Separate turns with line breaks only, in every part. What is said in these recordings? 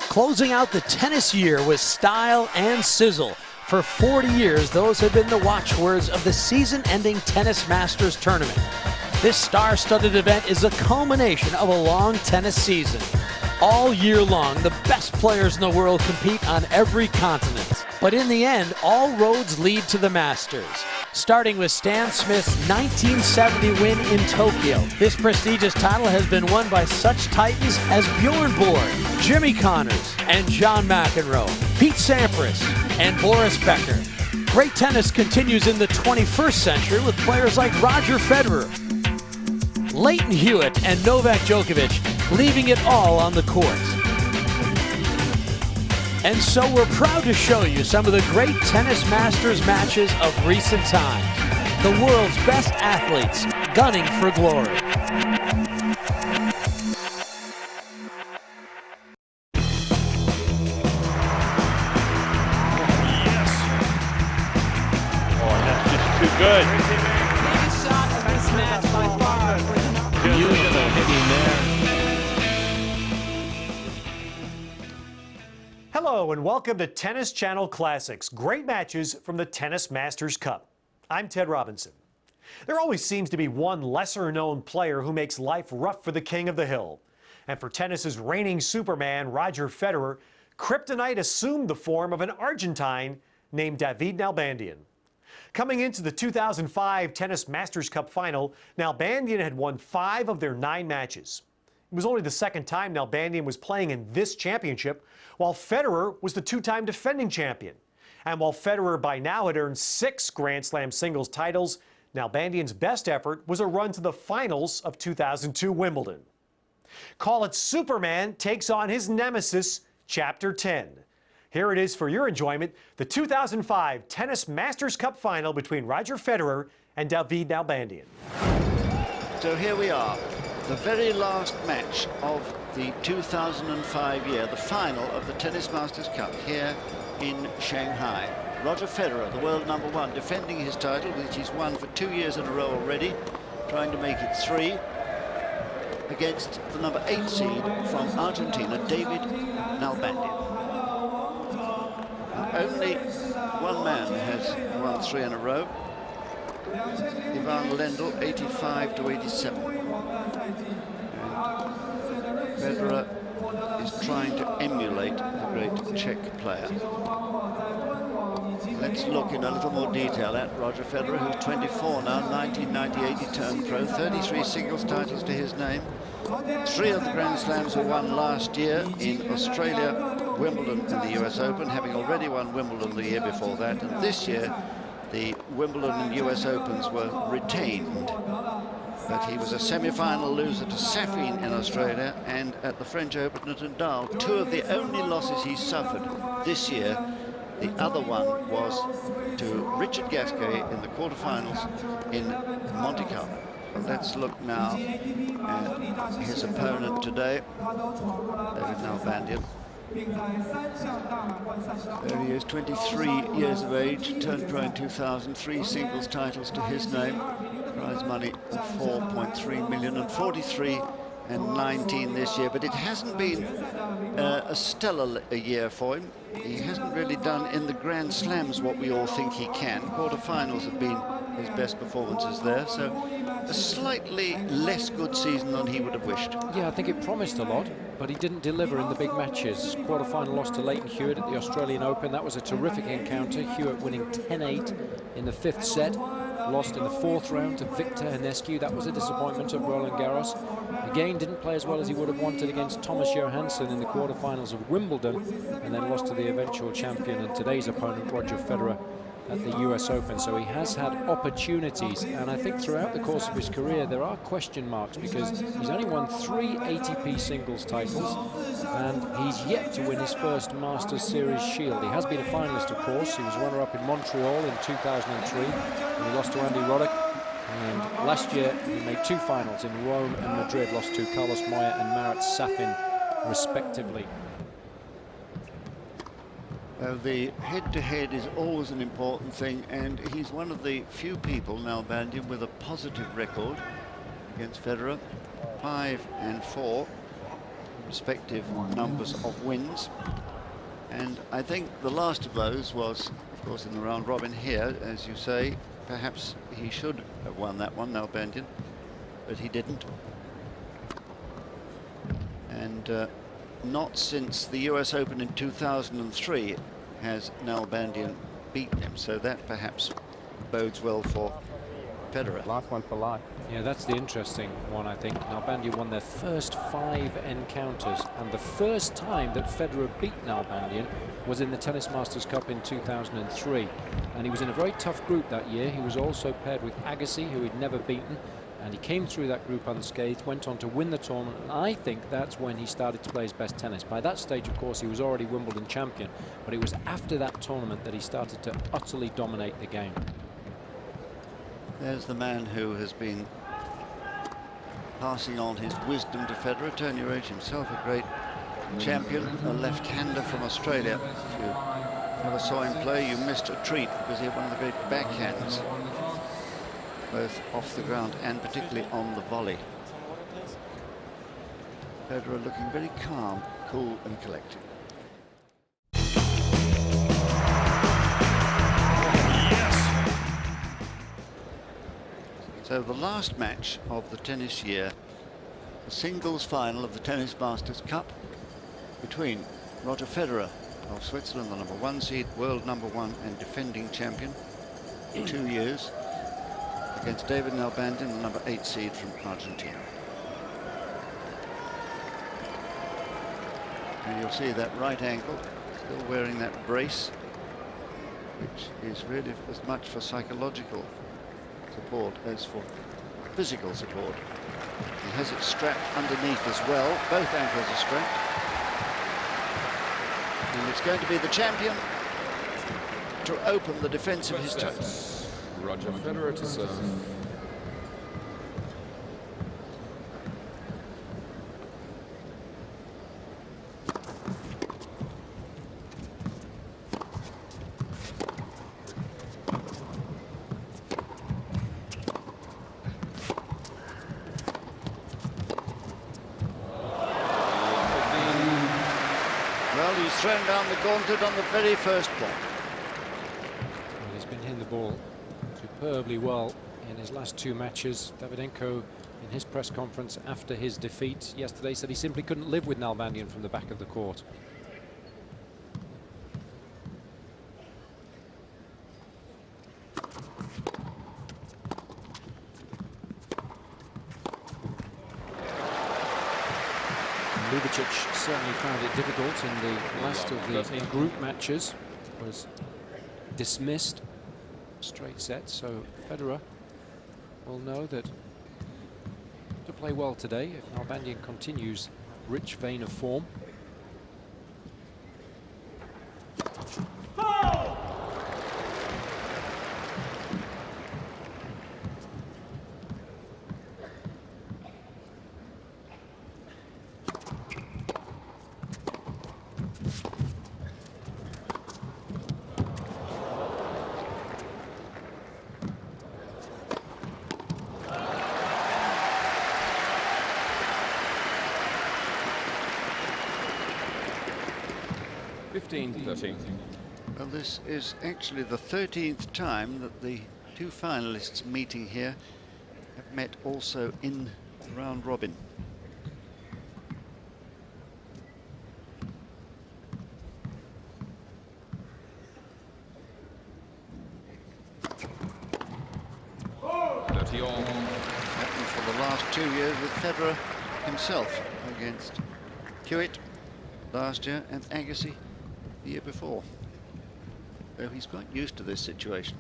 Closing out the tennis year with style and sizzle. For 40 years, those have been the watchwords of the season-ending Tennis Masters tournament. This star-studded event is a culmination of a long tennis season. All year long, the best players in the world compete on every continent. But in the end, all roads lead to the Masters. Starting with Stan Smith's 1970 win in Tokyo. This prestigious title has been won by such titans as Bjorn Borg, Jimmy Connors, and John McEnroe, Pete Sampras, and Boris Becker. Great tennis continues in the 21st century with players like Roger Federer, Lleyton Hewitt, and Novak Djokovic leaving it all on the court. And so we're proud to show you some of the great Tennis Masters matches of recent times. The world's best athletes gunning for glory.
Yes. Oh, that's just too good.
Biggest shot of this match by far.
Beautiful hitting there.
Hello and welcome to Tennis Channel Classics, great matches from the Tennis Masters Cup. I'm Ted Robinson. There always seems to be one lesser-known player who makes life rough for the king of the hill. And for tennis's reigning Superman, Roger Federer, kryptonite assumed the form of an Argentine named David Nalbandian. Coming into the 2005 Tennis Masters Cup final, Nalbandian had won 5 of their 9 matches. It was only the second time Nalbandian was playing in this championship, while Federer was the 2-time defending champion. And while Federer by now had earned 6 Grand Slam singles titles, Nalbandian's best effort was a run to the finals of 2002 Wimbledon. Call It Superman takes on his nemesis, Chapter 10. Here it is for your enjoyment, the 2005 Tennis Masters Cup final between Roger Federer and David Nalbandian.
So here we are. The very last match of the 2005 year, the final of the Tennis Masters Cup here in Shanghai. Roger Federer, the world #1, defending his title, which he's won for 2 years in a row already, trying to make it 3, against the #8 seed from Argentina, David Nalbandian. And only one man has won 3 in a row. Ivan Lendl, 85-87. Federer is trying to emulate the great Czech player. Let's look in a little more detail at Roger Federer, who's 24 now. 1998 he turned pro, 33 singles titles to his name. 3 of the Grand Slams were won last year in Australia, Wimbledon and the US Open, having already won Wimbledon the year before that. And this year, the Wimbledon and US Opens were retained. But he was a semi-final loser to Safin in Australia and at the French Open at Nadal. 2 of the only losses he suffered this year. The other one was to Richard Gasquet in the quarterfinals in Monte Carlo. Let's look now at his opponent today, David Nalbandian. There he is, 23 years of age, turned pro in 2003, singles titles to his name, prize money of 4.3 million and 43 and 19 this year. But it hasn't been a stellar year for him. He hasn't really done in the Grand Slams what we all think he can. Quarterfinals have been his best performances there, so a slightly less good season than he would have wished.
Yeah, I think it promised a lot, but he didn't deliver in the big matches. Quarter-final loss to Lleyton Hewitt at the Australian Open. That was a terrific encounter. Hewitt winning 10-8 in the 5th set. Lost in the 4th round to Victor Enescu. That was a disappointment at Roland Garros. Again, didn't play as well as he would have wanted against Thomas Johansson in the quarterfinals of Wimbledon, and then lost to the eventual champion and today's opponent, Roger Federer, at the US Open. So he has had opportunities, and I think throughout the course of his career there are question marks, because he's only won 3 ATP singles titles and he's yet to win his first Masters Series Shield. He has been a finalist, of course. He was runner-up in Montreal in 2003 and he lost to Andy Roddick, and last year he made 2 finals in Rome and Madrid, lost to Carlos Moya and Marat Safin respectively.
The head-to-head is always an important thing, and he's one of the few people, Nalbandian, with a positive record against Federer, 5 and 4. respective numbers of wins. And I think the last of those was, of course, in the round robin here, as you say. Perhaps he should have won that one, Nalbandian, but he didn't. And not since the US Open in 2003 has Nalbandian beaten him, so that perhaps bodes well for Federer.
Last one for life.
Yeah, that's the interesting one, I think. Nalbandian won their first 5 encounters, and the first time that Federer beat Nalbandian was in the Tennis Masters Cup in 2003. And he was in a very tough group that year. He was also paired with Agassi, who he'd never beaten, and he came through that group unscathed, went on to win the tournament, and I think that's when he started to play his best tennis. By that stage, of course, he was already Wimbledon champion, but it was after that tournament that he started to utterly dominate the game.
There's the man who has been passing on his wisdom to Federer. Tony Roach himself, a great champion, a left-hander from Australia. If you never saw him play, you missed a treat, because he had one of the great backhands, both off the ground and particularly on the volley. Federer looking very calm, cool and collected. So the last match of the tennis year, the singles final of the Tennis Masters Cup between Roger Federer of Switzerland, the #1 seed, world #1 and defending champion for 2 years, against David Nalbandian, the #8 seed from Argentina. And you'll see that right ankle, still wearing that brace, which is really as much for psychological support as for physical support. He has it strapped underneath as well. Both ankles are strapped. And it's going to be the champion to open the defense of his toes.
Roger Federer to serve.
Well, he's thrown down the gauntlet on the very first ball.
Well, he's been hitting the ball superbly well in his last 2 matches. Davydenko, in his press conference after his defeat yesterday, said he simply couldn't live with Nalbandian from the back of the court. Ljubicic certainly found it difficult in the last of the group matches, was dismissed straight sets, so Federer will know that to play well today if Nalbandian continues rich vein of form.
Well, this is actually the 13th time that the 2 finalists meeting here have met also in the round robin. Happened for the last 2 years with Federer himself against Hewitt last year and Agassi the year before. So he's quite used to this situation.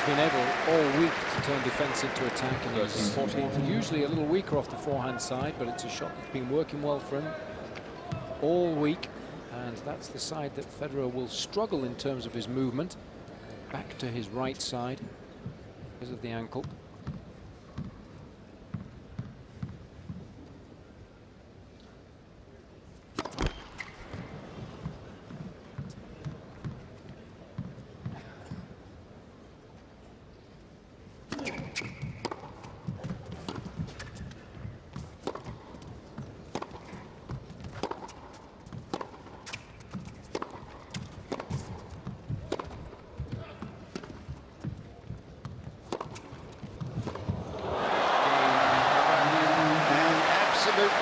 been able all week to turn defence into attack, and he's usually a little weaker off the forehand side, but it's a shot that's been working well for him all week, and that's the side that Federer will struggle in terms of his movement back to his right side because of the ankle.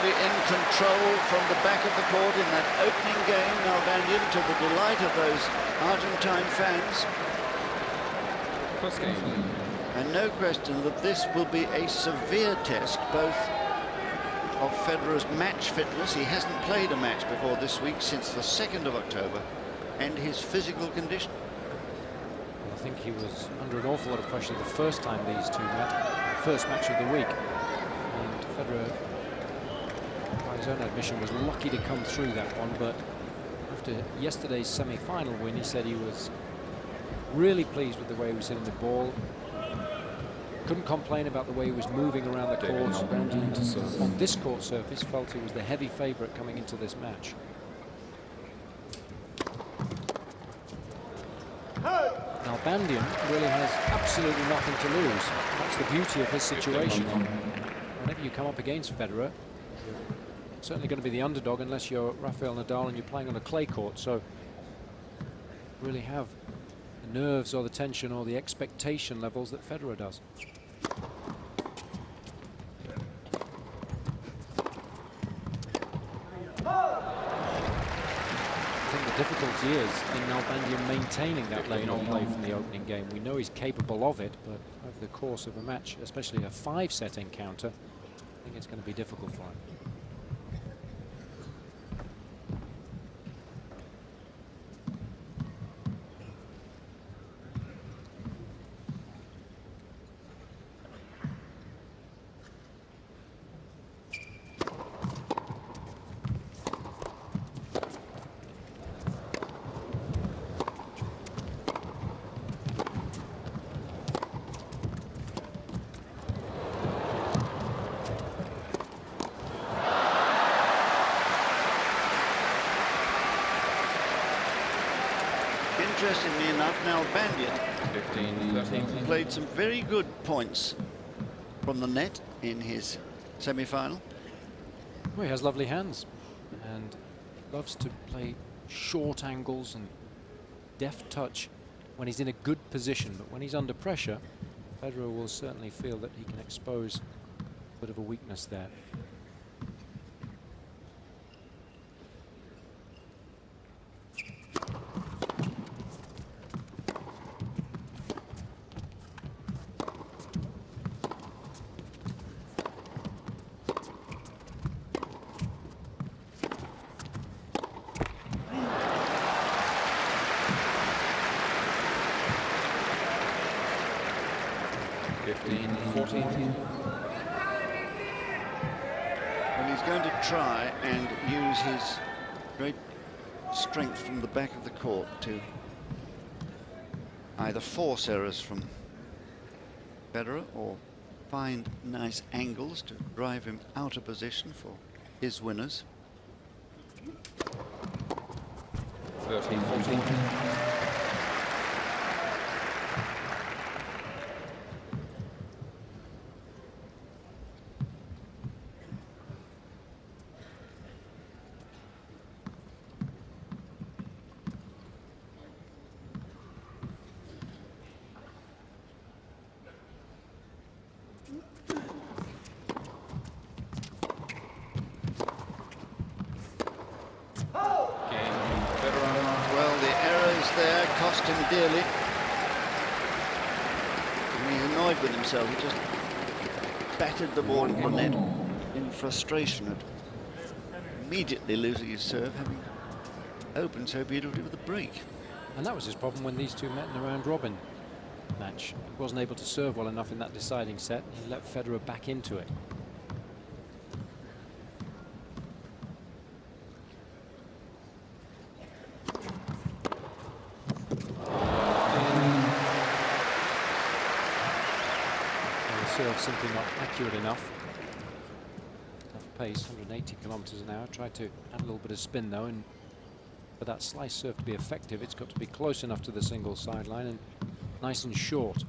In control from the back of the court in that opening game, Nalbandian, to the delight of those Argentine fans.
First game.
And no question that this will be a severe test, both of Federer's match fitness. He hasn't played a match before this week since the 2nd of October, and his physical condition.
Well, I think he was under an awful lot of pressure the first time these two met, first match of the week, and Federer, by his own admission, was lucky to come through that one. But after yesterday's semi-final win, he said he was really pleased with the way he was hitting the ball. Couldn't complain about the way he was moving around the court. On this court surface, felt he was the heavy favourite coming into this match. Nalbandian really has absolutely nothing to lose. That's the beauty of his situation. Whenever you come up against Federer, certainly going to be the underdog unless you're Rafael Nadal and you're playing on a clay court. So really have the nerves or the tension or the expectation levels that Federer does. I think the difficulty is in Nalbandian maintaining that lane-on play from the opening game. We know he's capable of it, but over the course of a match, especially a 5-set encounter, I think it's going to be difficult for him.
Interestingly enough, Nalbandian played some very good points from the net in his semi-final.
Well, he has lovely hands and loves to play short angles and deft touch when he's in a good position, but when he's under pressure, Federer will certainly feel that he can expose a bit of a weakness there.
And he's going to try and use his great strength from the back of the court to either force errors from Federer or find nice angles to drive him out of position for his winners.
13-14.
Cost him dearly. And he's annoyed with himself. He just battered the ball into the net in frustration at immediately losing his serve, having opened so beautifully with a break.
And that was his problem when these two met in the round robin. match. He wasn't able to serve well enough in that deciding set. He let Federer back into it. Serve simply not accurate enough. Tough pace, 180 kilometers an hour. Tried to add a little bit of spin though, and for that slice serve to be effective, it's got to be close enough to the single sideline and nice and short.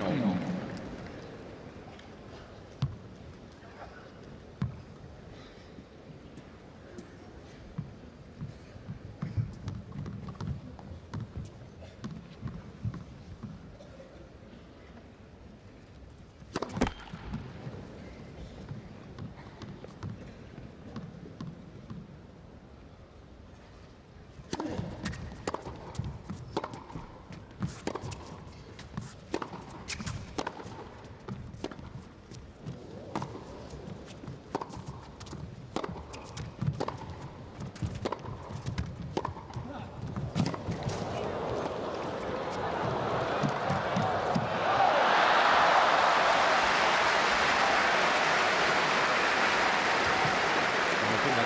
All.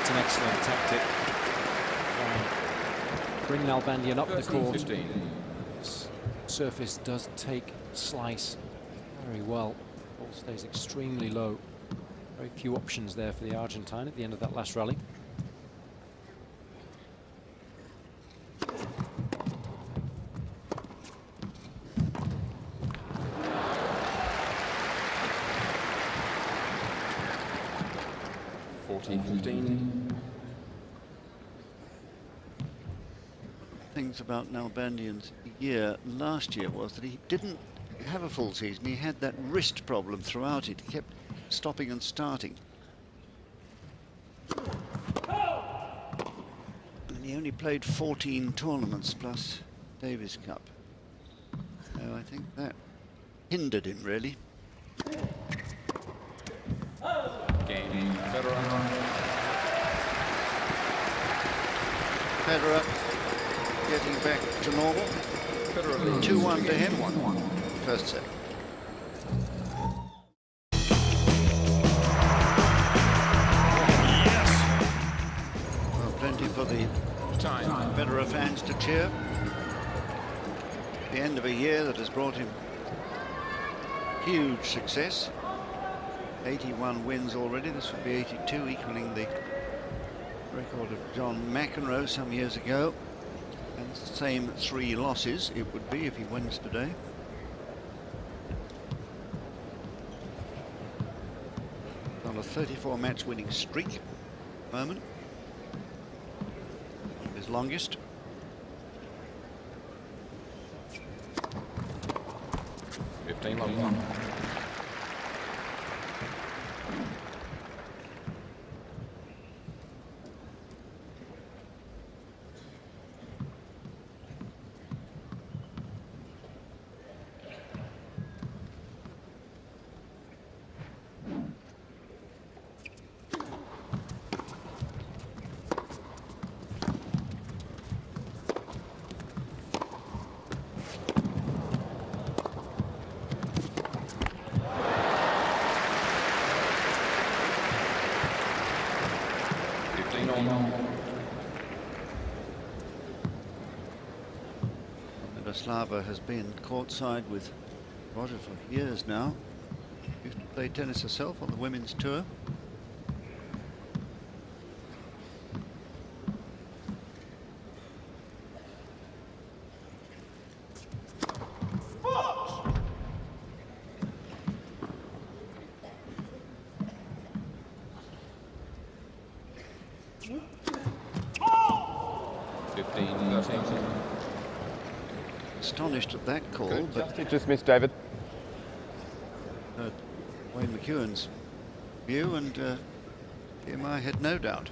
An excellent tactic. Bring Nalbandian up the court.
15.
This surface does take slice very well. Ball stays extremely low. Very few options there for the Argentine at the end of that last rally.
Things about Nalbandian's year last year was that he didn't have a full season. He had that wrist problem throughout it. He kept stopping and starting. And he only played 14 tournaments plus Davis Cup. So I think that hindered him really.
Game.
Federer getting back to normal. 2-1 to him. First set. Yes. Well, plenty for the Federer fans to cheer. The end of a year that has brought him huge success. 81 wins already. This would be 82, equaling the record of John McEnroe some years ago. And it's the same 3 losses it would be if he wins today. On a 34-match winning streak at the moment. His longest. Slava has been courtside with Roger for years now. Used to play tennis herself on the women's tour. Astonished at that call, but
just missed David.
Wayne McEwen's view, and PMI had no doubt.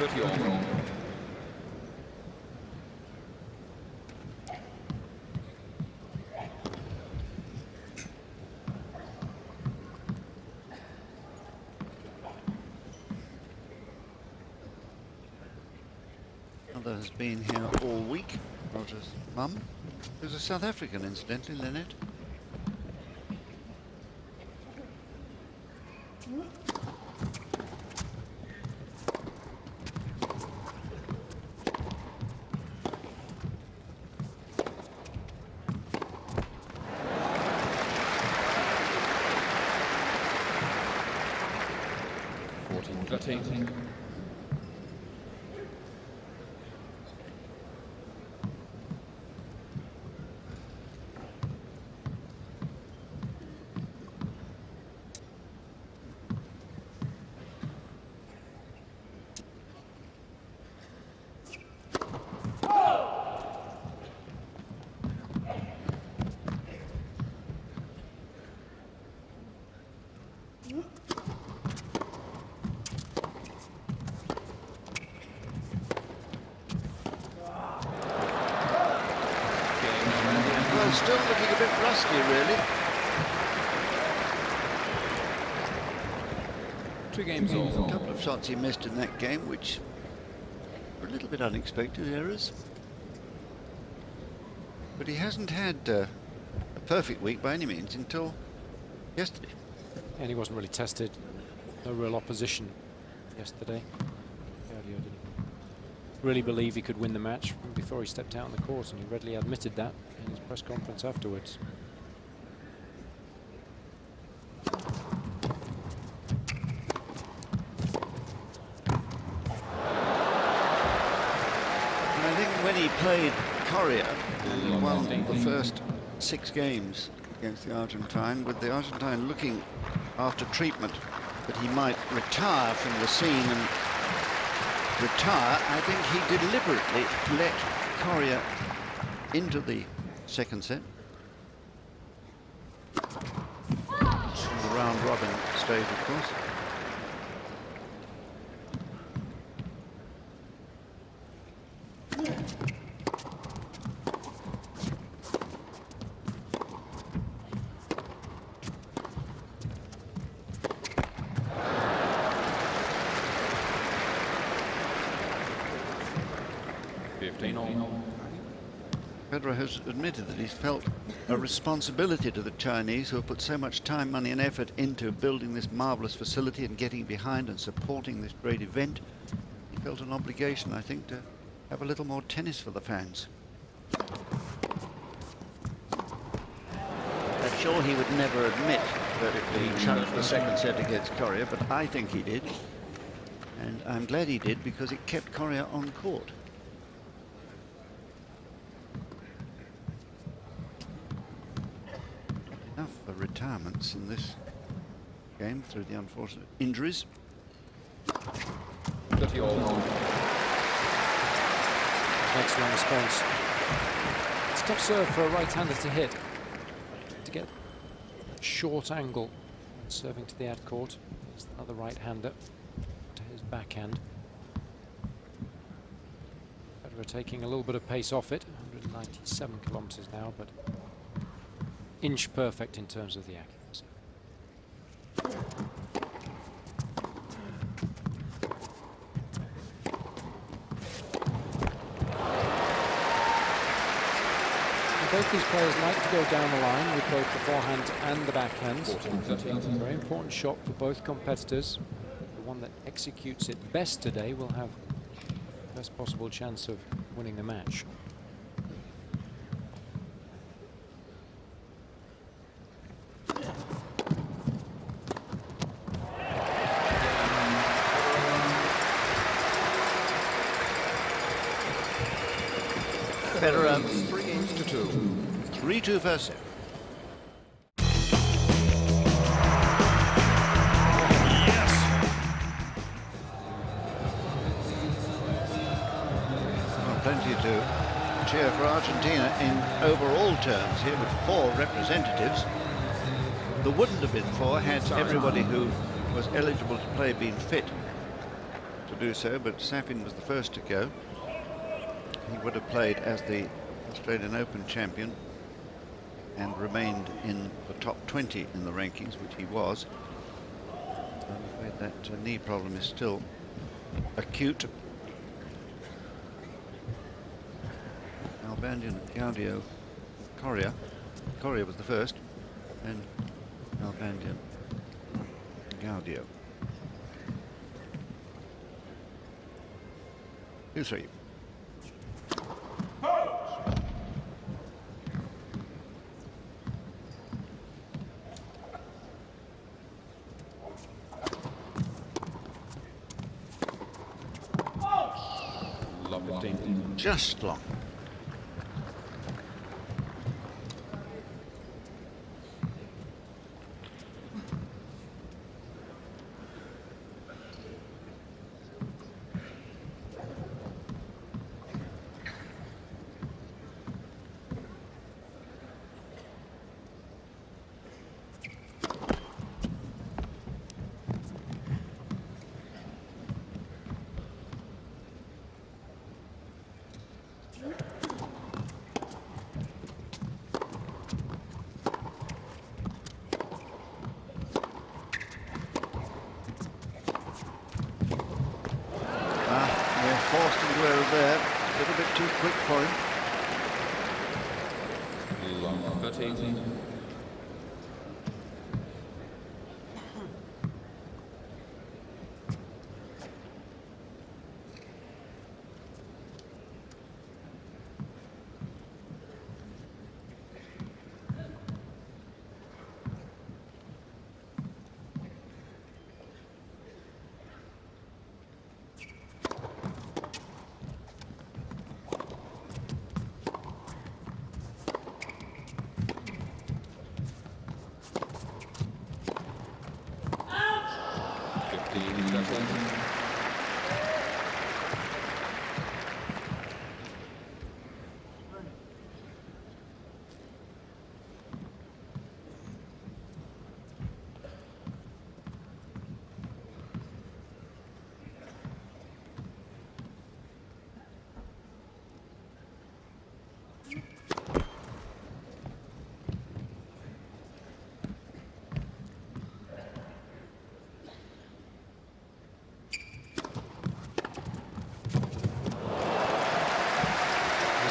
30 all.
Mother has been here all week. Roger's mum, who's a South African, incidentally, Lynette. Well, still looking a bit rusty, really.
2 games all.
A couple of shots he missed in that game, which were a little bit unexpected errors. But he hasn't had a perfect week by any means until yesterday.
And he wasn't really tested. No real opposition yesterday. Claudio didn't really believe he could win the match before he stepped out on the court, and he readily admitted that in his press conference afterwards.
And I think when he played Coria and won the first 6 games against the Argentine, with the Argentine looking after treatment that he might retire from the scene and retire, I think he deliberately let Coria into the second set. On the round robin stage, of course. Federer has admitted that he's felt a responsibility to the Chinese, who have put so much time, money and effort into building this marvellous facility and getting behind and supporting this great event. He felt an obligation, I think, to have a little more tennis for the fans. I'm sure he would never admit that he chunked the second set against Coria, but I think he did. And I'm glad he did, because it kept Coria on court. Enough for retirements in this game through the unfortunate injuries.
30 all.
Excellent response. It's a tough serve for a right-hander to hit. To get a short angle when serving to the ad court. There's another right-hander to his backhand. Federer taking a little bit of pace off it. 197 kilometers now, but inch perfect in terms of the accuracy. Both these players like to go down the line with both the forehand and the backhand. Very important shot for both competitors. The one that executes it best today will have the best possible chance of winning the match.
Federer
3-2.
3-2 first set. Well, plenty to cheer for Argentina in overall terms here, with 4 representatives. There wouldn't have been 4 had everybody who was eligible to play been fit. to do so, but Safin was the first to go. He would have played as the Australian Open champion and remained in the top 20 in the rankings, which he was. I'm afraid that knee problem is still acute. Nalbandian, Gaudio, Correa. Correa was the first, and Nalbandian, Gaudio. 2-3.
Love 15.
Just long. Forced him to over there. A little bit too quick for him.
Love 13.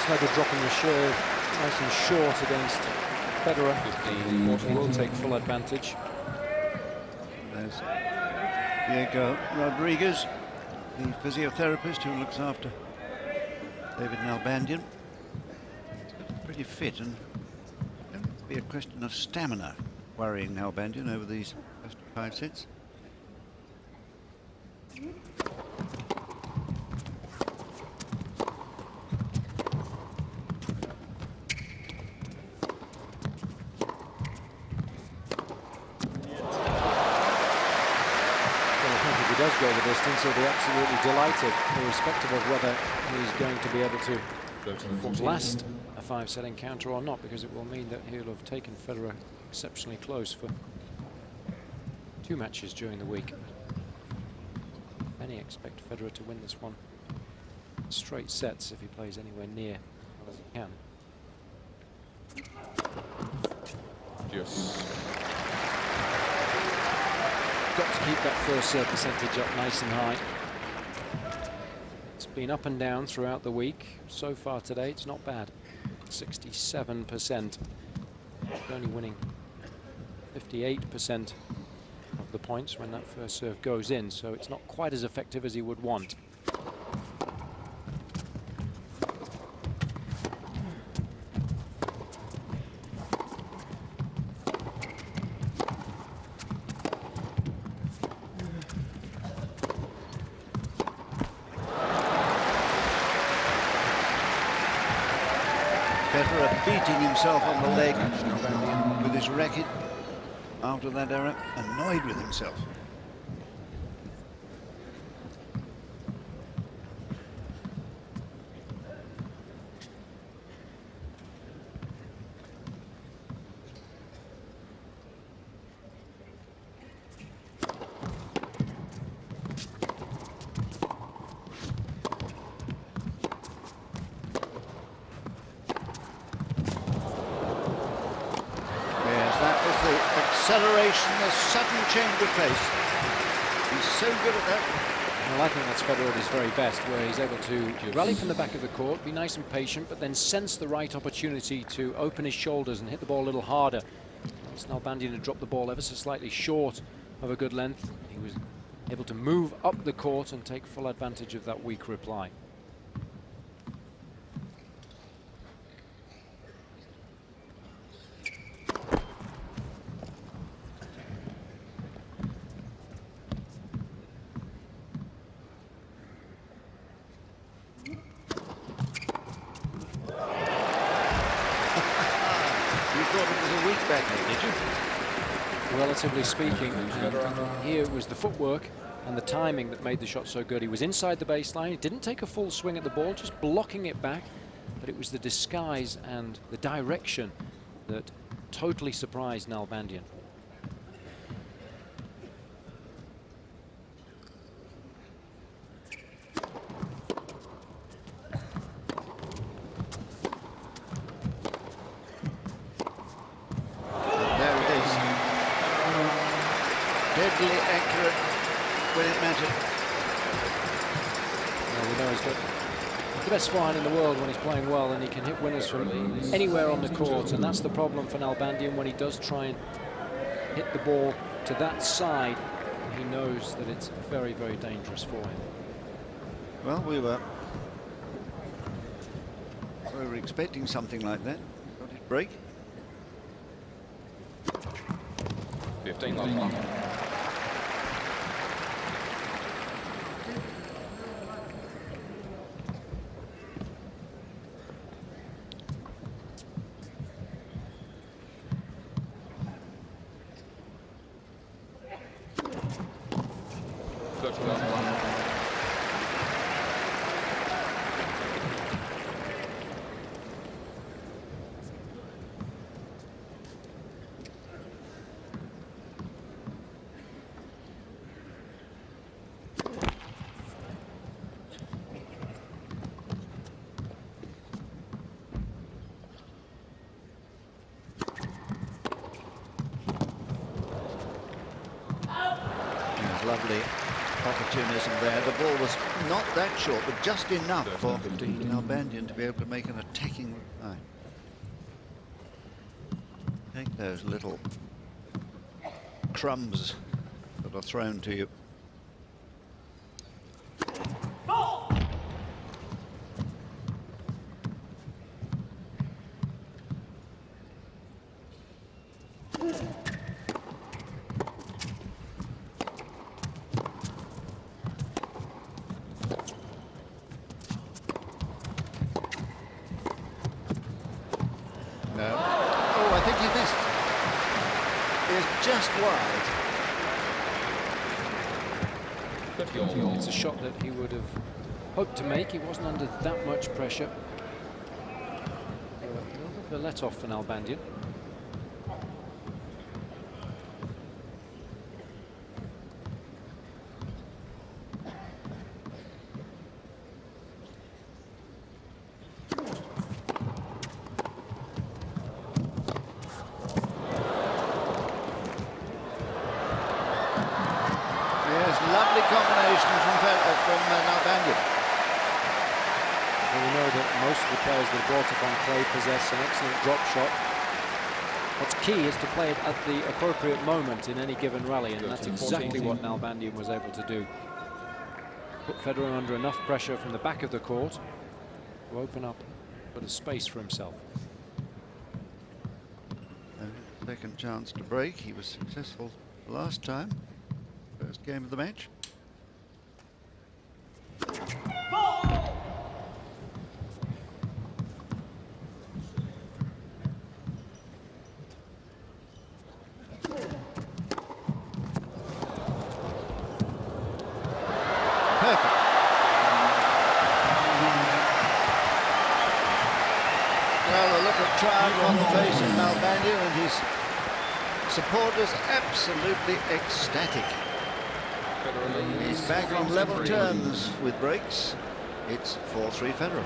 Federer dropping the serve nice and short against Federer. 15, will take full advantage.
There's Diego Rodriguez, the physiotherapist who looks after David Nalbandian. He's pretty fit, and it'll be a question of stamina worrying Nalbandian over these first 5 sets.
Does go the distance, he'll be absolutely delighted, irrespective of whether he's going to be able to last a 5-set encounter or not, because it will mean that he'll have taken Federer exceptionally close for 2 matches during the week. Many expect Federer to win this one straight sets if he plays anywhere near as he can.
Yes.
Got to keep that first serve percentage up nice and high. It's been up and down throughout the week. So far today, it's not bad. 67%. Only winning 58% of the points when that first serve goes in, so it's not quite as effective as he would want.
Federer beating himself on the leg with his racket after that error, annoyed with himself. combination, a sudden change of pace. He's so good at that.
Well, I think that's Federer at his very best, where he's able to rally from the back of the court, be nice and patient, but then sense the right opportunity to open his shoulders and hit the ball a little harder. Nalbandian had dropped the ball ever so slightly short of a good length. He was able to move up the court and take full advantage of that weak reply. Relatively speaking, here it was the footwork and the timing that made the shot so good. He was inside the baseline, he didn't take a full swing at the ball, just blocking it back, but it was the disguise and the direction that totally surprised Nalbandian.
Deadly accurate when it mattered.
Well, we know he's got the best forehand in the world when he's playing well, and he can hit winners from anywhere on the court, and that's the problem for Nalbandian. When he does try and hit the ball to that side, he knows that it's very, very dangerous for him.
Well, we were expecting something like that. Got his break.
15 love.
Lovely opportunism there. The ball was not that short, but just enough for Nalbandian to be able to make an attacking reply. Take those little crumbs that are thrown to you. Oh, I think he missed. It's just wide.
It's a shot that he would have hoped to make. He wasn't under that much pressure. A little bit of a let-off for Nalbandian.
Lovely combination from Nalbandian.
Well, we know that most of the players that are brought up on clay possess an excellent drop shot. What's key is to play it at the appropriate moment in any given rally, and that's exactly what Nalbandian was able to do. Put Federer under enough pressure from the back of the court to open up a bit of space for himself.
Second chance to break. He was successful last time. First game of the match. Perfect. Well, a look of triumph on the face of Nalbandian, and his supporters absolutely ecstatic. He's back on level terms with breaks. It's 4-3 Federer.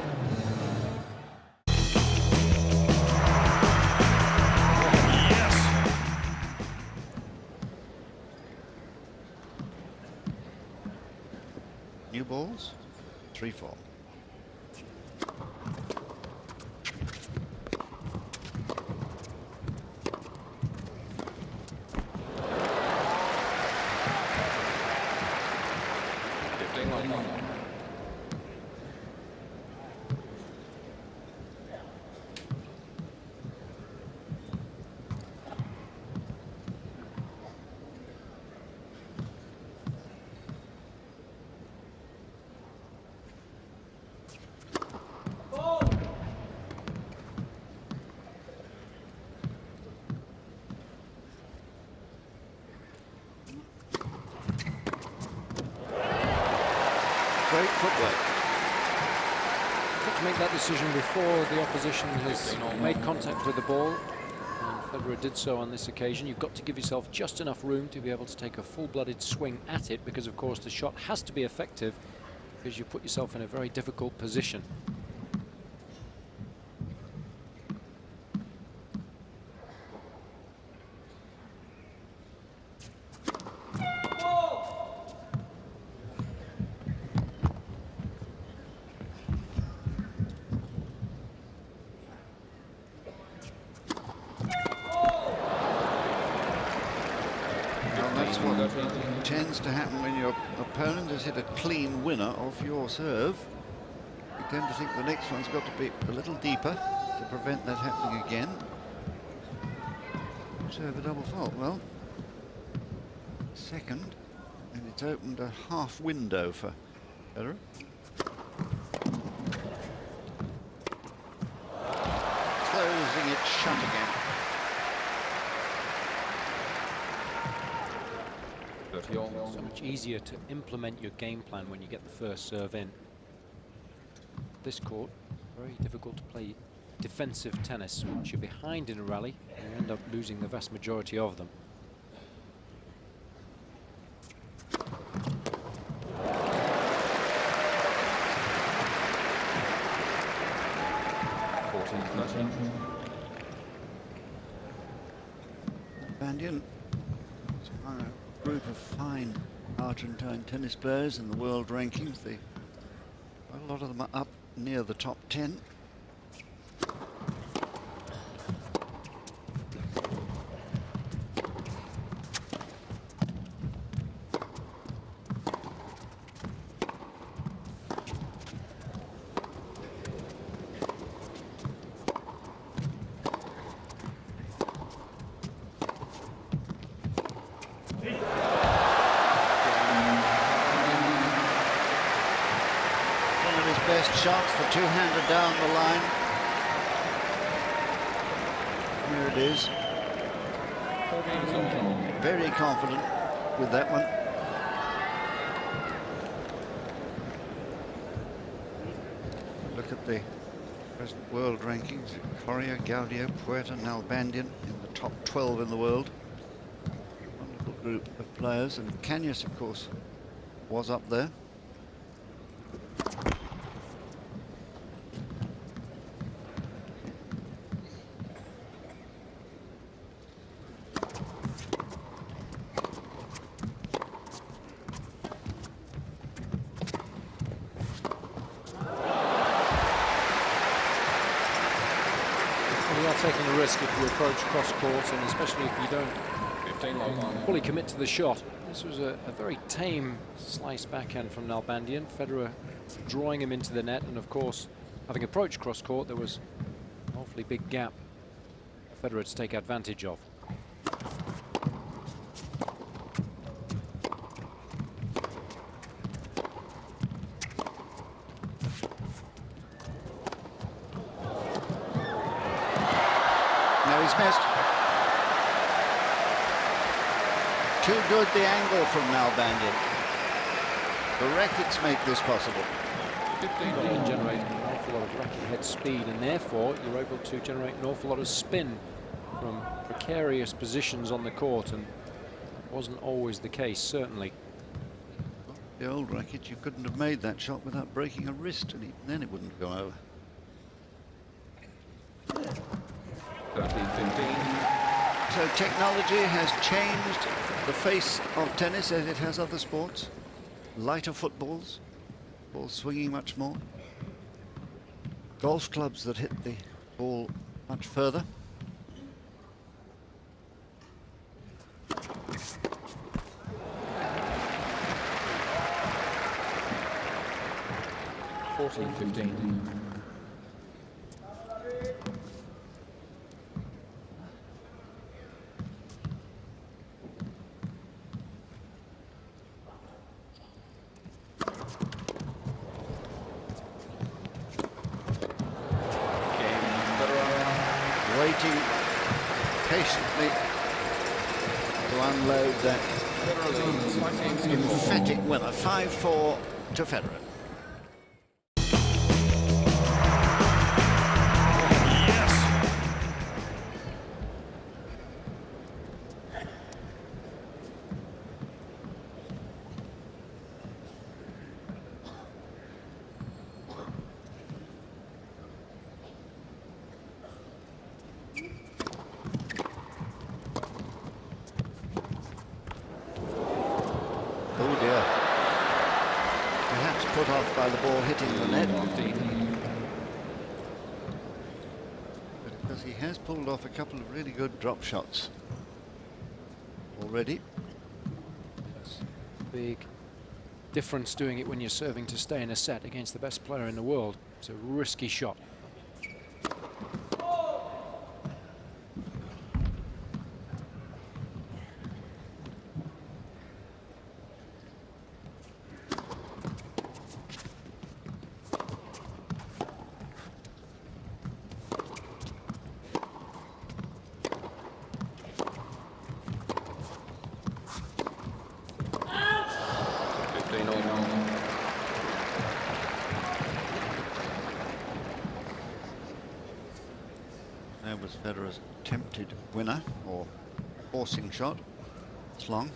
new balls. 3-4. Great footwork.
Got to make that decision before the opposition has made contact with the ball. And Federer did so on this occasion. You've got to give yourself just enough room to be able to take a full-blooded swing at it, because of course the shot has to be effective, because you put yourself in a very difficult position.
That's what tends to happen when your opponent has hit a clean winner off your serve. You tend to think the next one's got to be a little deeper to prevent that happening again. Serve a double fault. Well, second, and it's opened a half window for Federer. Closing it shut again.
So much easier to implement your game plan when you get the first serve in. This court, very difficult to play defensive tennis. Once you're behind in a rally, you end up losing the vast majority of them.
Nalbandian, a group of fine Argentine tennis players in the world rankings. A lot of them are up near the top 10. Best shots, the two-hander down the line. Here it is. Very confident with that one. Look at the present world rankings. Coria, Gaudio, Puerta, Nalbandian in the top 12 in the world. Wonderful group of players, and Cañas, of course, was up there.
You are taking a risk if you approach cross-court, and especially if you don't fully commit to the shot. This was a very tame slice backhand from Nalbandian. Federer drawing him into the net, and of course, having approached cross-court, there was an awfully big gap for Federer to take advantage of.
He's missed. Too good the angle from Nalbandian. The rackets make this possible.
You can generate an awful lot of racket head speed, and therefore you're able to generate an awful lot of spin from precarious positions on the court, and that wasn't always the case, certainly.
The old racket, you couldn't have made that shot without breaking a wrist, and then it wouldn't go over.
13-15.
So technology has changed the face of tennis as it has other sports. Lighter footballs, ball swinging much more. Golf clubs that hit the ball much further.
$14-15.
Waiting patiently to unload that emphatic winner. 5-4 to Federer. Oh dear. Perhaps put off by the ball hitting the net. But because he has pulled off a couple of really good drop shots already.
Big difference doing it when you're serving to stay in a set against the best player in the world. It's a risky shot.
That was Federer's attempted winner, or forcing shot. It's long.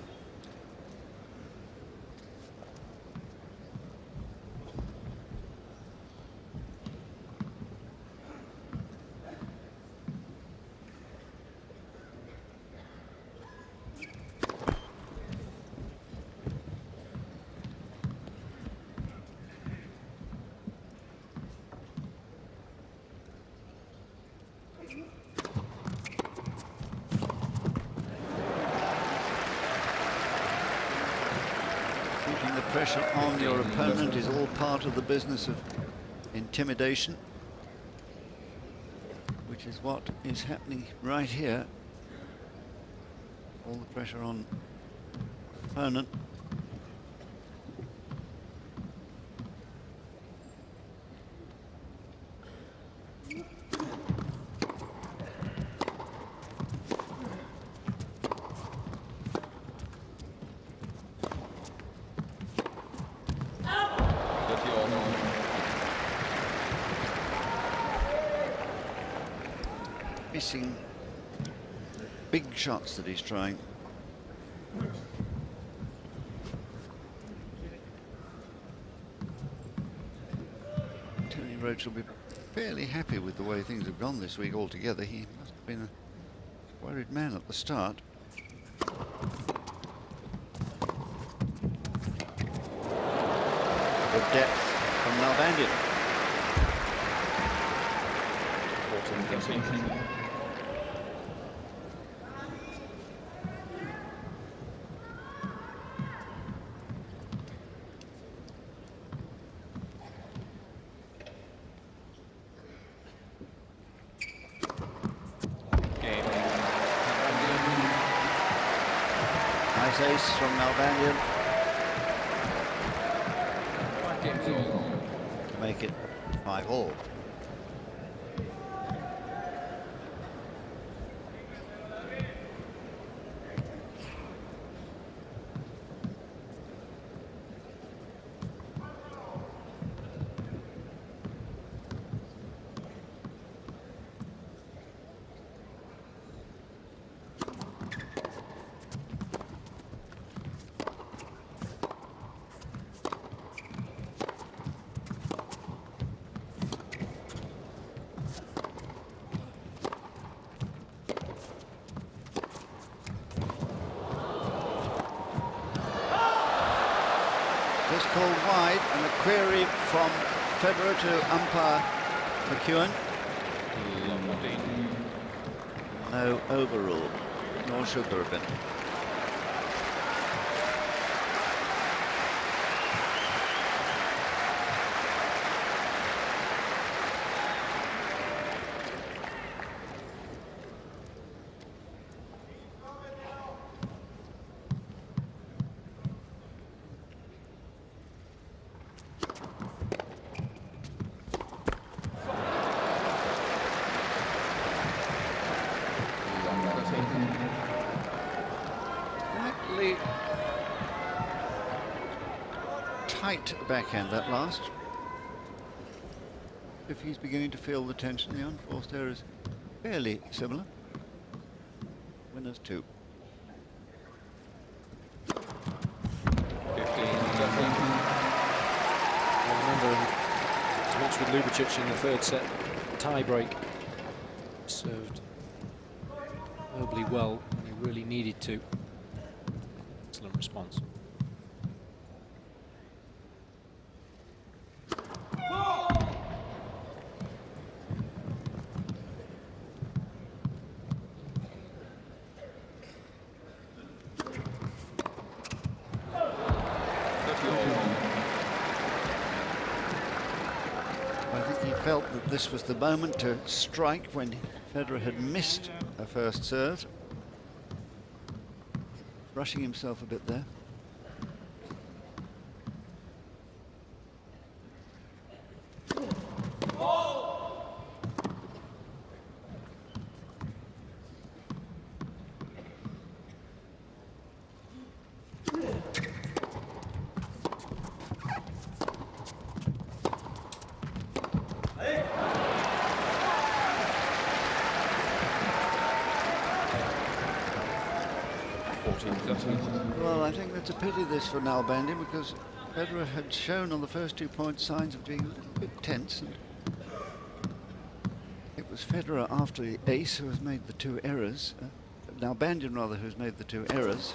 Keeping the pressure on your opponent is all part of the business of intimidation, which is what is happening right here. All the pressure on opponent. Missing big shots that he's trying. Tony Roach will be fairly happy with the way things have gone this week altogether. He must have been a worried man at the start. The depth from Nalbandian.
14-15.
Nice ace from Nalbandian. To make it 5-all. Just called wide, and a query from Federer to umpire McEwen. No overrule, nor should there have been. Slightly tight backhand, that last. If he's beginning to feel the tension, the unforced error is fairly similar. Winners 2.
15, 13.
I remember his match with Ljubicic in the third set, tie-break. Served nobly well when he really needed to. Excellent response.
I think he felt that this was the moment to strike when Federer had missed a first serve. Rushing himself a bit there. Well, I think that's a pity this for Nalbandian, because Federer had shown on the first 2 points signs of being a little bit tense, and it was Federer after the ace who has made the 2 errors. Nalbandian rather, who's made the 2 errors.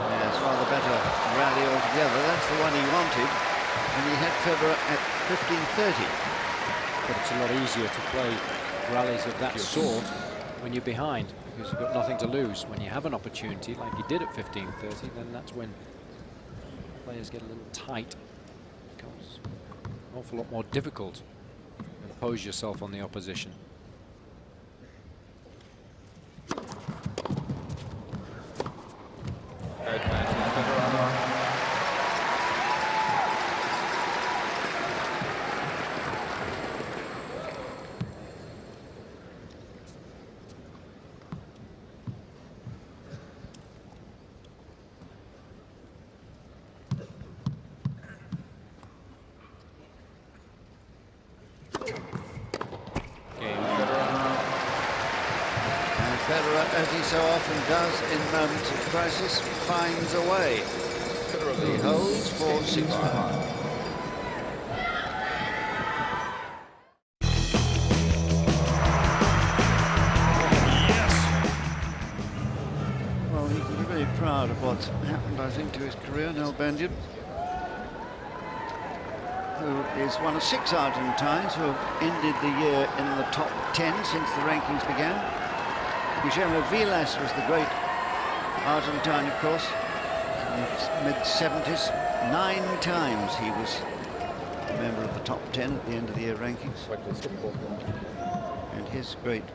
Yes, rather better rally altogether. That's the one he wanted. And he had Federer at 15-30.
But it's a lot easier to play rallies of that sort when you're behind, because you've got nothing to lose. When you have an opportunity, like you did at 15-30, then that's when players get a little tight. It becomes an awful lot more difficult to impose yourself on the opposition.
Federer, as he so often does in moments of crisis, finds a way. He holds for 6-5. Well, he can be very proud of what's happened, I think, to his career, Nalbandian, who is one of 6 Argentines who have ended the year in the top 10 since the rankings began. Guillermo Vilas was the great Argentine, of course, in the mid-70s. 9 times he was a member of the top 10 at the end of the year rankings. And his great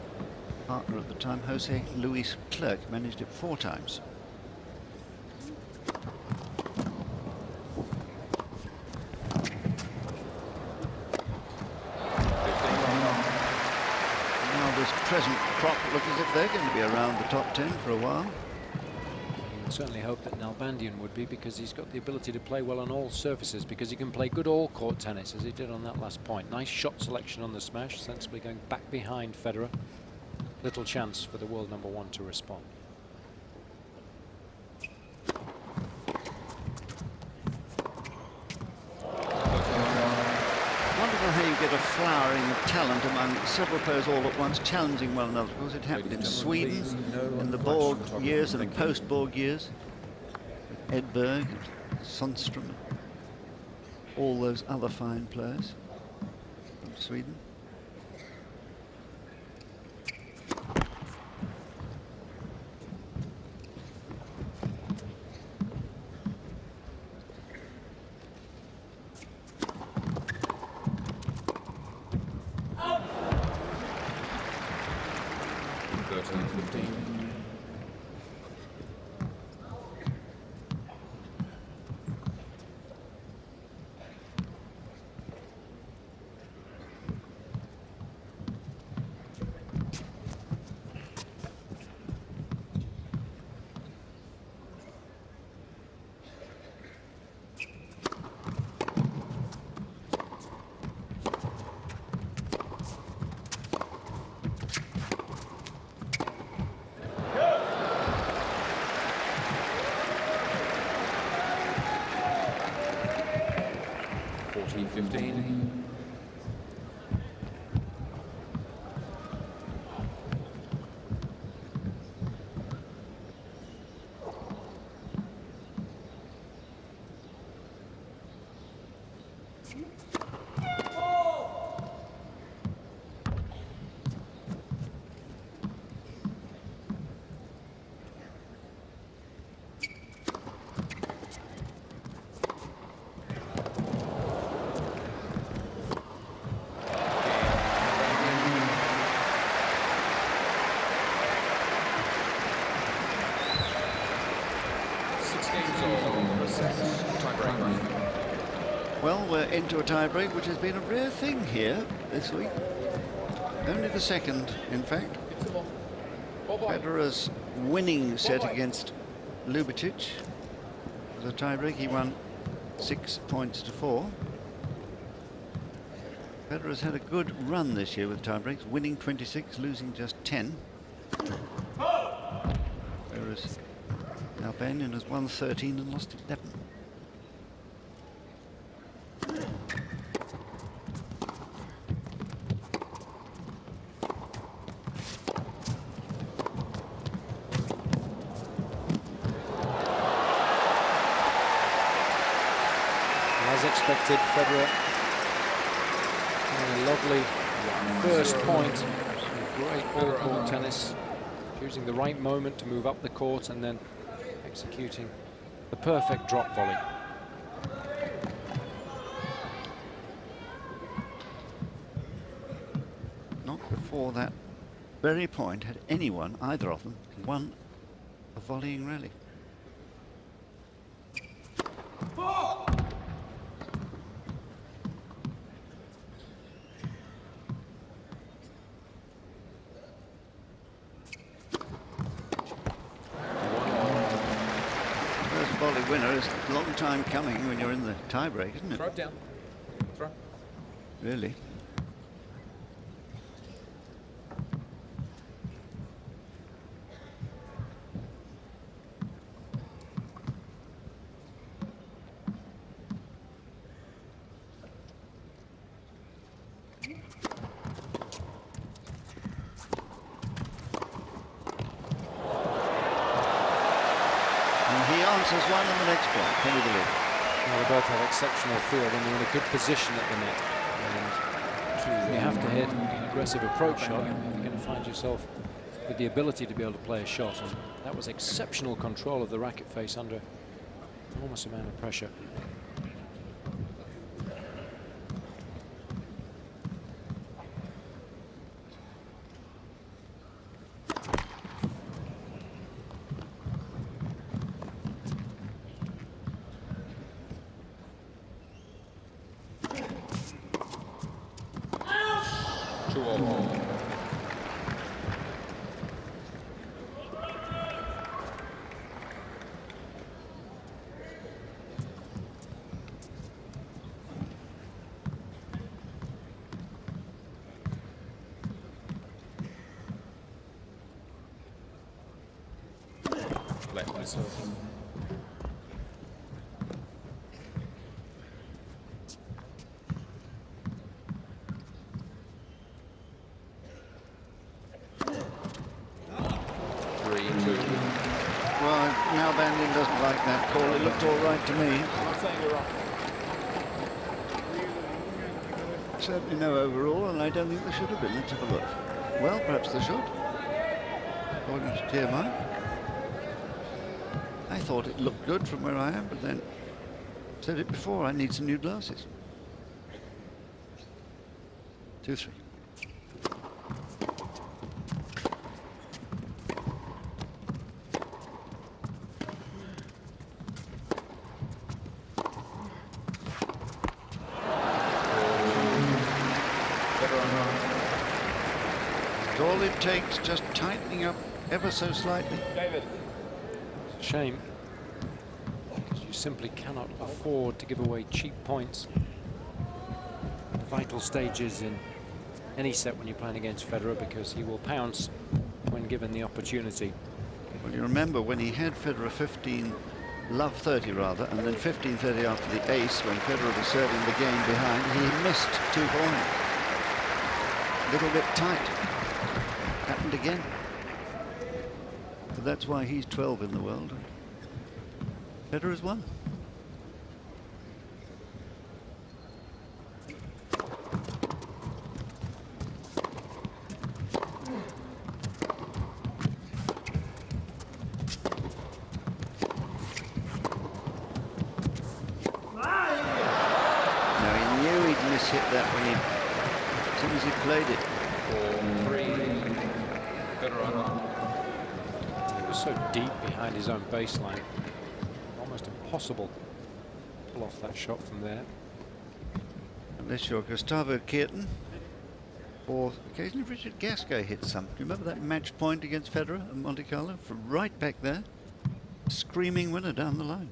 partner at the time, Jose Luis Clerc, managed it 4 times. This present crop look as if they're going to be around the top 10 for a while.
You would certainly hope that Nalbandian would be, because he's got the ability to play well on all surfaces, because he can play good all-court tennis, as he did on that last point. Nice shot selection on the smash, sensibly going back behind Federer. Little chance for the world #1 to respond.
Wonderful how you you get a flowering of talent among several players all at once, challenging one another. Of course, it happened in Sweden in the Borg years and post-Borg years. Edberg and Sundström, all those other fine players from Sweden. Well, we're into a tiebreak, which has been a rare thing here this week. Only the second, in fact. Federer's winning set against Ljubicic was a tiebreak. He won 6 points to 4. Federer's had a good run this year with tiebreaks, winning 26, losing just 10. Whereas Nalbandian has won 13 and lost 11.
As expected, Federer having a lovely first point. Great ball tennis, choosing the right moment to move up the court and then executing the perfect drop volley.
Not before that very point had anyone, either of them, won a volleying rally. Volley winner is a long time coming when you're in the tiebreak, isn't it?
Throw it down. Throw.
Really. Answers one and the next point. Can you believe it?
Well, they both have exceptional field and they're in a good position at the net. And you have to hit an aggressive approach shot. You're going to find yourself with the ability to be able to play a shot. And that was exceptional control of the racket face under enormous amount of pressure.
Let myself.
Nalbandian doesn't like that call. It looked all right to me.
I'm not saying you're wrong.
Certainly no overall, and I don't think there should have been. Let's have a look. Well, perhaps there should, according to TMI. I thought it looked good from where I am, but then said it before, I need some new glasses. 2-3. All it takes, just tightening up ever so slightly.
David.
It's a shame, because you simply cannot afford to give away cheap points. The vital stages in any set when you're playing against Federer, because he will pounce when given the opportunity.
Well, you remember when he had Federer 15, love 30 rather, and then 15-30 after the ace, when Federer was serving the game behind, he missed 2 for him. A little bit tight. Happened again. But that's why he's 12 in the world. Federer's 1. Now he knew he'd miss-hit that when he, as soon as he played it.
4-3. Federer.
He was so deep behind his own baseline, almost impossible to pull off that shot from there.
Unless you're Gustavo Kuerten, or occasionally Richard Gasquet hits some. Do you remember that match point against Federer at Monte Carlo? From right back there, screaming winner down the line.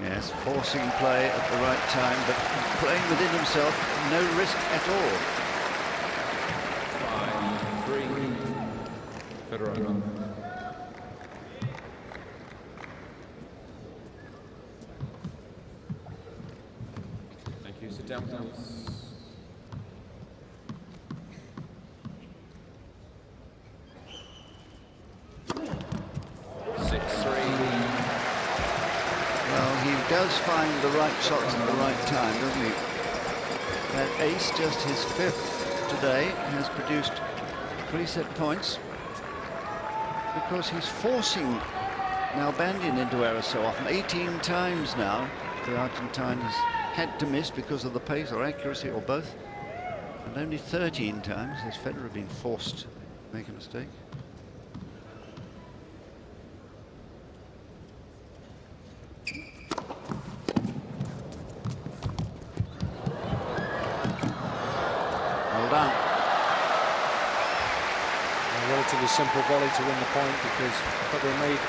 Yes, forcing play at the right time, but playing within himself, no risk at all.
5-3. Federer. Thank you. Sit down, please.
Well, he does find the right shots at the right time, doesn't he? That ace, just his 5th today, has produced 3 set points because he's forcing Nalbandian into error so often. 18 times now the Argentine has had to miss because of the pace or accuracy or both, and only 13 times has Federer been forced to make a mistake. Well done.
A relatively simple volley to win the point, because Federer made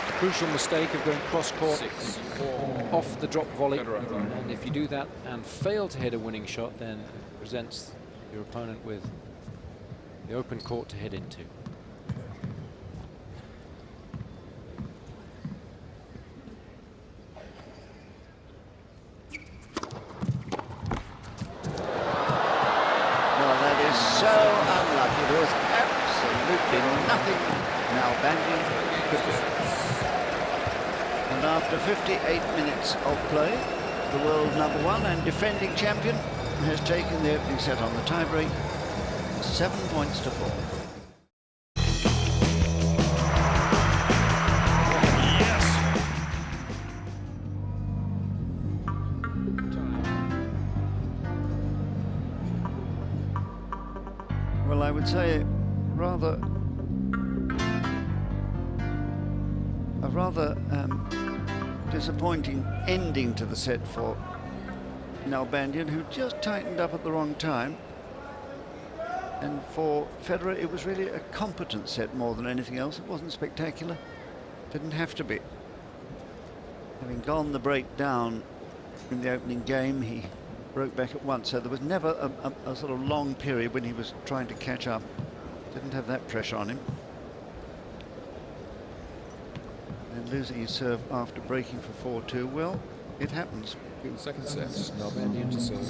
the crucial mistake of going cross-court
6-4.
off the drop volley.
Federer.
And if you do that and fail to hit a winning shot, then it presents your opponent with the open court to head into.
Well, that is so unlucky. There was absolutely nothing Nalbandian could do. And after 58 minutes of play, the world #1 and defending champion has taken the opening set on the tiebreak, 7 points to 4. Well, I would say a rather disappointing ending to the set for Nalbandian, who just tightened up at the wrong time. And for Federer, it was really a competent set more than anything else. It wasn't spectacular. Didn't have to be. Having gone the break down in the opening game, he broke back at once, so there was never a sort of long period when he was trying to catch up. Didn't have that pressure on him. And losing his serve after breaking for 4-2, well, it happens.
Second set. Nalbandian to serve.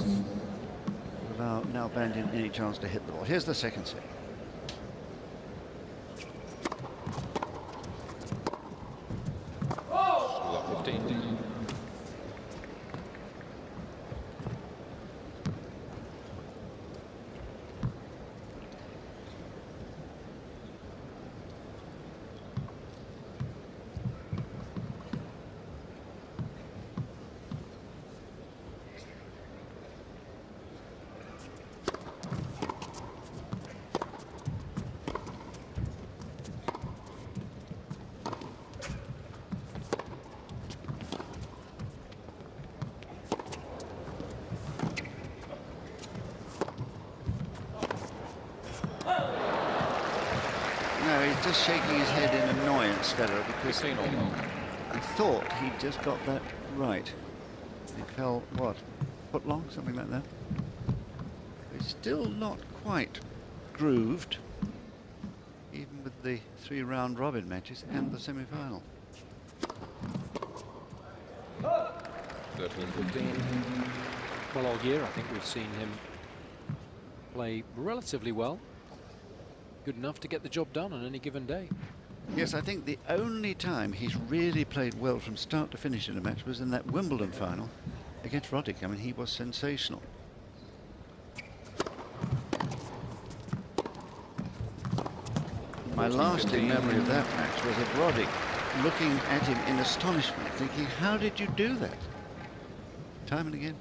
What allow Nalbandian any chance to hit the ball. Here's the second set.
Score 15.
No, he's just shaking his head in annoyance, Federer, because
15 all.
I thought he'd just got that right. He fell, what, foot long, something like that? He's still not quite grooved, even with the 3 round robin matches and the semi-final.
13-15.
Well, all year I think we've seen him play relatively well. Good enough to get the job done on any given day.
Yes, I think the only time he's really played well from start to finish in a match was in that Wimbledon final against Roddick. I mean, he was sensational. My lasting memory of that match was of Roddick looking at him in astonishment, thinking, how did you do that? Time and again.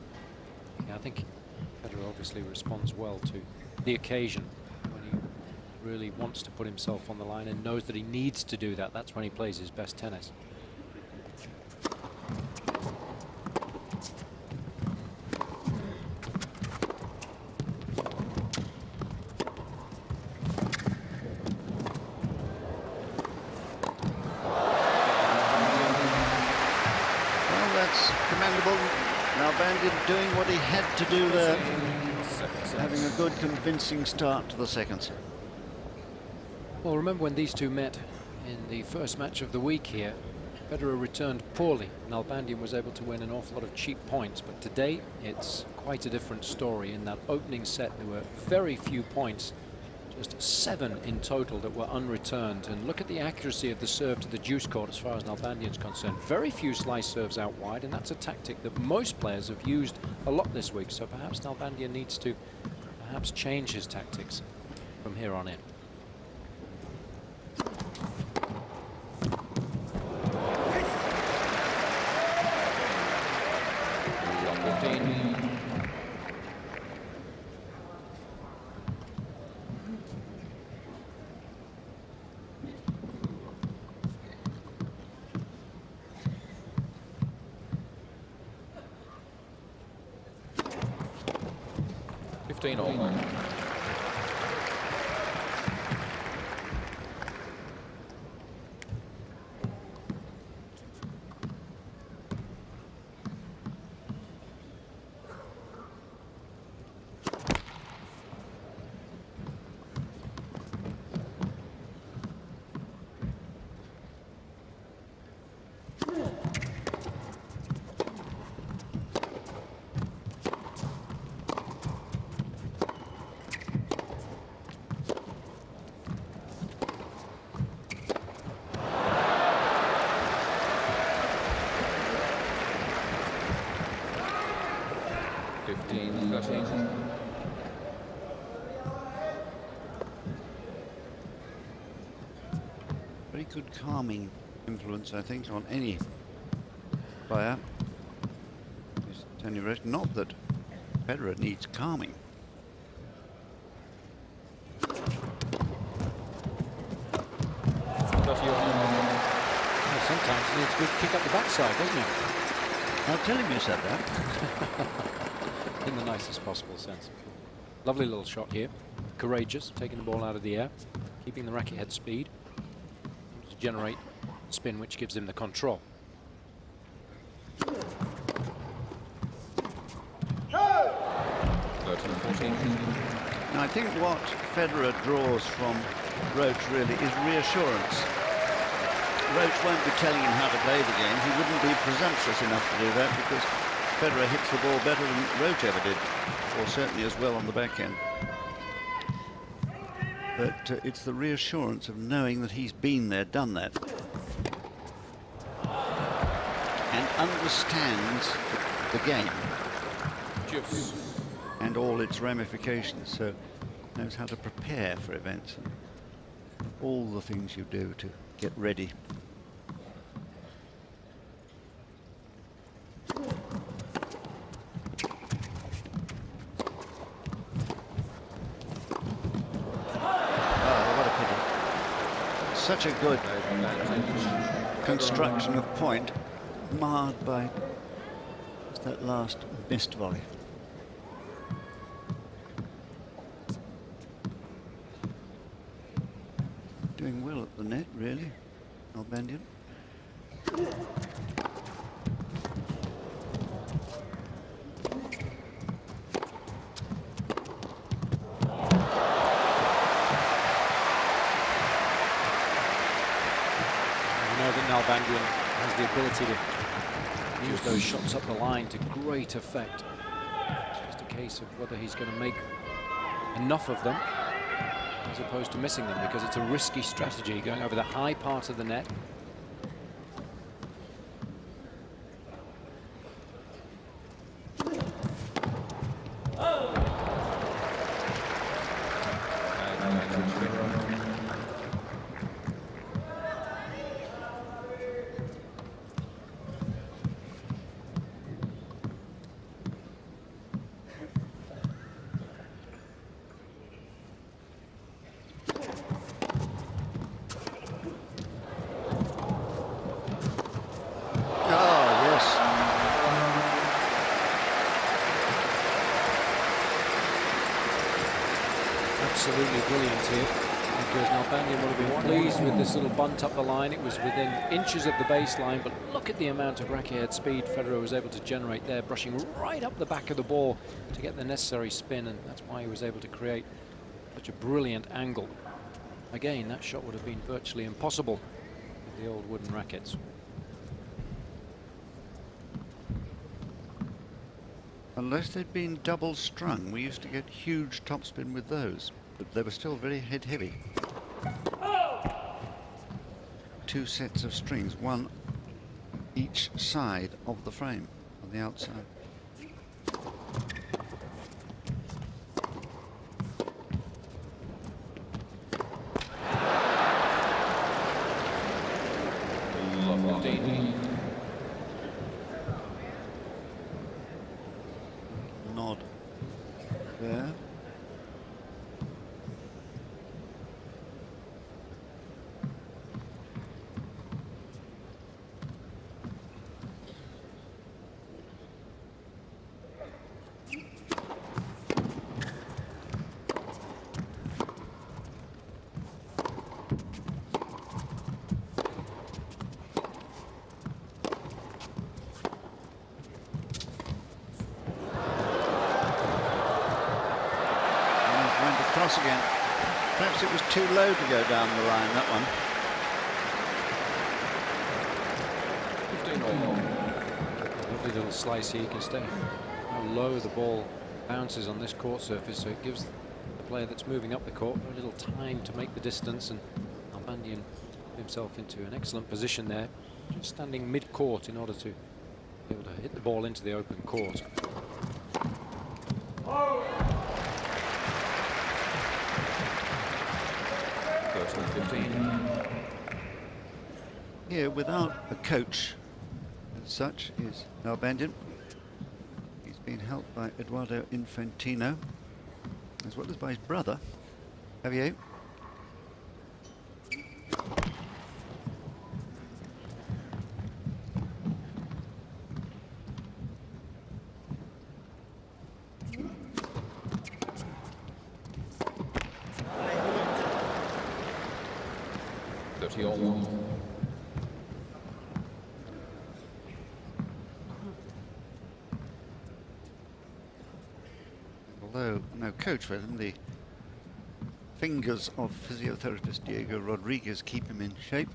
Yeah, I think Federer obviously responds well to the occasion when he really wants to put himself on the line and knows that he needs to do that. That's when he plays his best tennis.
Well, that's commendable. Nalbandian doing what he had to do there, having a good convincing start to the second set.
Well, remember when these two met in the first match of the week here, Federer returned poorly. Nalbandian was able to win an awful lot of cheap points, but today it's quite a different story. In that opening set there were very few points, just 7 in total that were unreturned. And look at the accuracy of the serve to the deuce court as far as Nalbandian's concerned. Very few slice serves out wide, and that's a tactic that most players have used a lot this week. So perhaps Nalbandian needs to perhaps change his tactics from here on in.
All.
Very good calming influence, I think, on any player. Not that Federer needs calming.
Well, sometimes he needs a good kick up the backside, doesn't he?
I'll tell him you said that.
In the nicest possible sense. Lovely little shot here. Courageous, taking the ball out of the air, keeping the racket head speed to generate spin, which gives him the control.
Now, I think what Federer draws from Roach really is reassurance. Roach won't be telling him how to play the game. He wouldn't be presumptuous enough to do that because Federer hits the ball better than Roach ever did, or certainly as well on the backhand. But it's the reassurance of knowing that he's been there, done that, and understands the game and all its ramifications, so knows how to prepare for events and all the things you do to get ready. Such a good construction of point, marred by that last missed volley. Doing well at the net, really, Nalbandian.
Nalbandian has the ability to use those shots up the line to great effect. It's just a case of whether he's going to make enough of them as opposed to missing them, because it's a risky strategy going over the high part of the net. Absolutely brilliant here, because Nalbandian will be pleased with this little bunt up the line. It was within inches of the baseline, but look at the amount of racket head speed Federer was able to generate there, brushing right up the back of the ball to get the necessary spin, and that's why he was able to create such a brilliant angle. Again, that shot would have been virtually impossible with the old wooden rackets.
Unless they'd been double strung, we used to get huge topspin with those, but they were still very head heavy. Two sets of strings, one each side of the frame on the outside. Nod there. Cross again. Perhaps it was too low to go down the line, that one.
15 all.
Lovely little slice here. You can stay how low the ball bounces on this court surface, so it gives the player that's moving up the court a little time to make the distance, and Nalbandian put himself into an excellent position there, just standing mid-court in order to be able to hit the ball into the open court.
Here, without a coach as such, is Nalbandian. He's been helped by Eduardo Infantino, as well as by his brother, Javier. Although no coach with him, the fingers of physiotherapist Diego Rodriguez keep him in shape.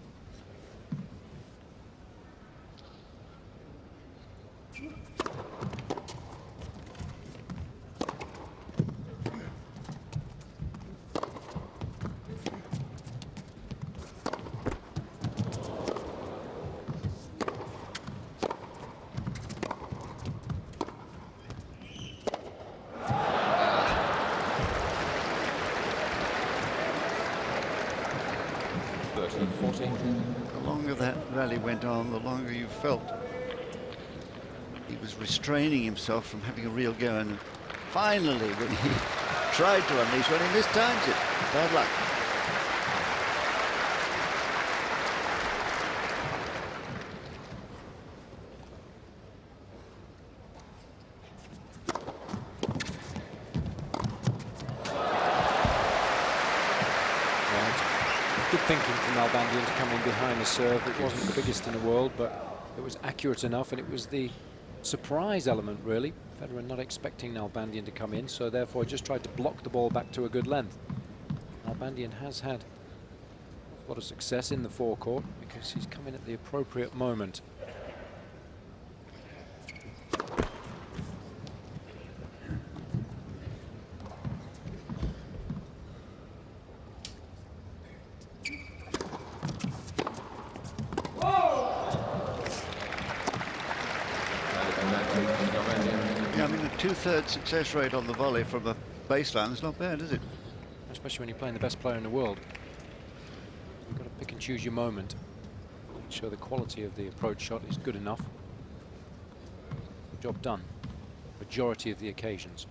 rally went on, the longer you felt he was restraining himself from having a real go. And finally, when he tried to unleash one, he mistimed it. Bad luck.
Good thinking from Nalbandian to come in behind the serve. It wasn't the biggest in the world, but it was accurate enough, and it was the surprise element, really. Federer not expecting Nalbandian to come in, so therefore just tried to block the ball back to a good length. Nalbandian has had a lot of success in the forecourt because he's come in at the appropriate moment.
Yeah, I mean, a 2/3 success rate on the volley from a baseline is not bad, is it?
Especially when you're playing the best player in the world. You've got to pick and choose your moment. Make sure the quality of the approach shot is good enough. Job done. Majority of the occasions.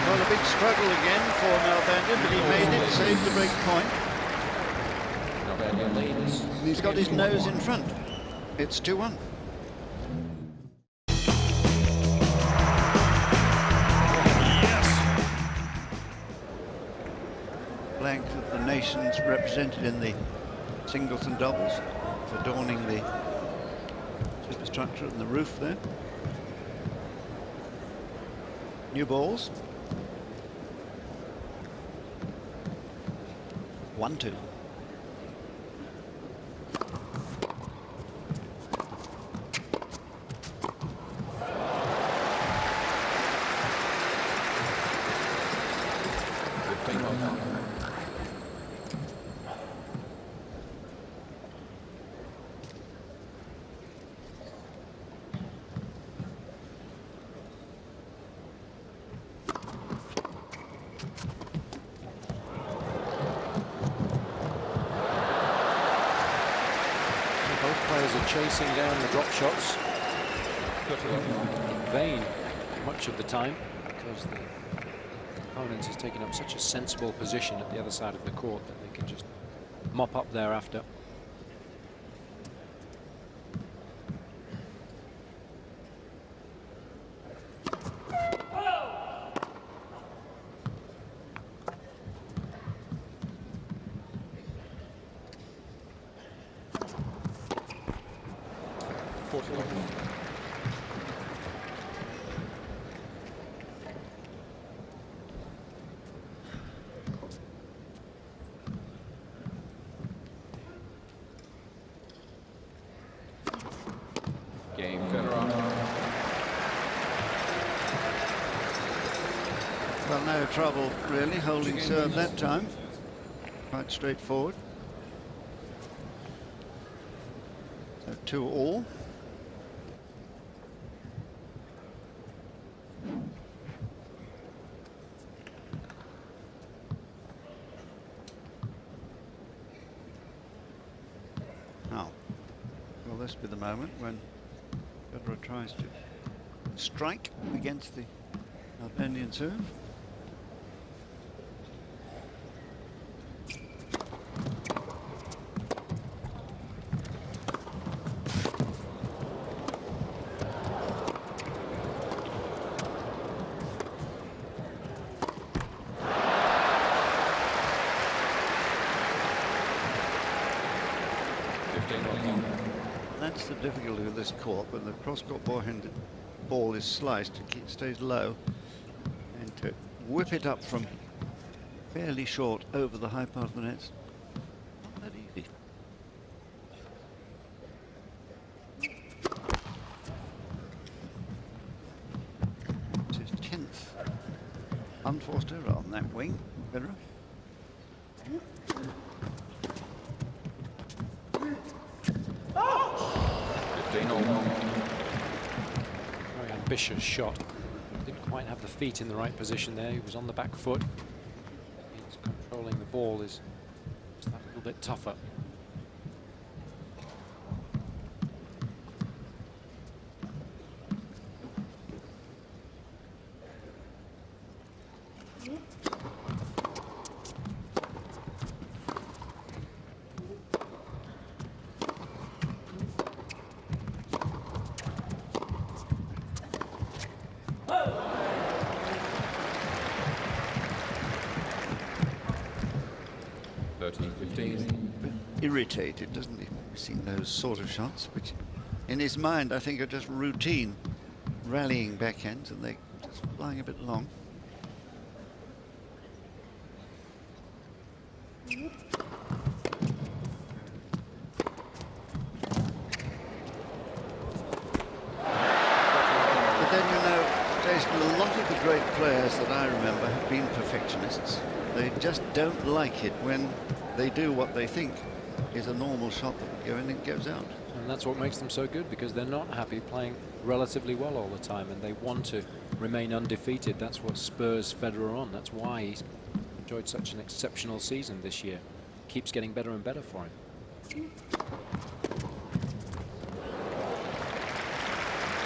Well, a big struggle again for Nalbandian, but he made it, saved the break point.
Nalbandian leads.
He's got his nose in front. It's 2-1. Blank of the nations represented in the singles and doubles, adorning the superstructure and the roof there. New balls. 1-2.
Both players are chasing down the drop shots in vain much of the time because the opponent is taking up such a sensible position at the other side of the court that they can just mop up thereafter.
Game, Federer.
Well, no trouble really holding serve that time. Quite straightforward. So 2-all. Now, will this be the moment when Federer tries to strike against the Nalbandian serve? That's the difficulty with this court. When the cross-court ball is sliced, it stays low, and to whip it up from fairly short over the high part of the net's not that easy. It's his 10th unforced error on that wing, Federer.
Very ambitious shot. Didn't quite have the feet in the right position there. He was on the back foot. He's controlling the ball is just that little bit tougher.
Irritated, doesn't he? Seeing those sort of shots, which in his mind I think are just routine rallying backhands, and they're just flying a bit long. But then, you know, Jason, a lot of the great players that I remember have been perfectionists. They just don't like it when they do what they think is a normal shot that would go in and goes out.
And that's what makes them so good, because they're not happy playing relatively well all the time, and they want to remain undefeated. That's what spurs Federer on. That's why he's enjoyed such an exceptional season this year. Keeps getting better and better for him.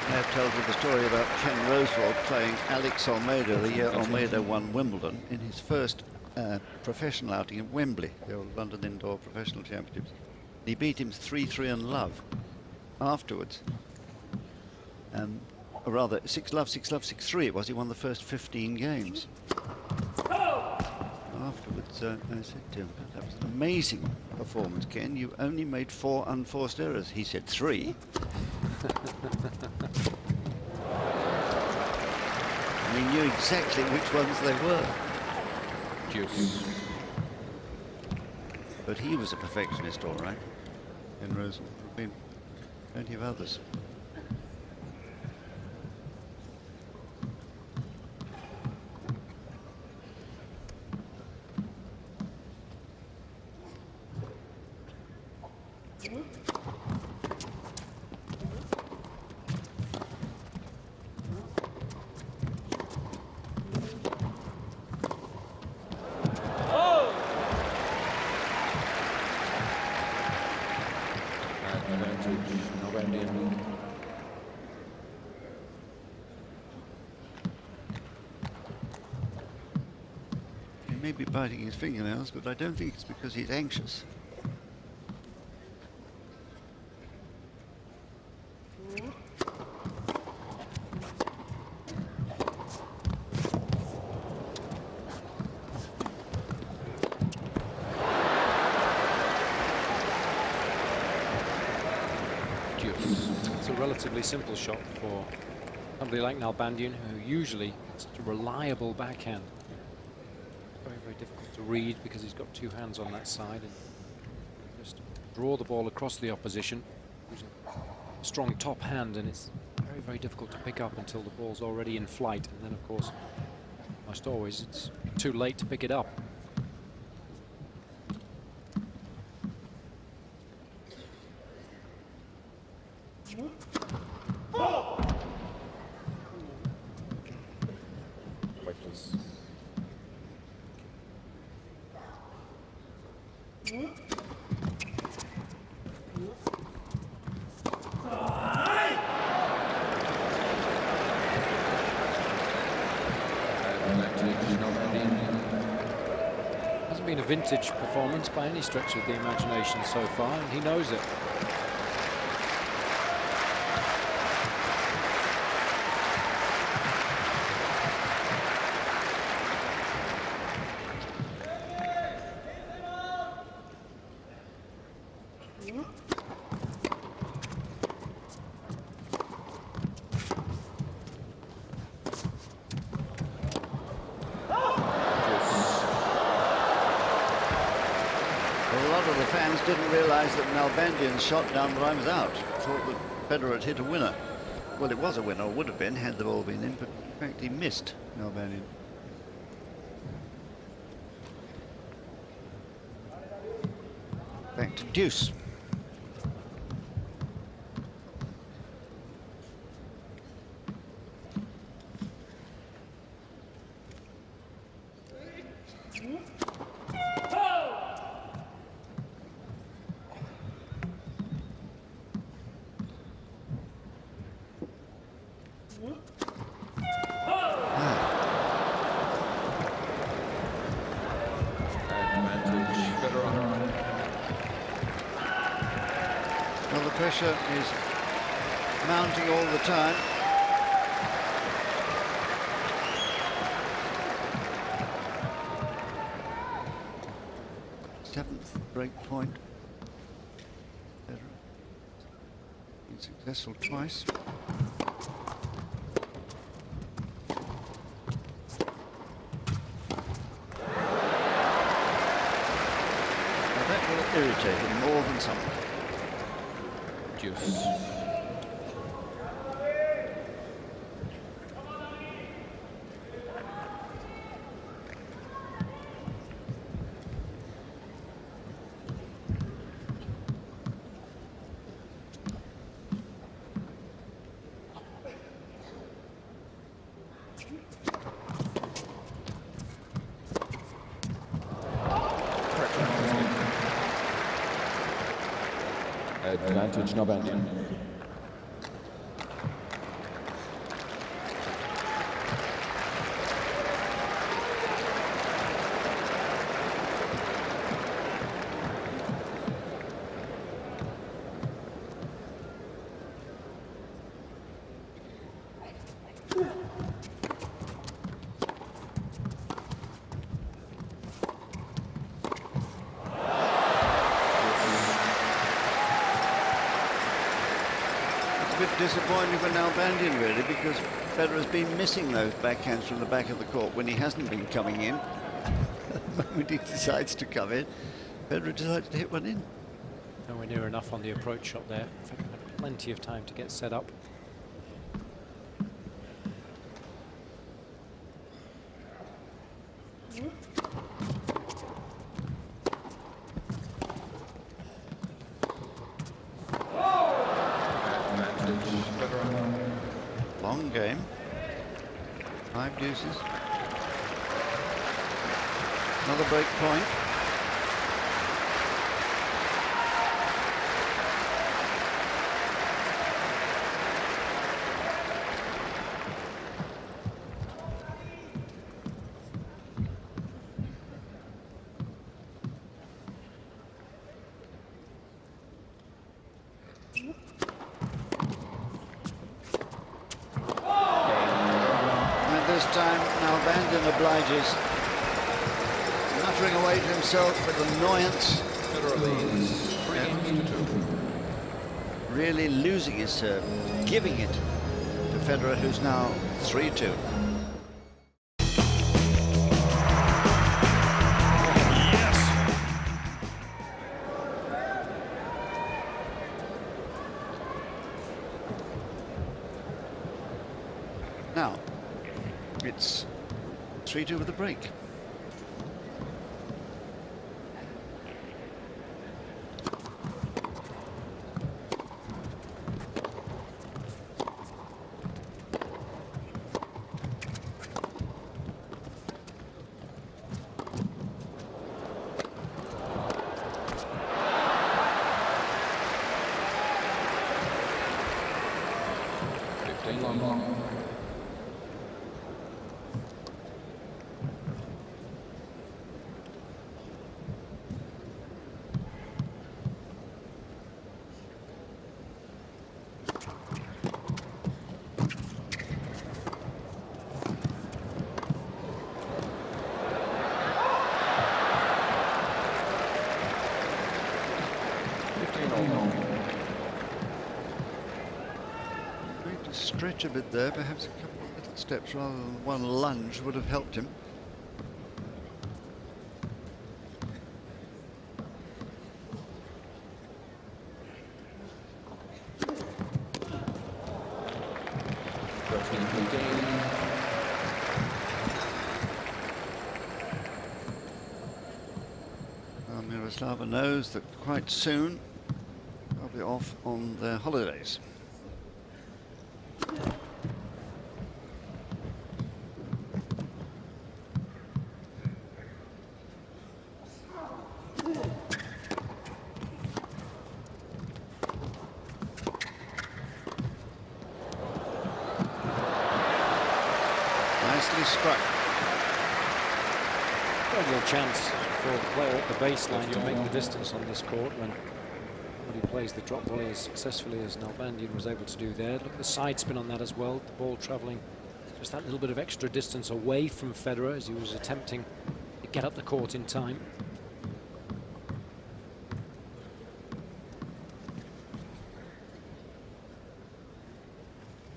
I've told you the story about Ken Rosewall playing Alex Almeida the year Almeida won Wimbledon in his first professional outing at Wembley, the old London Indoor Professional Championships. He beat him 3-3 in love afterwards. Or rather, 6-love, 6-love, 6-3 it was. He won the first 15 games. Afterwards, I said to him, that was an amazing performance, Ken. You only made 4 unforced errors. He said 3. And he knew exactly which ones they were.
Juice.
But he was a perfectionist, all right. In Rose, there have been plenty of others. Nalbandian. He may be biting his fingernails, but I don't think it's because he's anxious.
It's a relatively simple shot for somebody like Nalbandian, who usually has such a reliable backhand. Very, very difficult to read because he's got 2 hands on that side, and just draw the ball across the opposition. Using a strong top hand, and it's very, very difficult to pick up until the ball's already in flight, and then of course, almost always it's too late to pick it up. Hasn't been a vintage performance by any stretch of the imagination so far, and he knows it.
Didn't realise that Nalbandian shot down the line was out. Thought that Federer had hit a winner. Well, it was a winner, or would have been, had the ball been in, but in fact he missed Nalbandian. Back to deuce. pressure is mounting all the time. Seventh break point. Federer been successful twice. Now that will irritate him more than something.
Deuce. Advantage Nalbandian.
Disappointing for Nalbandian, really, because Federer's been missing those backhands from the back of the court when he hasn't been coming in. The moment he decides to come in, Federer decides to hit one in.
Nowhere near enough on the approach shot there. Federer had plenty of time to get set up.
Long game. 5 deuces. Another break point. This time Nalbandian obliges, muttering away to himself with annoyance. Really losing his serve, giving it to Federer, who's now 3-2. Now, it's 3-2 with a break. Going to stretch a bit there, perhaps a couple of little steps rather than one lunge would have helped him. Miroslava knows that quite soon they'll be off on their holidays. Nicely struck.
Very real chance for the player at the baseline to make the distance on this court when Nobody plays the drop volley as successfully as Nalbandian was able to do there. Look at the side spin on that as well. The ball travelling just that little bit of extra distance away from Federer as he was attempting to get up the court in time.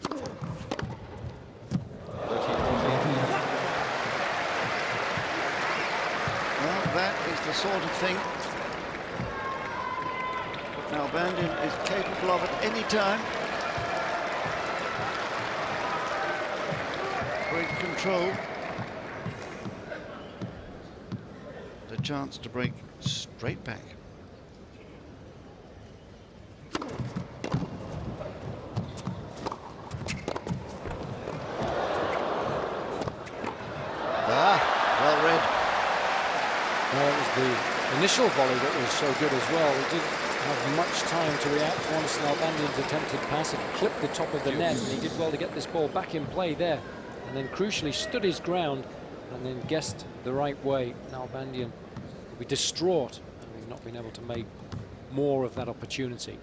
Well, that is the sort of thing Nalbandian is capable of at any time. Great control. The chance to break straight back. Well read.
Well, it was the initial volley that was so good as well. He didn't have much time to react once Nalbandian's attempted pass had clipped the top of the net, and he did well to get this ball back in play there. And then crucially stood his ground and then guessed the right way. Nalbandian will be distraught having not been able to make more of that opportunity.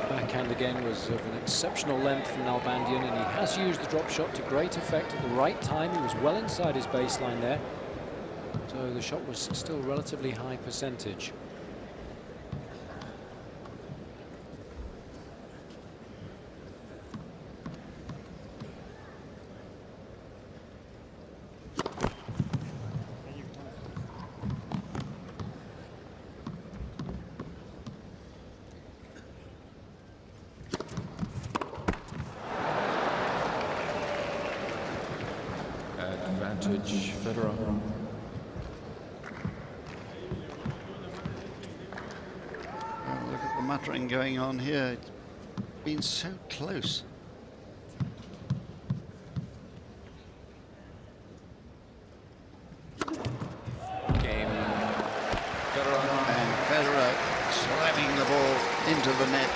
Backhand again was of an exceptional length from Nalbandian, and he has used the drop shot to great effect at the right time. He was well inside his baseline there, so the shot was still relatively high percentage.
Advantage, Federer.
Well, look at the muttering going on here. It's been so close.
Game. Federer.
And Federer slamming the ball into the net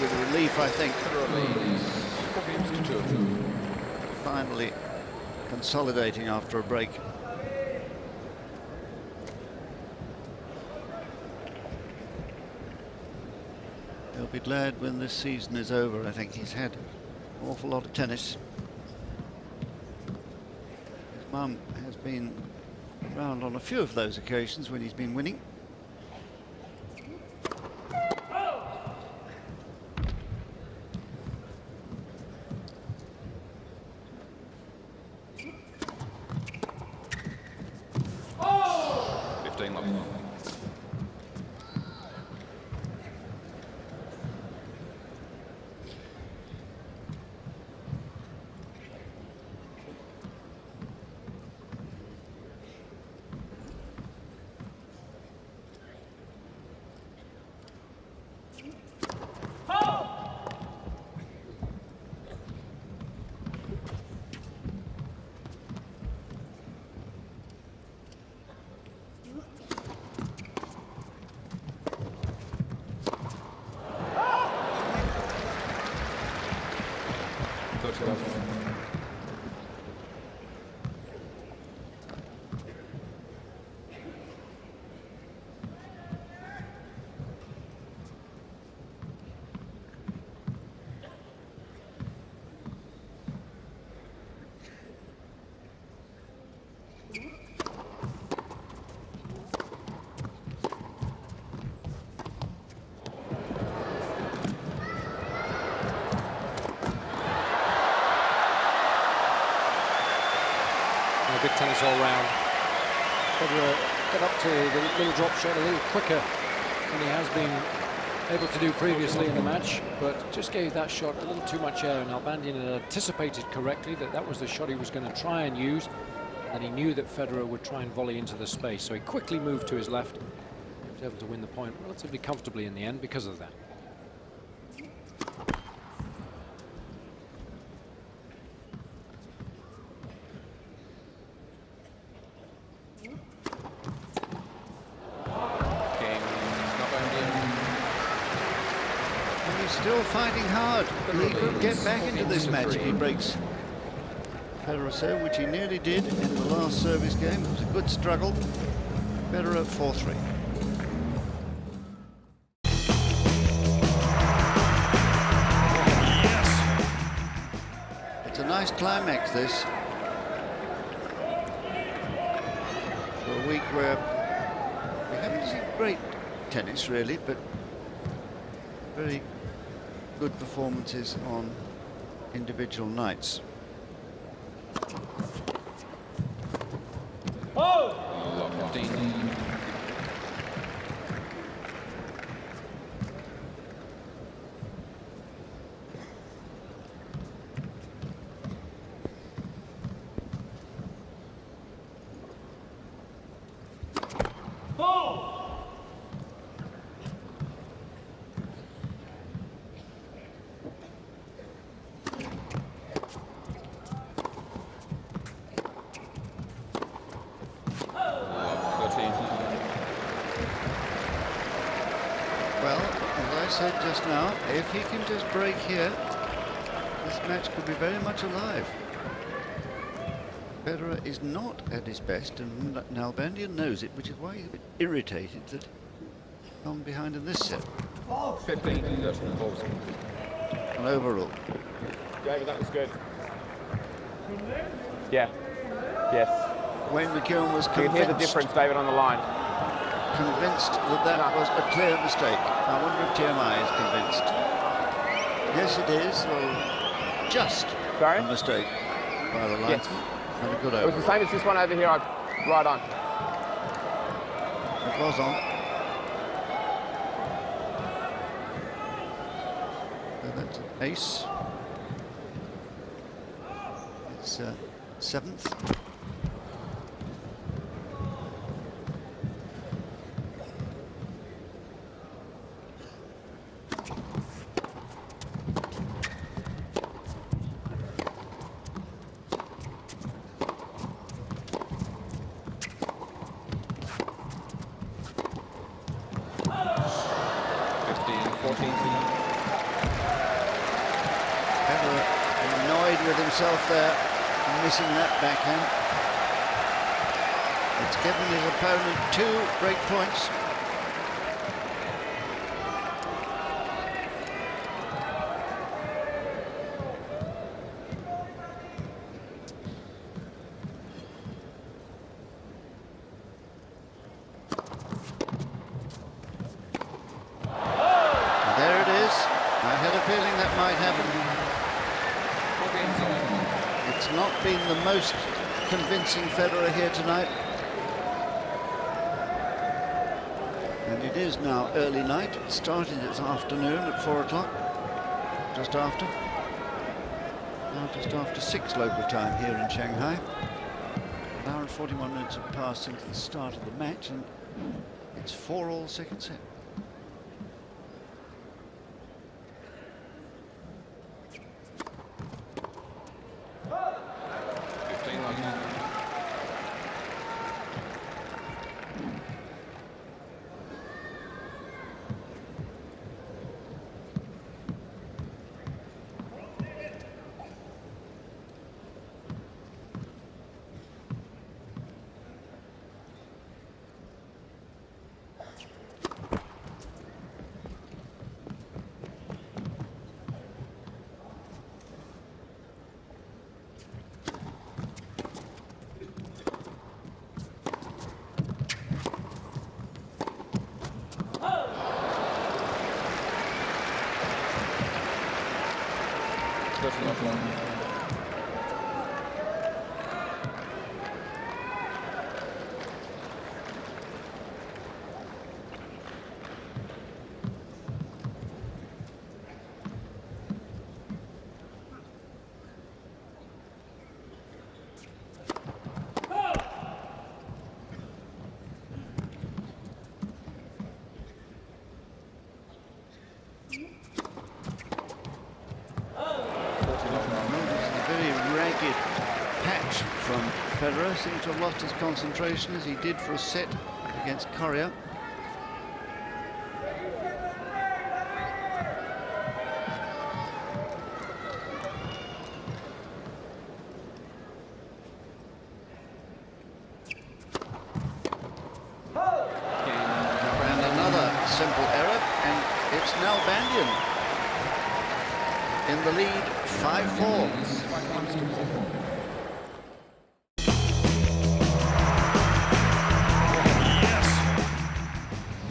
with relief, I think.
Federer leads 4 games to 2.
Finally consolidating after a break. He'll be glad when this season is over. I think he's had an awful lot of tennis. His mum has been around on a few of those occasions when he's been winning.
good tennis all round. Federer got up to the little drop shot a little quicker than he has been able to do previously in the match, but just gave that shot a little too much air, and Nalbandian had anticipated correctly that that was the shot he was going to try and use, and he knew that Federer would try and volley into the space, so he quickly moved to his left. He was able to win the point relatively comfortably in the end because of that.
Still fighting hard. He could get back into this match if he breaks Federer serve, which he nearly did in the last service game. It was a good struggle. Federer 4-3. Yes. It's a nice climax, this, for a week where we haven't seen great tennis, really, but very good performances on individual nights.
Love 15.
Well, as I said just now, if he can just break here, this match could be very much alive. Federer is not at his best, and Nalbandian knows it, which is why he's a bit irritated that he's gone behind in this set.
15. That's the balls.
An overall.
David, that was good. Yeah. Yes.
Wayne McKeown was
You can hear the
convinced,
difference, David, on the line.
convinced that that was a clear mistake. I wonder if TMI is convinced. Yes, it is. Well, just
Sorry?
a mistake by the
Yes.
linesman. And a good
It was
over.
the same as this one over here. Right on.
It was on. So that's an ace. It's seventh. Federer annoyed with himself there, missing that backhand. It's given his opponent 2 break points. And there it is. I had a feeling that might happen. It's not been the most convincing Federer here tonight. And it is now early night. It started this afternoon at 4 o'clock, just after. Now just after 6 local time here in Shanghai. An hour and 41 minutes have passed since the start of the match, and it's 4-all second set. unexpected patch from Federer. Seems to have lost his concentration as he did for a set against Correa. And another simple error, and it's Nalbandian in the lead, 5-4.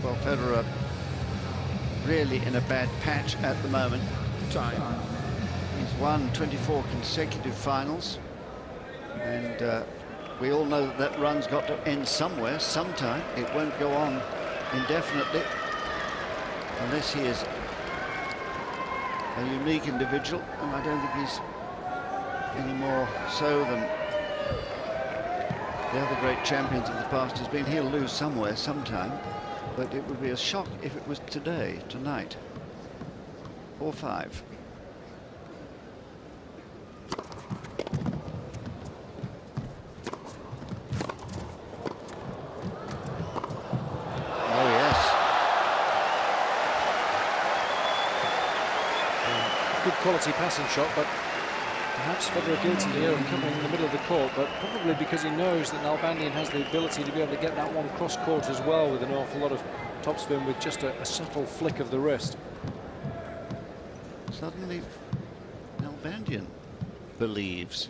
Well, Federer really in a bad patch at the moment. He's won 24 consecutive finals, and we all know that that run's got to end somewhere, sometime. It won't go on indefinitely unless he is a unique individual, and I don't think he's any more so than the other great champions of the past has been. He'll lose somewhere, sometime, but it would be a shock if it was today, tonight. 4-5. Oh, yes.
Good quality passing shot, but perhaps Federer guilty here of coming in the middle of the court, but probably because he knows that Nalbandian has the ability to be able to get that one cross court as well, with an awful lot of topspin with just a subtle flick of the wrist.
Suddenly, Nalbandian believes.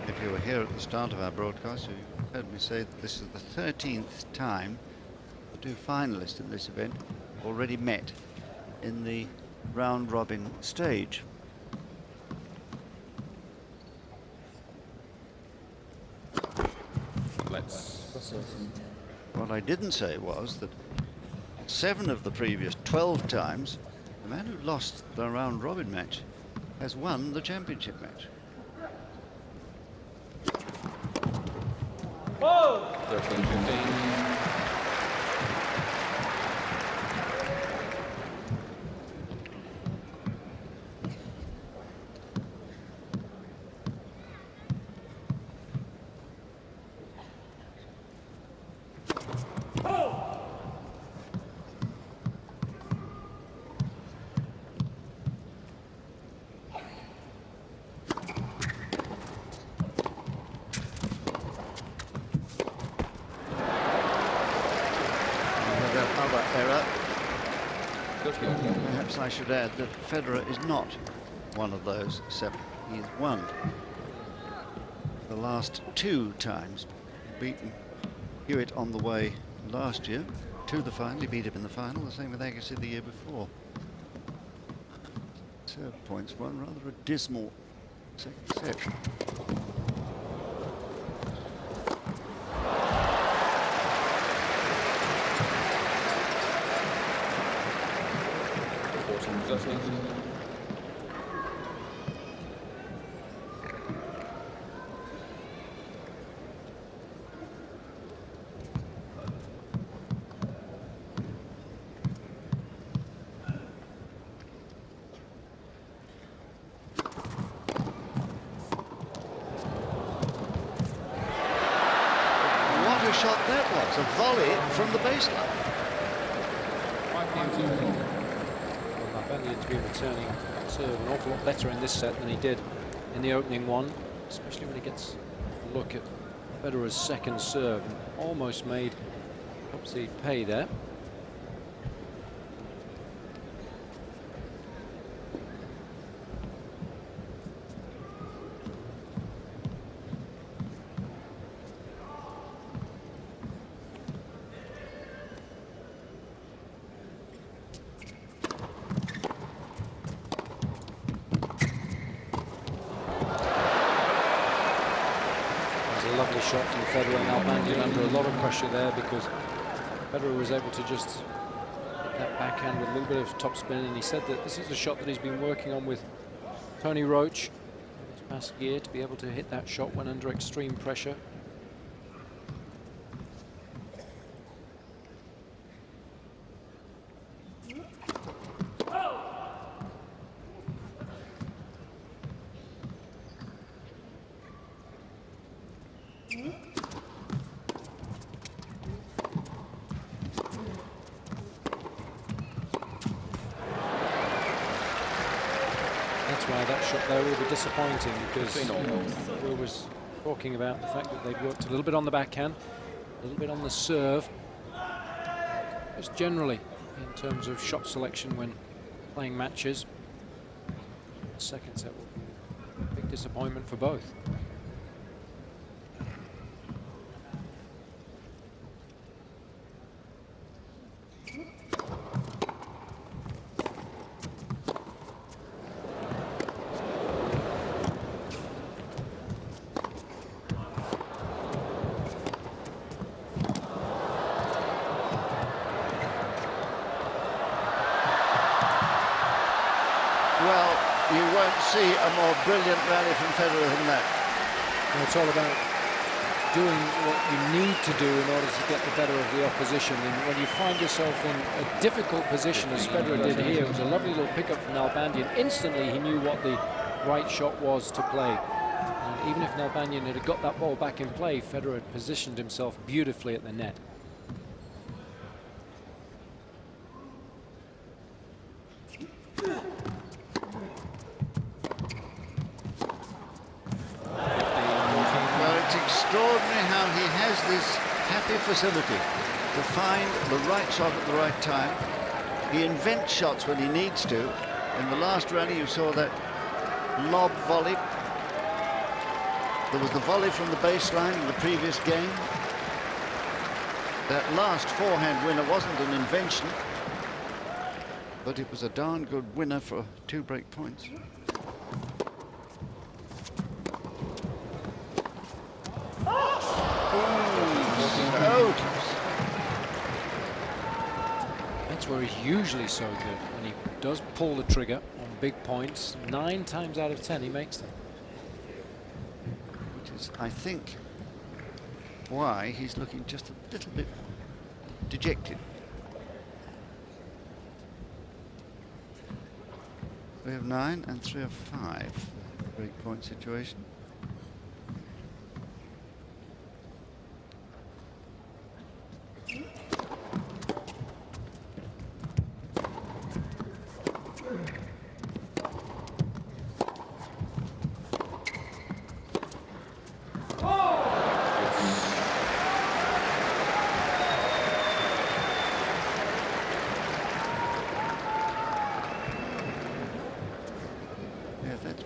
If you were here at the start of our broadcast, you heard me say that this is the 13th time the two finalists in this event already met in the round-robin stage. What I didn't say was that 7 of the previous 12 times, the man who lost the round-robin match has won the championship match.
13-15.
Perhaps I should add that Federer is not one of those 7. He's won the last 2 times. Beaten Hewitt on the way last year to the final. He beat him in the final. The same with Agassi the year before. Serve points won, rather a dismal second set. What a shot that was, a volley from the baseline.
Nalbandian's been returning serve an awful lot better in this set than he did in the opening one, especially when he gets a look at Federer's second serve. Almost made Topsy pay there. Lovely shot from Federer, and Nalbandian under a lot of pressure there, because Federer was able to just hit that backhand with a little bit of topspin, and he said that this is a shot that he's been working on with Tony Roach. He's fast gear to be able to hit that shot when under extreme pressure. Why that shot there will be disappointing, because we was talking about the fact that they'd worked a little bit on the backhand, a little bit on the serve. Just generally, in terms of shot selection when playing matches, the second set will be a big disappointment for both.
Well, you won't see a more brilliant rally from Federer than that.
And it's all about doing what you need to do in order to get the better of the opposition. And when you find yourself in a difficult position, as Federer did here, it was a lovely little pickup from Nalbandian. Instantly, he knew what the right shot was to play. And even if Nalbandian had got that ball back in play, Federer had positioned himself beautifully at the net.
Extraordinary how he has this happy facility to find the right shot at the right time. He invents shots when he needs to. In the last rally you saw that lob volley. There was the volley from the baseline in the previous game. That last forehand winner wasn't an invention, but it was a darn good winner for 2 break points.
That's where he's usually so good, when he does pull the trigger on big points. 9 times out of 10 he makes them.
Which is, I think, why he's looking just a little bit dejected. We have 9 and 3 of 5. Break point situation.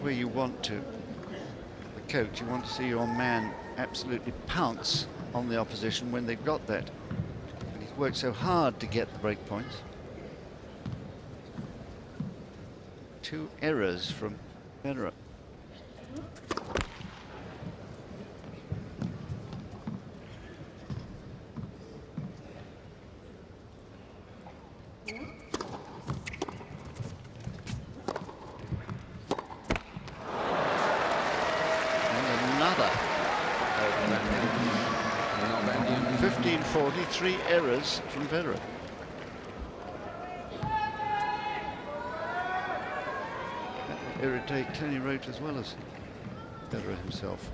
Where you want to, the coach, you want to see your man absolutely pounce on the opposition when they've got that. And he's worked so hard to get the break points. 2 errors from Federer.
Nalbandian.
15-40, 3 errors from Federer. That would irritate Tony Roach as well as Federer himself.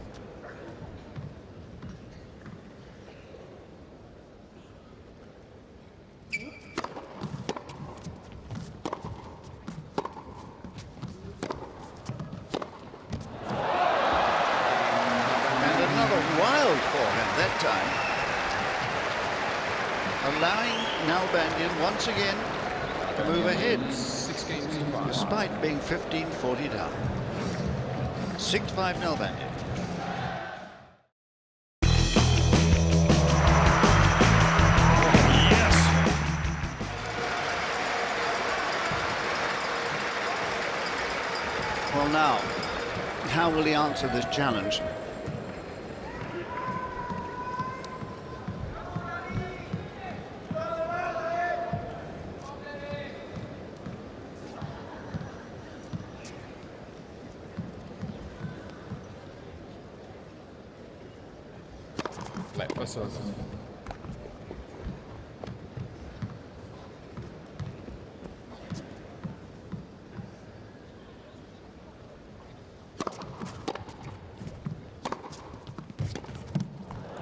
That time, allowing Nalbandian once again to move ahead,
6 games to 5.
despite being 15-40 down. 6-5 Nalbandian. Well, now, how will he answer this challenge?
flat for serve.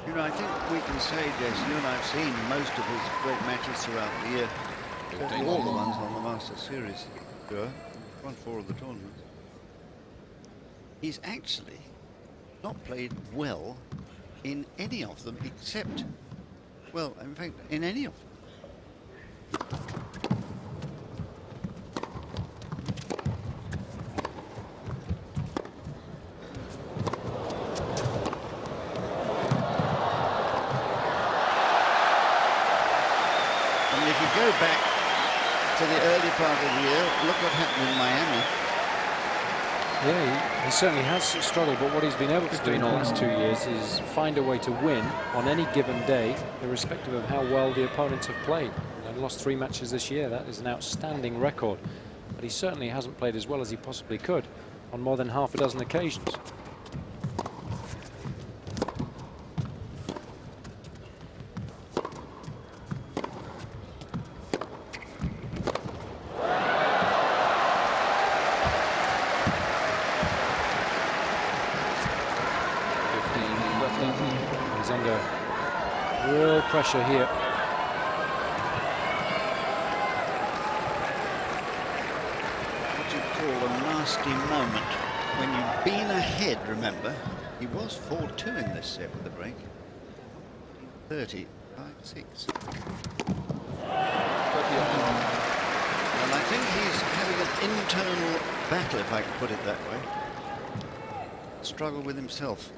You know, I think we can say, Jason, you and I have seen most of his great matches throughout the year. Certainly all the ones on the Masters Series tour. Won 4 of the tournaments. He's actually not played well in any of them except, well, in fact, in any of them. If you go back to the early part of the year, look what happened in Miami.
Yeah, he certainly has struggled, but what he's been able to do in the last 2 years is find a way to win on any given day, irrespective of how well the opponents have played. And lost 3 matches this year. That is an outstanding record. But he certainly hasn't played as well as he possibly could on more than half a dozen occasions. He's under real pressure here.
What you call a nasty moment. When you've been ahead, remember, he was 4-2 in this set with the break. 30, 5-6. And I think he's having an internal battle, if I can put it that way. Struggle with himself.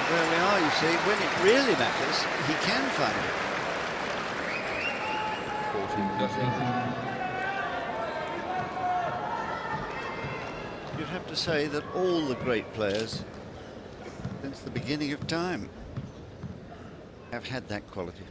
There we are, you see, when it really matters, he can find it.
14-13.
You'd have to say that all the great players, since the beginning of time, have had that quality.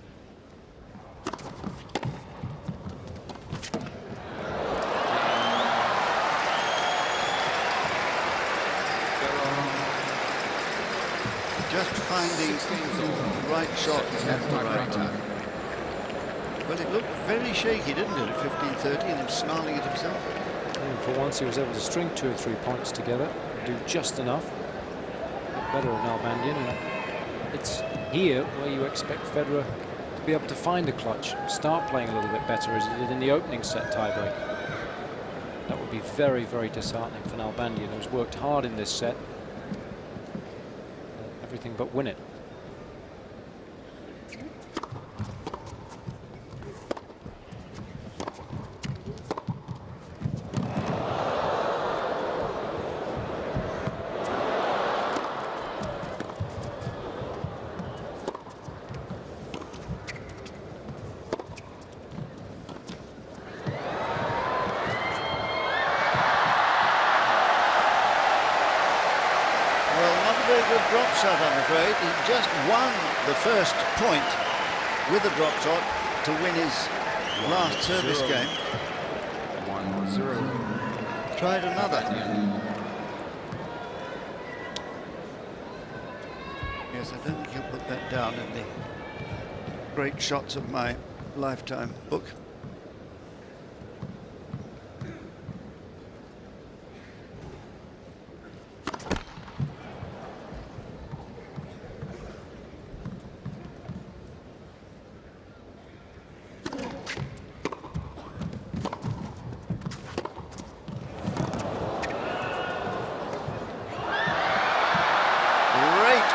Just finding the right shot at the right time. Well, it looked very shaky, didn't it, at 15-30, and him snarling at himself.
And for once, he was able to string 2 or 3 points together, do just enough. Get better at Nalbandian. And it's here where you expect Federer to be able to find a clutch, start playing a little bit better as he did in the opening set tiebreak. That would be very, very disheartening for Nalbandian, who's worked hard in this set. Everything but win it.
Very good drop shot, I'm afraid. He just won the first point with a drop shot to win his last service game.
1-0.
Tried another. Yes, I don't think he'll put that down in the great shots of my lifetime book.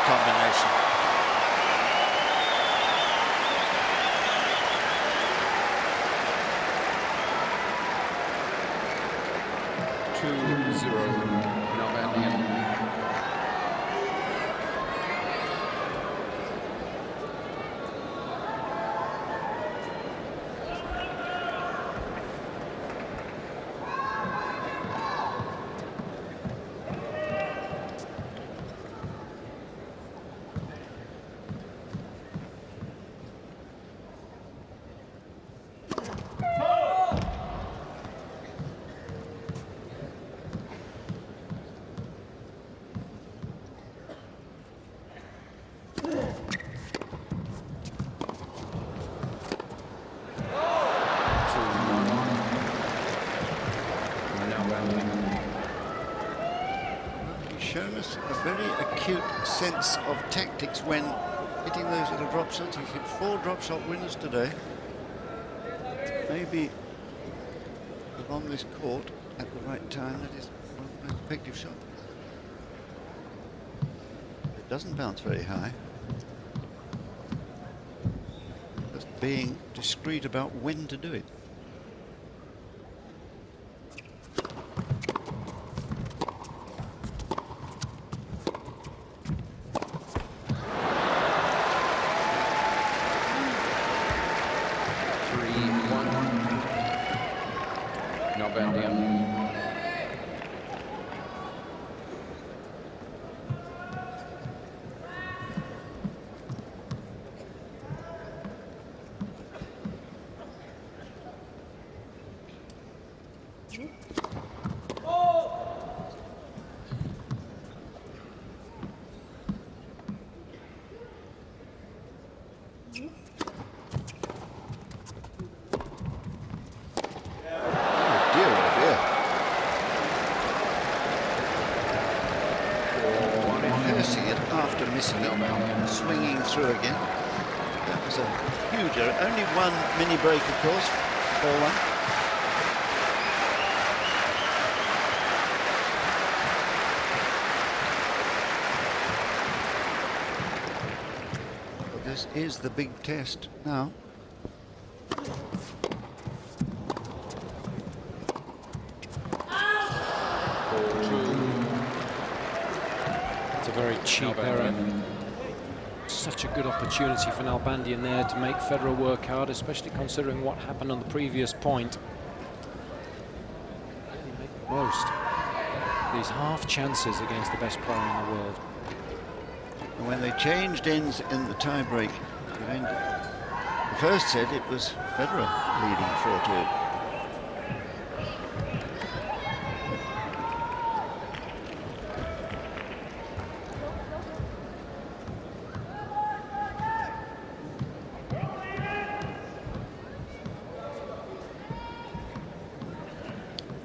Combination.
Nalbandian.
very acute sense of tactics when hitting those little drop shots. He's hit 4 drop shot winners today. Maybe along this court at the right time, that is one of the most effective shots. It doesn't bounce very high. Just being discreet about when to do it.
Nalbandian.
After missing it, swinging through again. That was a huge error. Only one mini break, of course, 4-1. Well, this is the big test now.
Very cheap error. Such a good opportunity for Nalbandian there to make Federer work hard, especially considering what happened on the previous point. Really make the most of these half chances against the best player in the world.
And when they changed ends in the tiebreak, the first set it was Federer leading 4-2.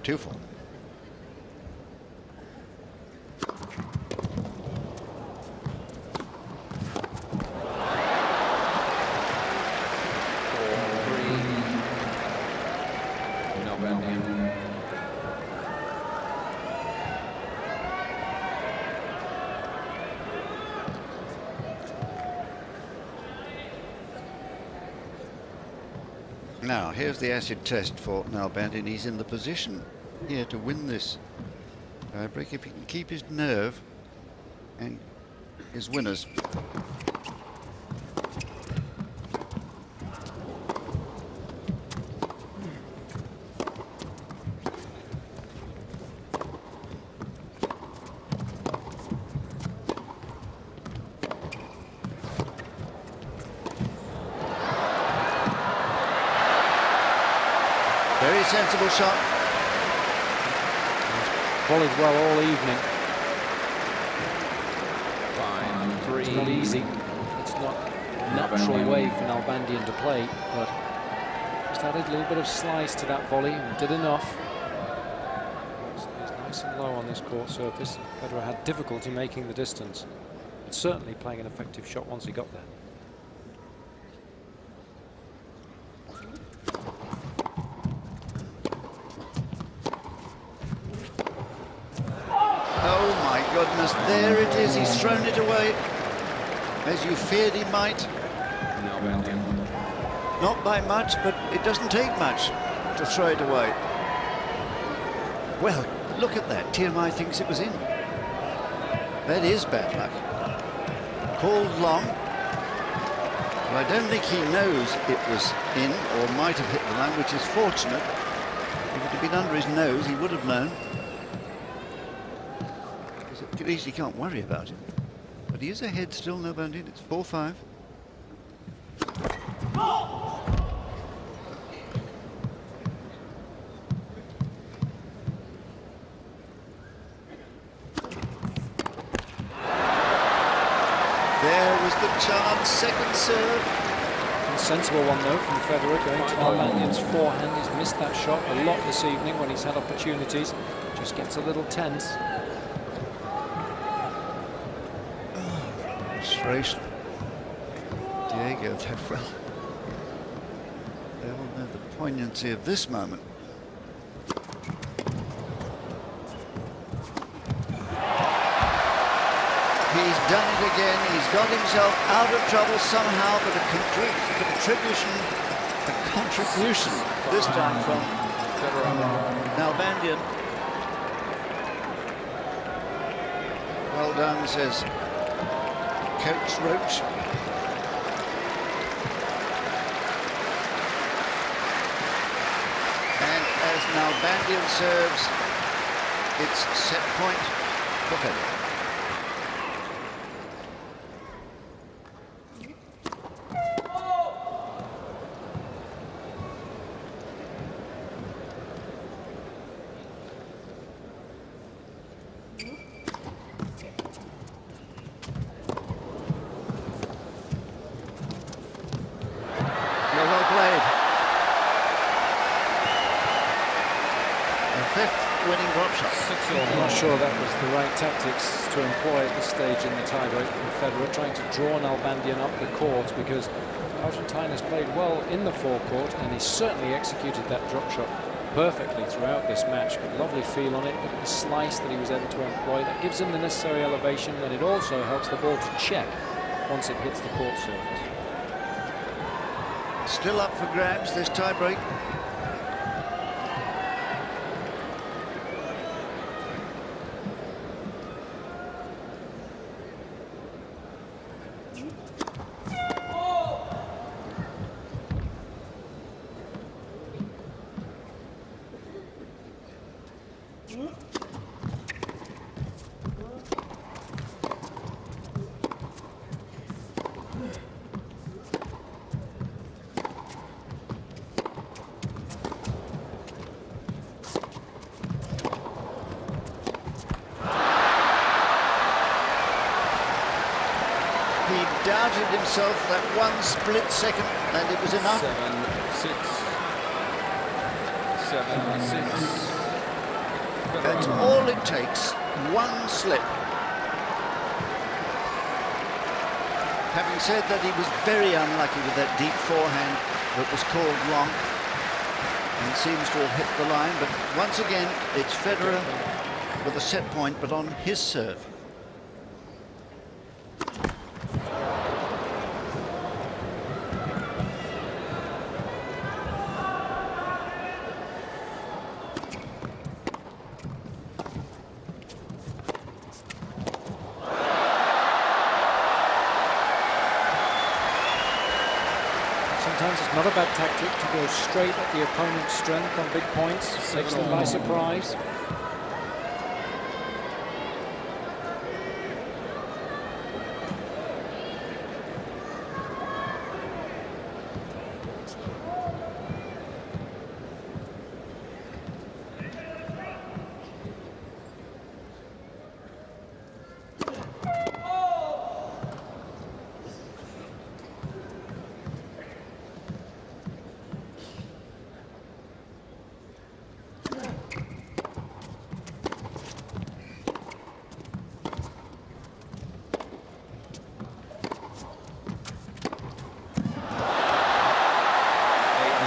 Two-4.
Nalbandian.
Now, here's the acid test for Nalbandian. He's in the position here to win this tiebreak if he can keep his nerve and his winners. Very sensible shot.
Volleyed well all evening.
5-3.
It's not easy. It's not a natural way for Nalbandian to play, but just added a little bit of slice to that volley and did enough. Stays nice and low on this court surface. Federer had difficulty making the distance, but certainly playing an effective shot once he got there.
Goodness, there it is. He's thrown it away, as you feared he might.
Nalbandian.
Not by much, but it doesn't take much to throw it away. Well, look at that. TMI thinks it was in. That is bad luck. Called long. Well, I don't think he knows it was in, or might have hit the line, which is fortunate. If it had been under his nose, he would have known. At least he can't worry about it. But he is ahead still, Nalbandian. It's 4-5. There was the chance, second serve.
A sensible one though from Federer, going to Nalbandian's forehand. He's missed that shot a lot this evening when he's had opportunities. Just gets a little tense.
celebration. Diego, well, they all know the poignancy of this moment. He's done it again. He's got himself out of trouble somehow, but a contribution this time from Nalbandian. Well done, says Coach Roach. And as Nalbandian serves, it's set point for Federer. Winning drop shot.
I'm not sure that was the right tactics to employ at this stage in the tiebreak from Federer, trying to draw Nalbandian up the court, because the Argentine has played well in the forecourt and he certainly executed that drop shot perfectly throughout this match. Got a lovely feel on it, but the slice that he was able to employ, that gives him the necessary elevation, and it also helps the ball to check once it hits the court surface.
Still up for grabs, this tiebreak. Doubted himself that one split second, and it was enough.
7-6. 7-6.
That's all it takes, one slip. Having said that, he was very unlucky with that deep forehand that was called long and seems to have hit the line, but once again it's Federer with a set point, but on his serve.
Sometimes it's not a bad tactic to go straight at the opponent's strength on big points, takes them by surprise.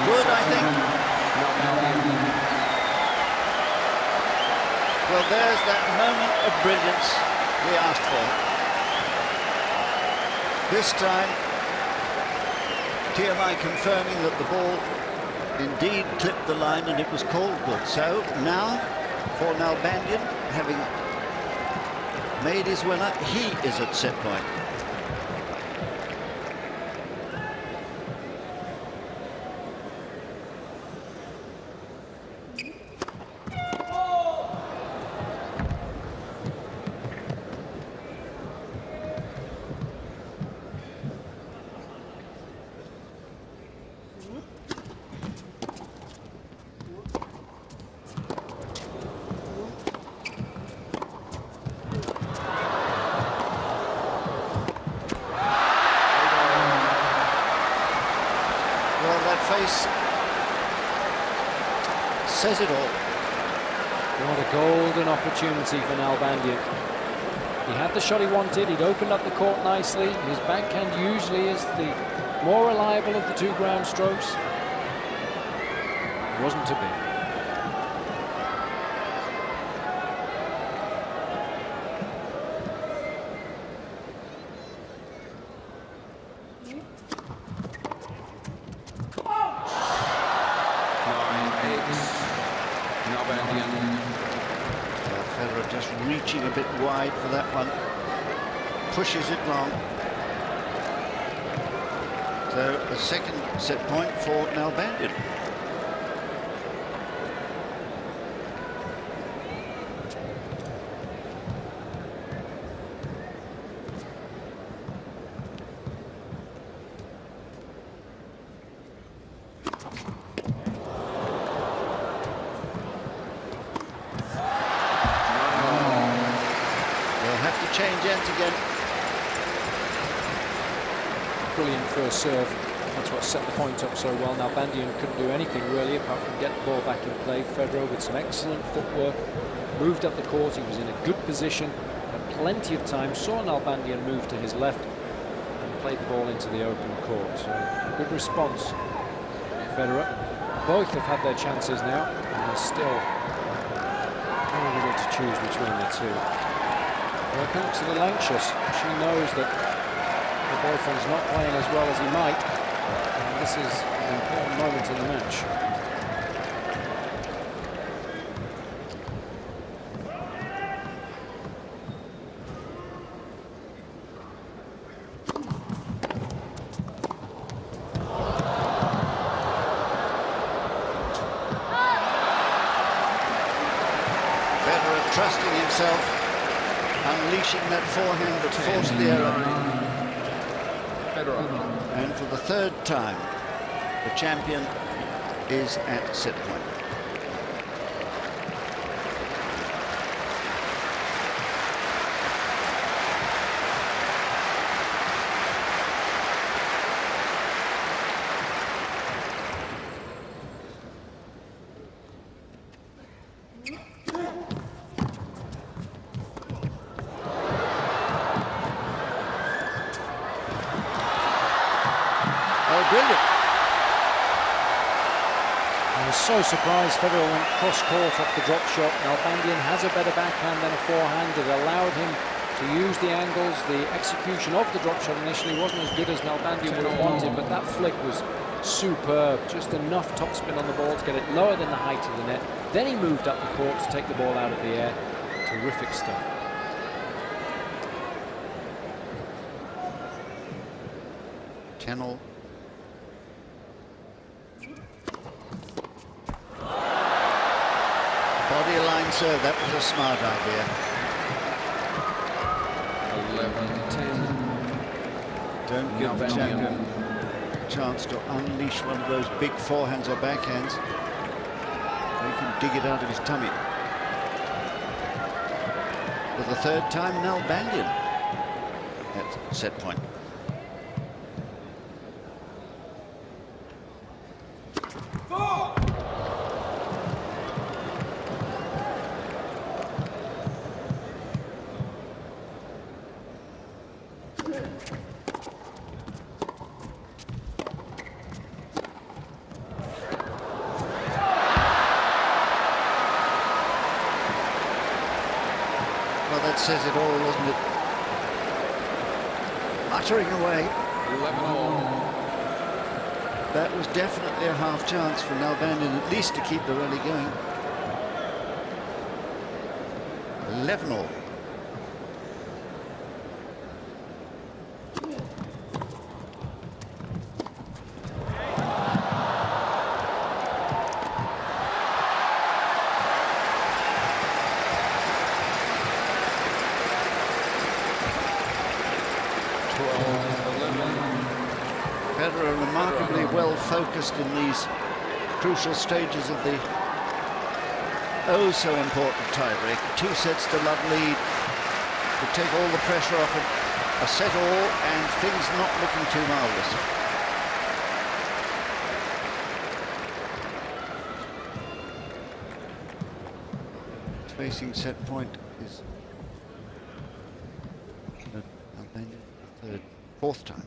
Good, I think. Well, there's that moment of brilliance we asked for. This time, TMI confirming that the ball indeed clipped the line and it was called good. So now, for Nalbandian, having made his winner, he is at set point. Face says it all.
What a golden opportunity for Nalbandian. He had the shot he wanted. He'd opened up the court nicely. His backhand usually is the more reliable of the two ground strokes. It wasn't to be.
Nalbandian.
Federer just reaching a bit wide for that one. Pushes it long. So a second set point for Nalbandian. Change ends again.
Brilliant first serve. That's what set the point up so well. Nalbandian couldn't do anything really apart from get the ball back in play. Federer with some excellent footwork moved up the court. He was in a good position, had plenty of time. Saw Nalbandian move to his left and played the ball into the open court. So a good response. Federer. Both have had their chances now, and there's still very little to choose between the two. Perhaps a little anxious. She knows that her boyfriend's not playing as well as he might, and this is an important moment in the match.
Federer trusting himself, unleashing that forehand that forced the error.
Federer.
And for the third time, the champion is at set point. Oh, brilliant.
I was so surprised Federer went cross-court off the drop shot. Nalbandian has a better backhand than a forehand. It allowed him to use the angles. The execution of the drop shot initially wasn't as good as Nalbandian would have wanted, but that flick was superb. Just enough topspin on the ball to get it lower than the height of the net. Then he moved up the court to take the ball out of the air. Terrific stuff.
Channel. Body line serve, that was a smart idea.
11-10.
Don't give the champion a chance to unleash one of those big forehands or backhands. So he can dig it out of his tummy. For the third time, Nalbandian at set point. Well, that says it all, doesn't it? Muttering away.
11-all.
That was definitely a half chance for Nalbandian, at least to keep the rally going. 11-all. Federer remarkably well focused in these crucial stages of the so important tiebreak. 2 sets to love lead to take all the pressure off it. A set all and things not looking too marvellous. Facing set point is fourth time.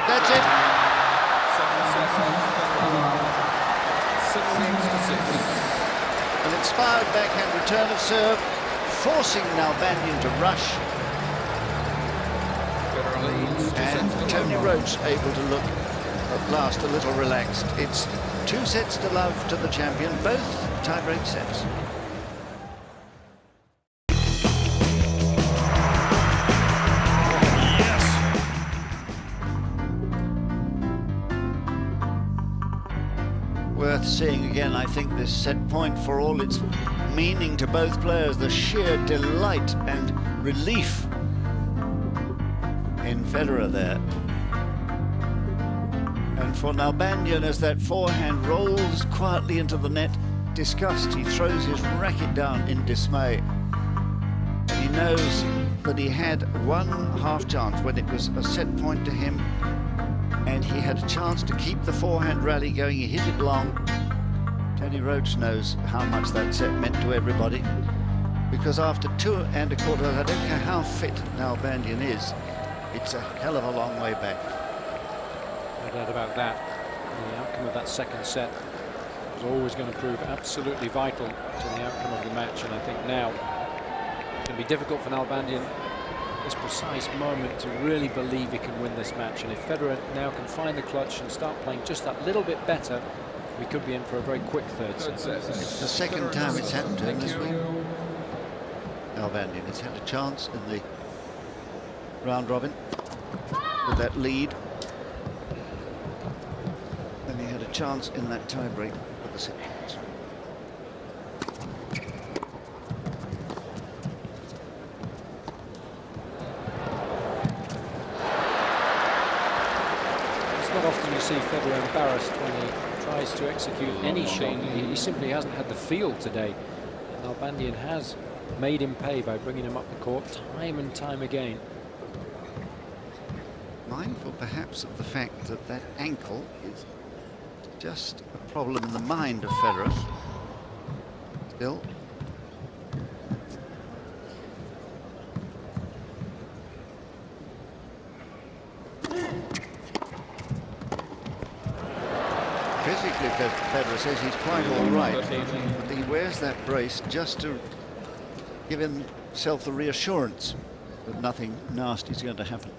That's it.
7 games to 6.
An inspired backhand return of serve, forcing Nalbandian to rush,
Federer leads 2 sets
and
to love.
Tony Roach able to look at last a little relaxed. It's 2 sets to love to the champion, both tiebreak sets. Worth seeing again, I think, this set point, for all its meaning to both players, the sheer delight and relief in Federer there. And for Nalbandian, as that forehand rolls quietly into the net, disgust, he throws his racket down in dismay. And he knows that he had one half chance when it was a set point to him, and he had a chance to keep the forehand rally going. He hit it long. Tony Roach knows how much that set meant to everybody, because after 2 1/4, I don't care how fit Nalbandian is, it's a hell of a long way back.
No doubt about that. The outcome of that second set was always going to prove absolutely vital to the outcome of the match, and I think now it's going to be difficult for Nalbandian this precise moment to really believe he can win this match. And if Federer now can find the clutch and start playing just that little bit better, we could be in for a very quick third set.
It's the second time it's happened to him this week. Nalbandian has had a chance in the round robin with that lead, and he had a chance in that tiebreak with the set points.
Not often you see Federer embarrassed when he tries to execute any shot. He simply hasn't had the feel today. Nalbandian has made him pay by bringing him up the court time and time again.
Mindful perhaps of the fact that that ankle is just a problem in the mind of Federer. Still, physically, Federer says he's quite all right, but he wears that brace just to give himself the reassurance that nothing nasty is going to happen.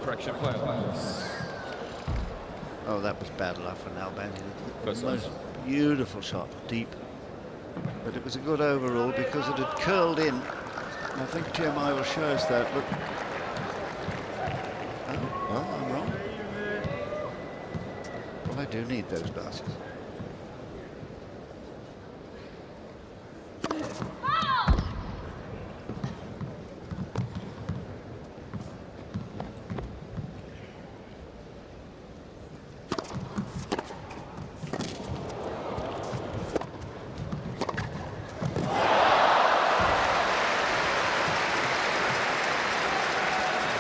Correction, player.
Oh, that was bad luck for Nalbandian.
First
Most
serve.
beautiful shot, deep. But it was a good overall because it had curled in. I think TMI will show us that. Look. Oh, well, I'm wrong. Well, I do need those glasses.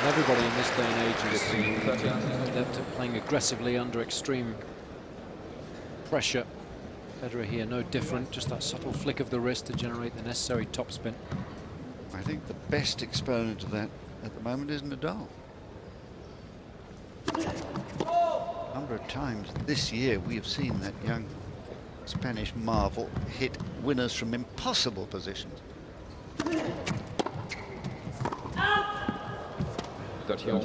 Everybody in this day and age is adept at playing aggressively under extreme pressure. Federer here no different, just that subtle flick of the wrist to generate the necessary topspin.
I think the best exponent of that at the moment is Nadal. A number of times this year we have seen that young Spanish marvel hit winners from impossible positions. Such a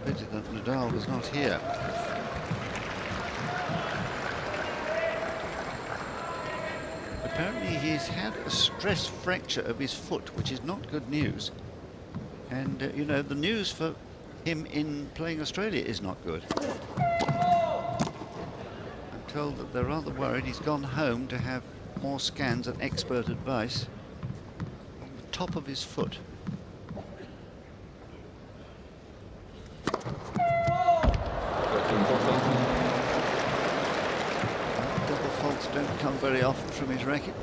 pity that Nadal was not here. Apparently he's had a stress fracture of his foot, which is not good news. And, you know, the news for him in playing Australia is not good. I'm told that they're rather worried. He's gone home to have more scans and expert advice on the top of his foot. come very often from his racket.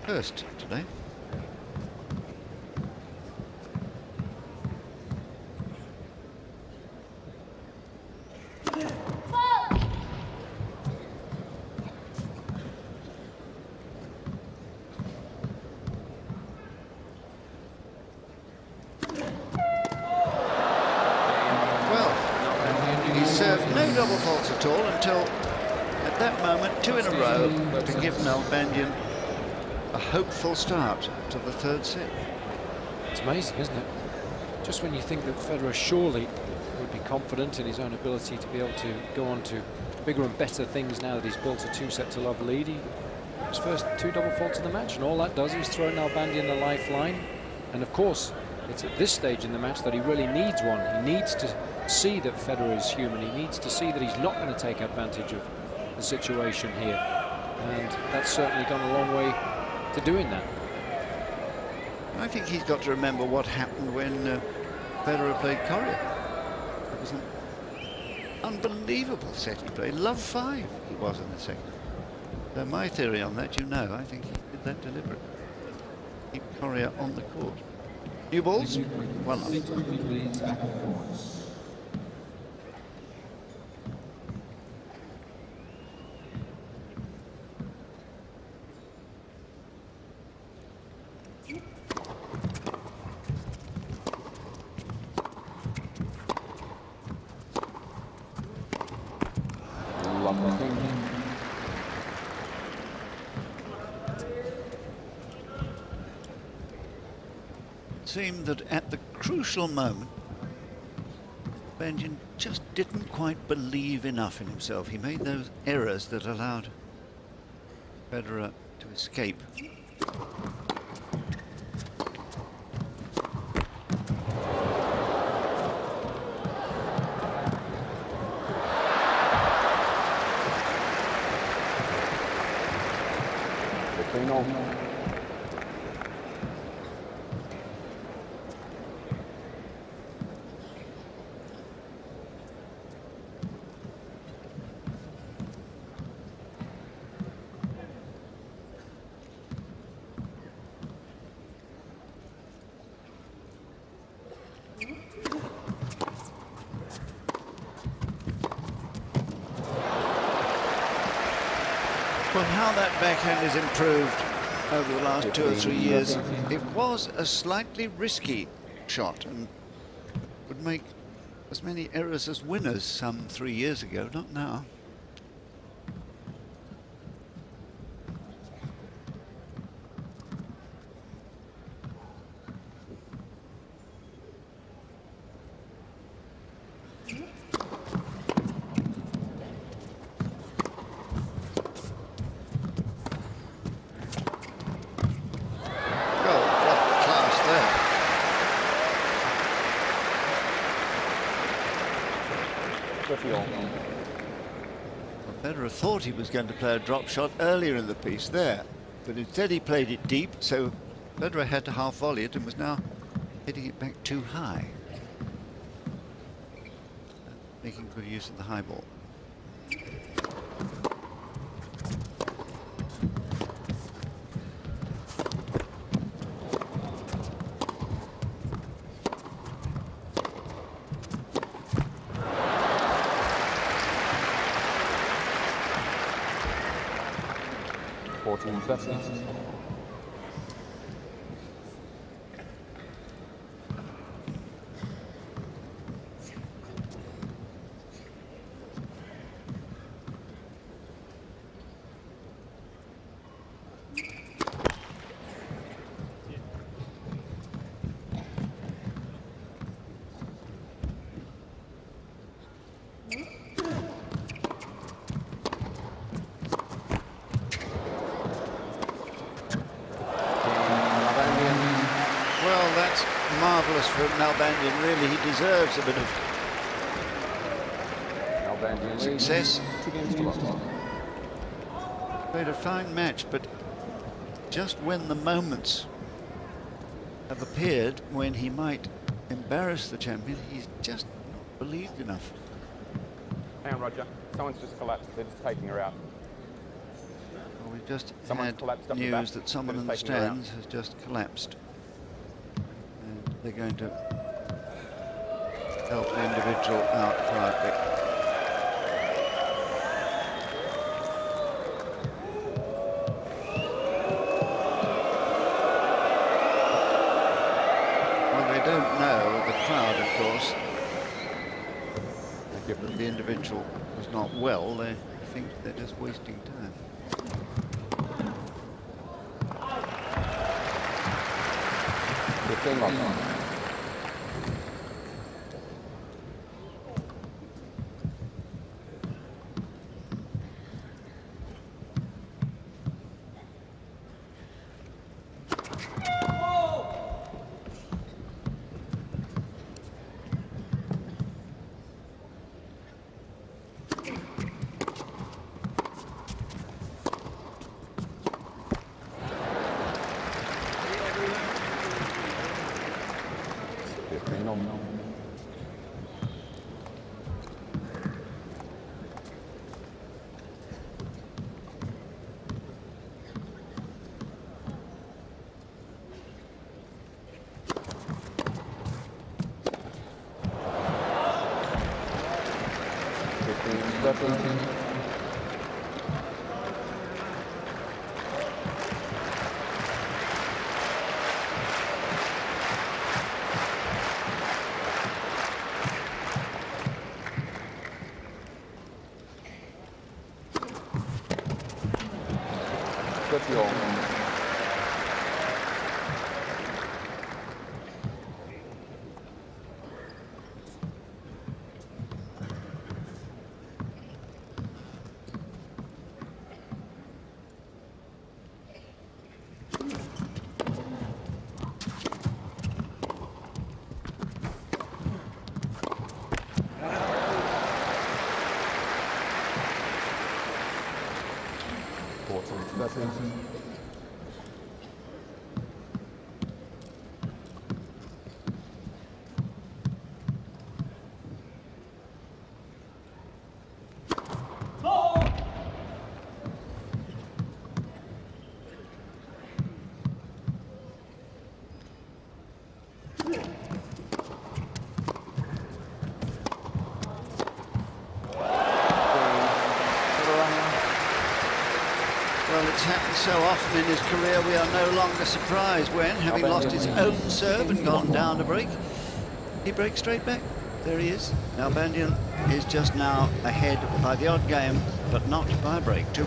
First today. No double faults at all until, at that moment, 2 in a row to give Nalbandian a hopeful start to the third set.
It's amazing, isn't it? Just when you think that Federer surely would be confident in his own ability to be able to go on to bigger and better things now that he's built a 2-set-to-love lead. His first 2 double faults in the match, and all that does is throw Nalbandian a lifeline. And of course, it's at this stage in the match that he really needs one. He needs to see that Federer is human. He needs to see that he's not going to take advantage of the situation here. And that's certainly gone a long way to doing that.
I think he's got to remember what happened when Federer played Correa. It was an unbelievable set he played. Love 5 he was in the second. So my theory on that, you know, I think he did that deliberately. Keep Correa on the court. New balls? 1-off. Seemed that at the crucial moment, Nalbandian just didn't quite believe enough in himself. He made those errors that allowed Federer to escape. Well, how that backhand has improved over the last 2 or 3 years. It was a slightly risky shot and would make as many errors as winners some 3 years ago, not now. Federer thought he was going to play a drop shot earlier in the piece there, but instead he played it deep, so Federer had to half volley it and was now hitting it back too high. Making good use of the high ball.
Better.
Marvellous for Nalbandian, really. He deserves a bit of success. Played a fine match, but just when the moments have appeared when he might embarrass the champion, he's just not believed enough.
Hang on, Roger. Someone's just collapsed. They're just taking her out.
Well, we've just
Someone's
had
collapsed up the
news
back.
that someone
They're
in the
just taking her out.
stands has just collapsed. And they're going to help the individual out quietly. Well, they don't know, the crowd, of course, that the individual was not well. They think they're just wasting time. Well, it's happened so often in his career, we are no longer surprised when, having lost his own serve and gone down to break, he breaks straight back. There he is. Nalbandian is just now ahead by the odd game, but not by a break, too.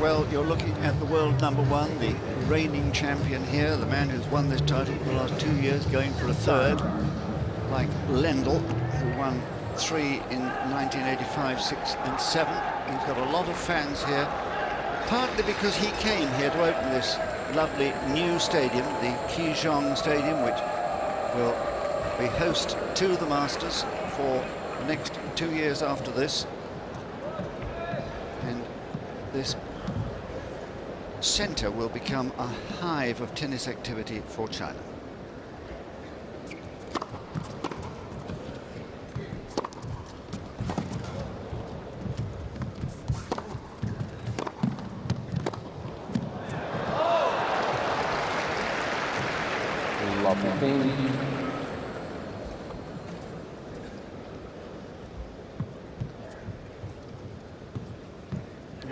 Well, you're looking at the world #1, the reigning champion here, the man who's won this title for the last 2 years, going for a third, like Lendl, who won 3 in 1985, 6 and 7. He's got a lot of fans here, partly because he came here to open this lovely new stadium, the Qizhong Stadium, which will be host to the Masters for the next 2 years after this. And this centre will become a hive of tennis activity for China.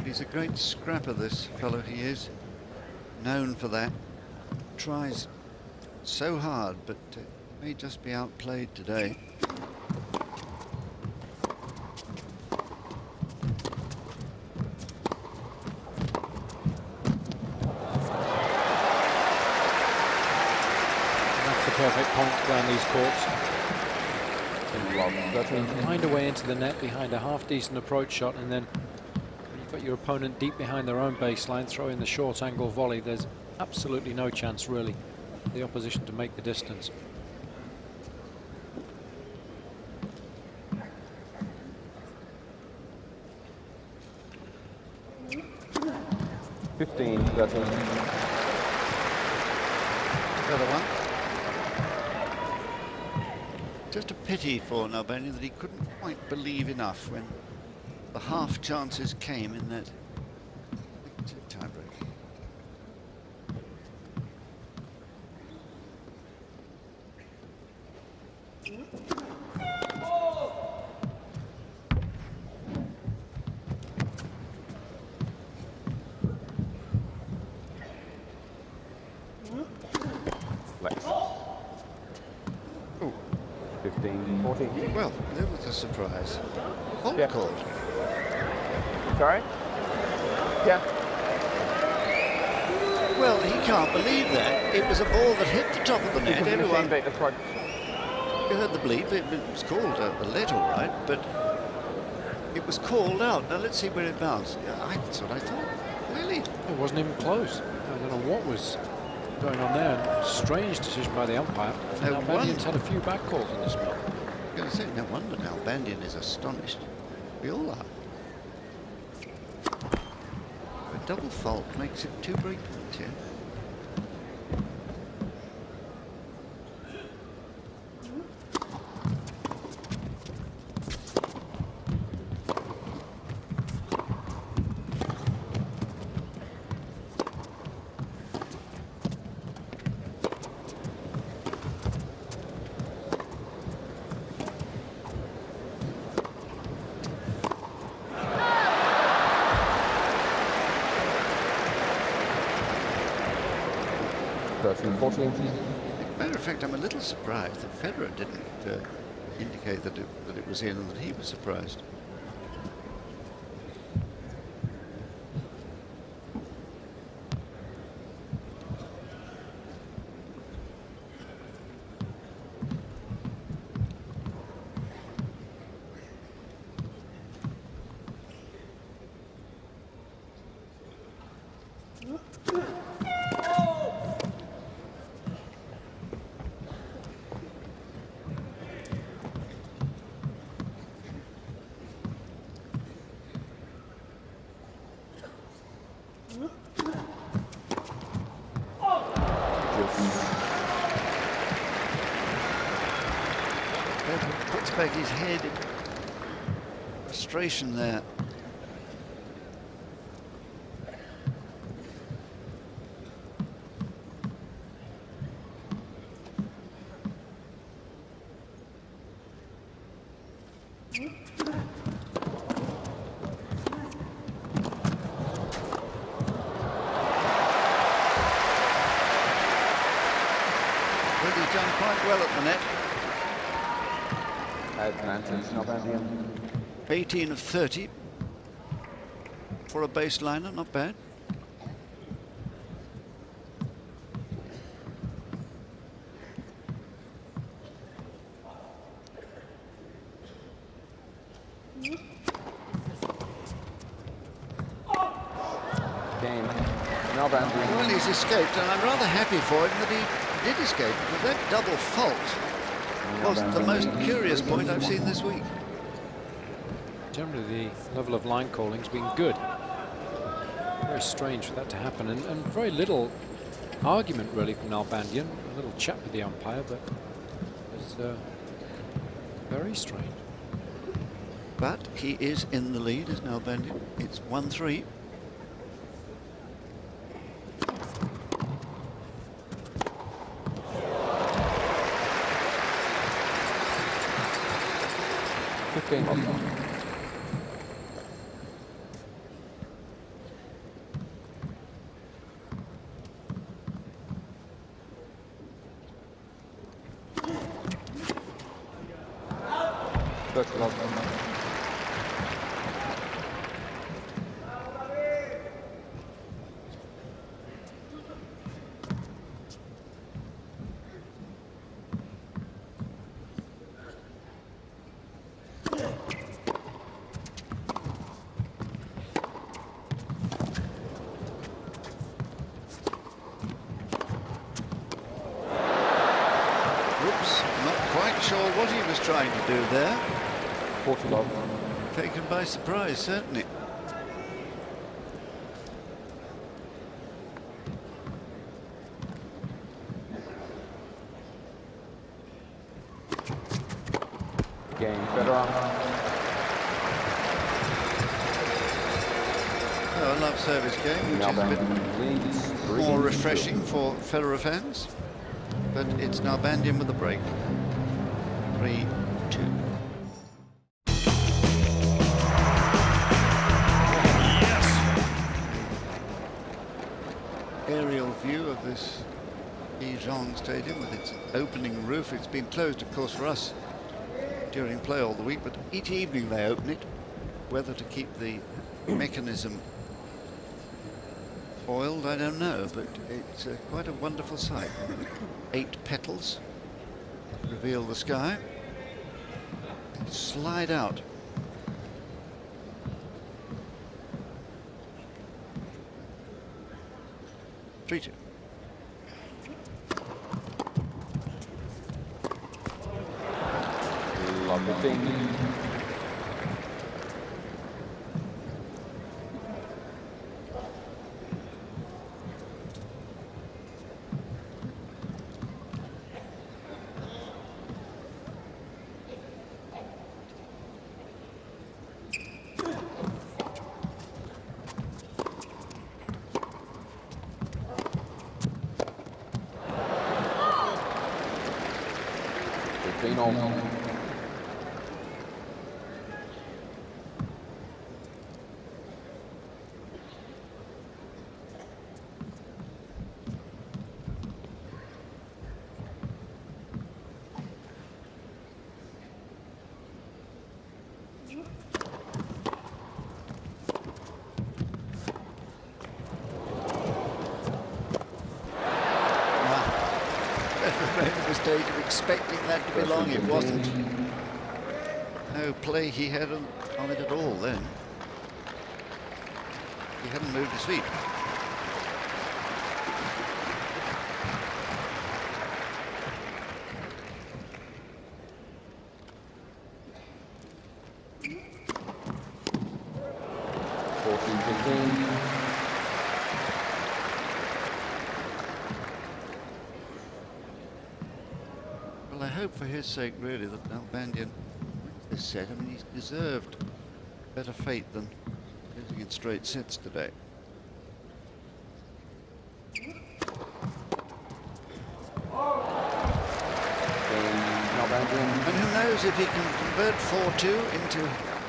He's a great scrapper, this fellow, he is. Known for that. Tries so hard, but may just be outplayed today.
That's the perfect point around these courts. Find a way into the net behind a half-decent approach shot, and then you've got your opponent deep behind their own baseline, throw in the short angle volley. There's absolutely no chance, really, for the opposition to make the distance.
Another one. Just a pity for Nalbandian that he couldn't quite believe enough when the half chances came in that tiebreak.
Flex. Ooh. 15, 14.
Well, there was a surprise. Fault
Yeah.
called.
Sorry? Yeah.
Well, he can't believe that. It was a ball that hit the top of the net. Everyone,
Beat, that's right.
you heard the bleep. It was called a let, all right, but it was called out. Now let's see where it bounced. Yeah, that's what I thought. Really?
It wasn't even close. I don't know what was going on there. Strange decision by the umpire.
No
Nalbandian's
wonder.
had a few back calls in this match.
I'm going to say, no wonder Nalbandian is astonished. We all are. A double fault makes it 2 break points here. Matter of fact, I'm a little surprised that Federer didn't indicate that it was in and that he was surprised. Puts back his head in frustration there. Well, he's done quite well at the net.
Advantage, Nalbandian.
18 of 30 for a baseliner, not bad.
Game. Nalbandian.
Well, he's escaped, and I'm rather happy for him that he did escape, because that double fault was the most curious point I've seen this week.
Generally, the level of line calling's been good. Very strange for that to happen, and very little argument really from Nalbandian. A little chat with the umpire, but it's very strange.
But he is in the lead, is Nalbandian. It's 1-3. Oops, not quite sure what he was trying to do there.
40 love.
Taken by surprise, certainly. Oh, a love service game, which is a bit
leads
more refreshing for Federer fans. But it's Nalbandian with the break. 3-2. Aerial view of this Zhang Stadium with its opening roof. It's been closed, of course, for us during play all the week, but each evening they open it. Whether to keep the mechanism oiled, I don't know, but it's quite a wonderful sight. 8 petals reveal the sky. Slide out. Treat it.
Lovely thing.
Made the mistake of expecting that to be long. It wasn't. No play he had on it at all then. He hadn't moved his feet. Well, I hope for his sake, really, that Nalbandian this set. I mean, he's deserved better fate than losing in straight sets today. And who knows if he can convert 4-2 into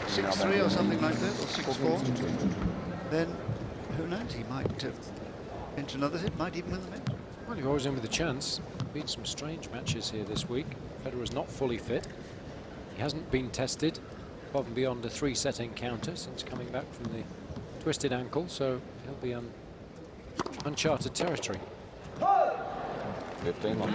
6-3 or something like that, or 6-4, then who knows, he might enter another set, might even win the match.
Well, you're always in with a chance. Been some strange matches here this week. Federer's not fully fit. He hasn't been tested above and beyond a 3-set encounter since coming back from the twisted ankle, so he'll be on uncharted territory.
15 love.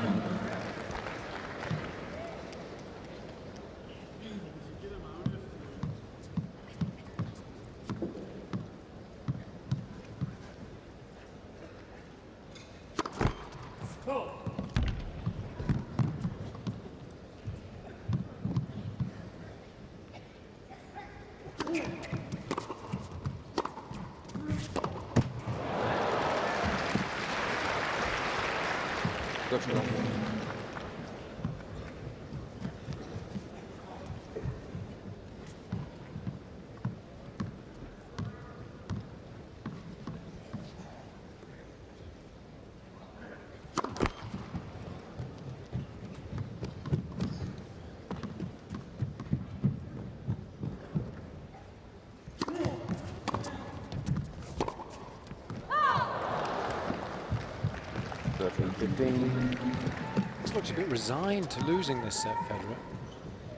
This looks a bit resigned to losing this set, Federer.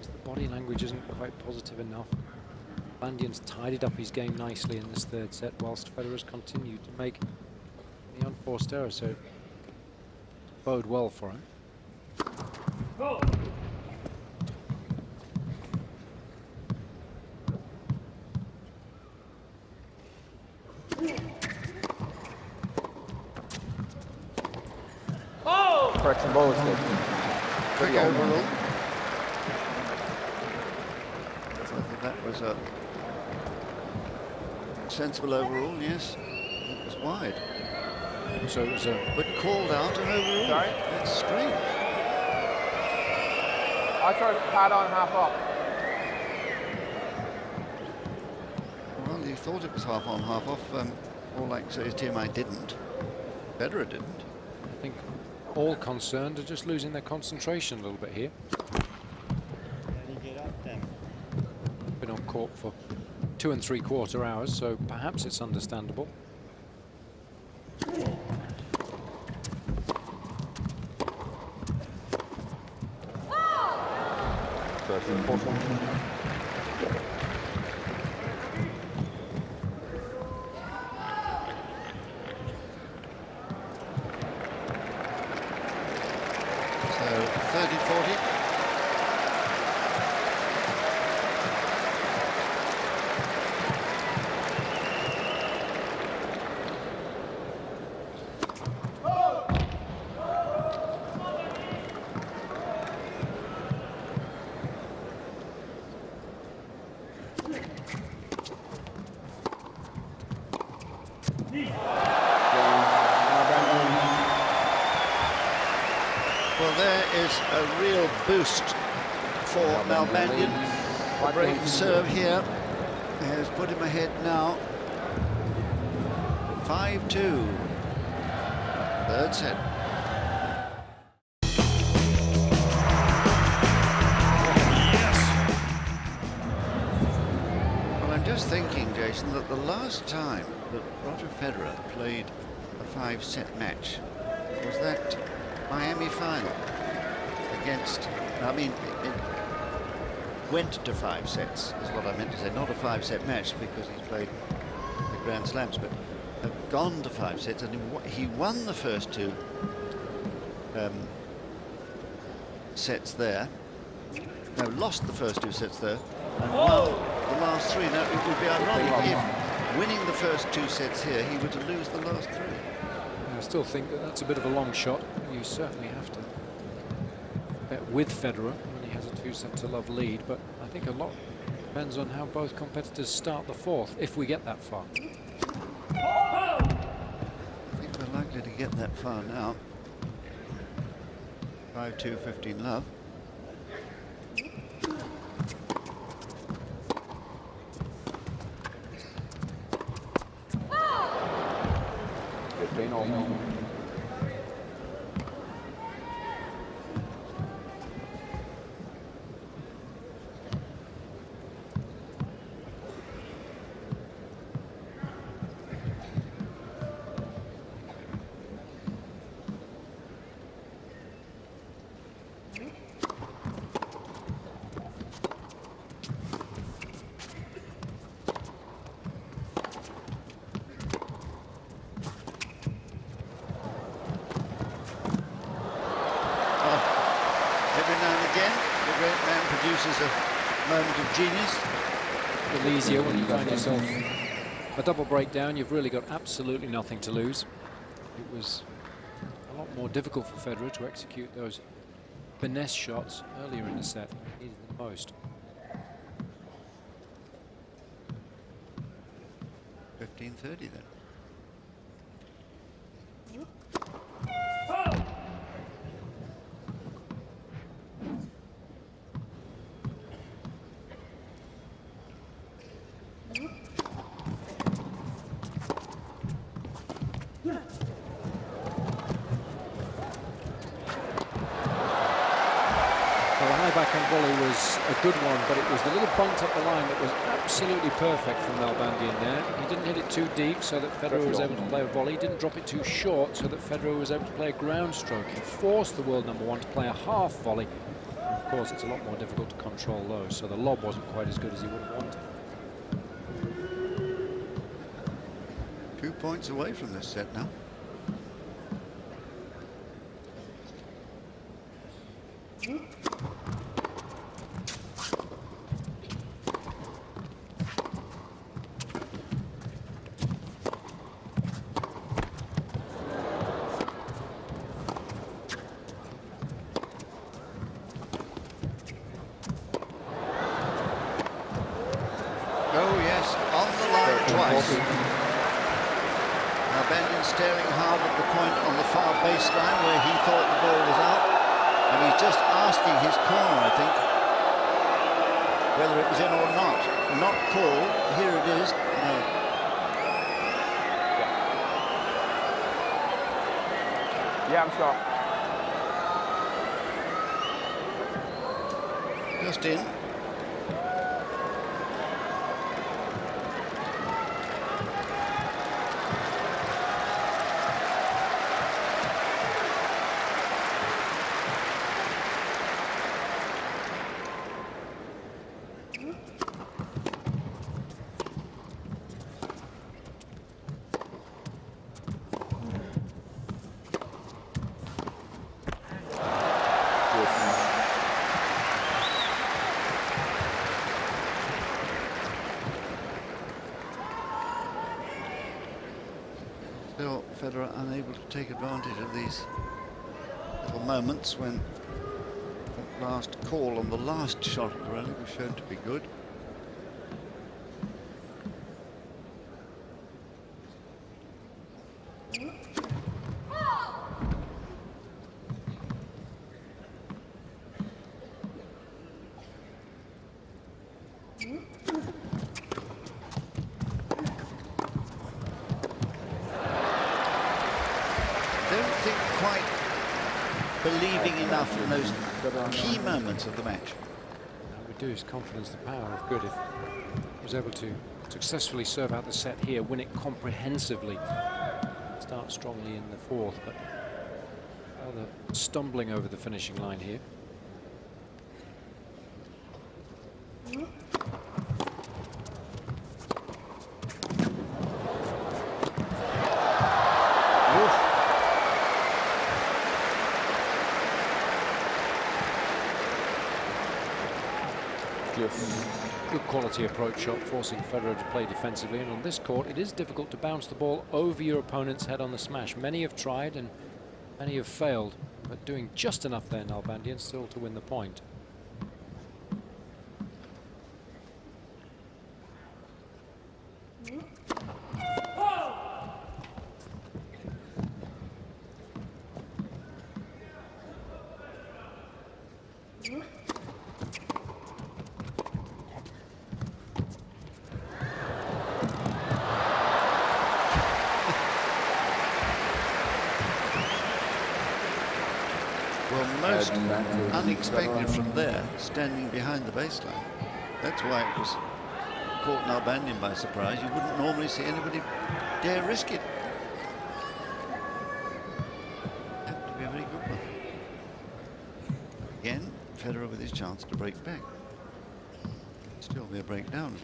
The body language isn't quite positive enough. Nalbandian's tidied up his game nicely in this 3rd set, whilst Federer's continued to make the unforced error, so bode well for him.
Correction, ball is good.
Quick overrule. Whether that was a sensible overrule, yes. It was wide.
So it was a...
But called out an overrule?
Sorry?
That's strange.
I tried pad on, half off.
thought it was half on, half off. All I can say is TMI didn't. Federer didn't.
I think all concerned are just losing their concentration a little bit here. Been on court for 2 3/4 hours, so perhaps it's understandable.
So 30-40. Well, there is a real boost for Nalbandian. A brave serve here has put him ahead now. 5-2. Third set. Well, I'm just thinking, Jason, that the last time that Roger Federer played a 5-set match was that Miami final against, I mean, it went to 5 sets, is what I meant to say. Not a 5-set match because he's played the Grand Slams, but have gone to 5 sets, and he won the first 2 sets there. No, lost the first 2 sets there, and won the last 3. Now, it would be ironic if winning the first 2 sets here, he were to lose the last 3.
I still think that that's a bit of a long shot. You certainly have to bet with Federer when he has a 2-set-to-love lead, but I think a lot depends on how both competitors start the 4th, if we get that far.
I think we're likely to get that far now. 5-2, 15-love. Every now and again, the great man produces a moment of genius.
A little easier when you find yourself a double breakdown. You've really got absolutely nothing to lose. It was a lot more difficult for Federer to execute those finesse shots earlier in the set. He needed them most.
15-30 then.
Backhand volley was a good one, but it was the little bunt up the line that was absolutely perfect from Nalbandian there. He didn't hit it too deep so that Federer was able to play a volley. He didn't drop it too short so that Federer was able to play a ground stroke. He forced the world #1 to play a half volley. And of course, it's a lot more difficult to control those, so the lob wasn't quite as good as he would have wanted.
2 points away from this set now. Oh yes, on the line twice. Nalbandian staring hard at the point on the far baseline where he thought the ball was out, and he's just asking his corner, I think, whether it was in or not. not called. Here it is. No.
Yeah, I'm sure.
Just in. Still, Federer unable to take advantage of these little moments when that last call on the last shot of the rally was shown to be good. Don't think quite believing enough in those key moments of the match.
That would do his confidence the power of good if he was able to successfully serve out the set here, win it comprehensively, start strongly in the fourth, but rather stumbling over the finishing line here. Good quality approach shot, forcing Federer to play defensively, and on this court it is difficult to bounce the ball over your opponent's head on the smash. Many have tried and many have failed, but doing just enough there, Nalbandian, still to win the point.
Well, most unexpected from there, standing behind the baseline. That's why it was caught Nalbandian by surprise. You wouldn't normally see anybody dare risk it. Had to be a very good one. Again, Federer with his chance to break back. Still be a breakdown.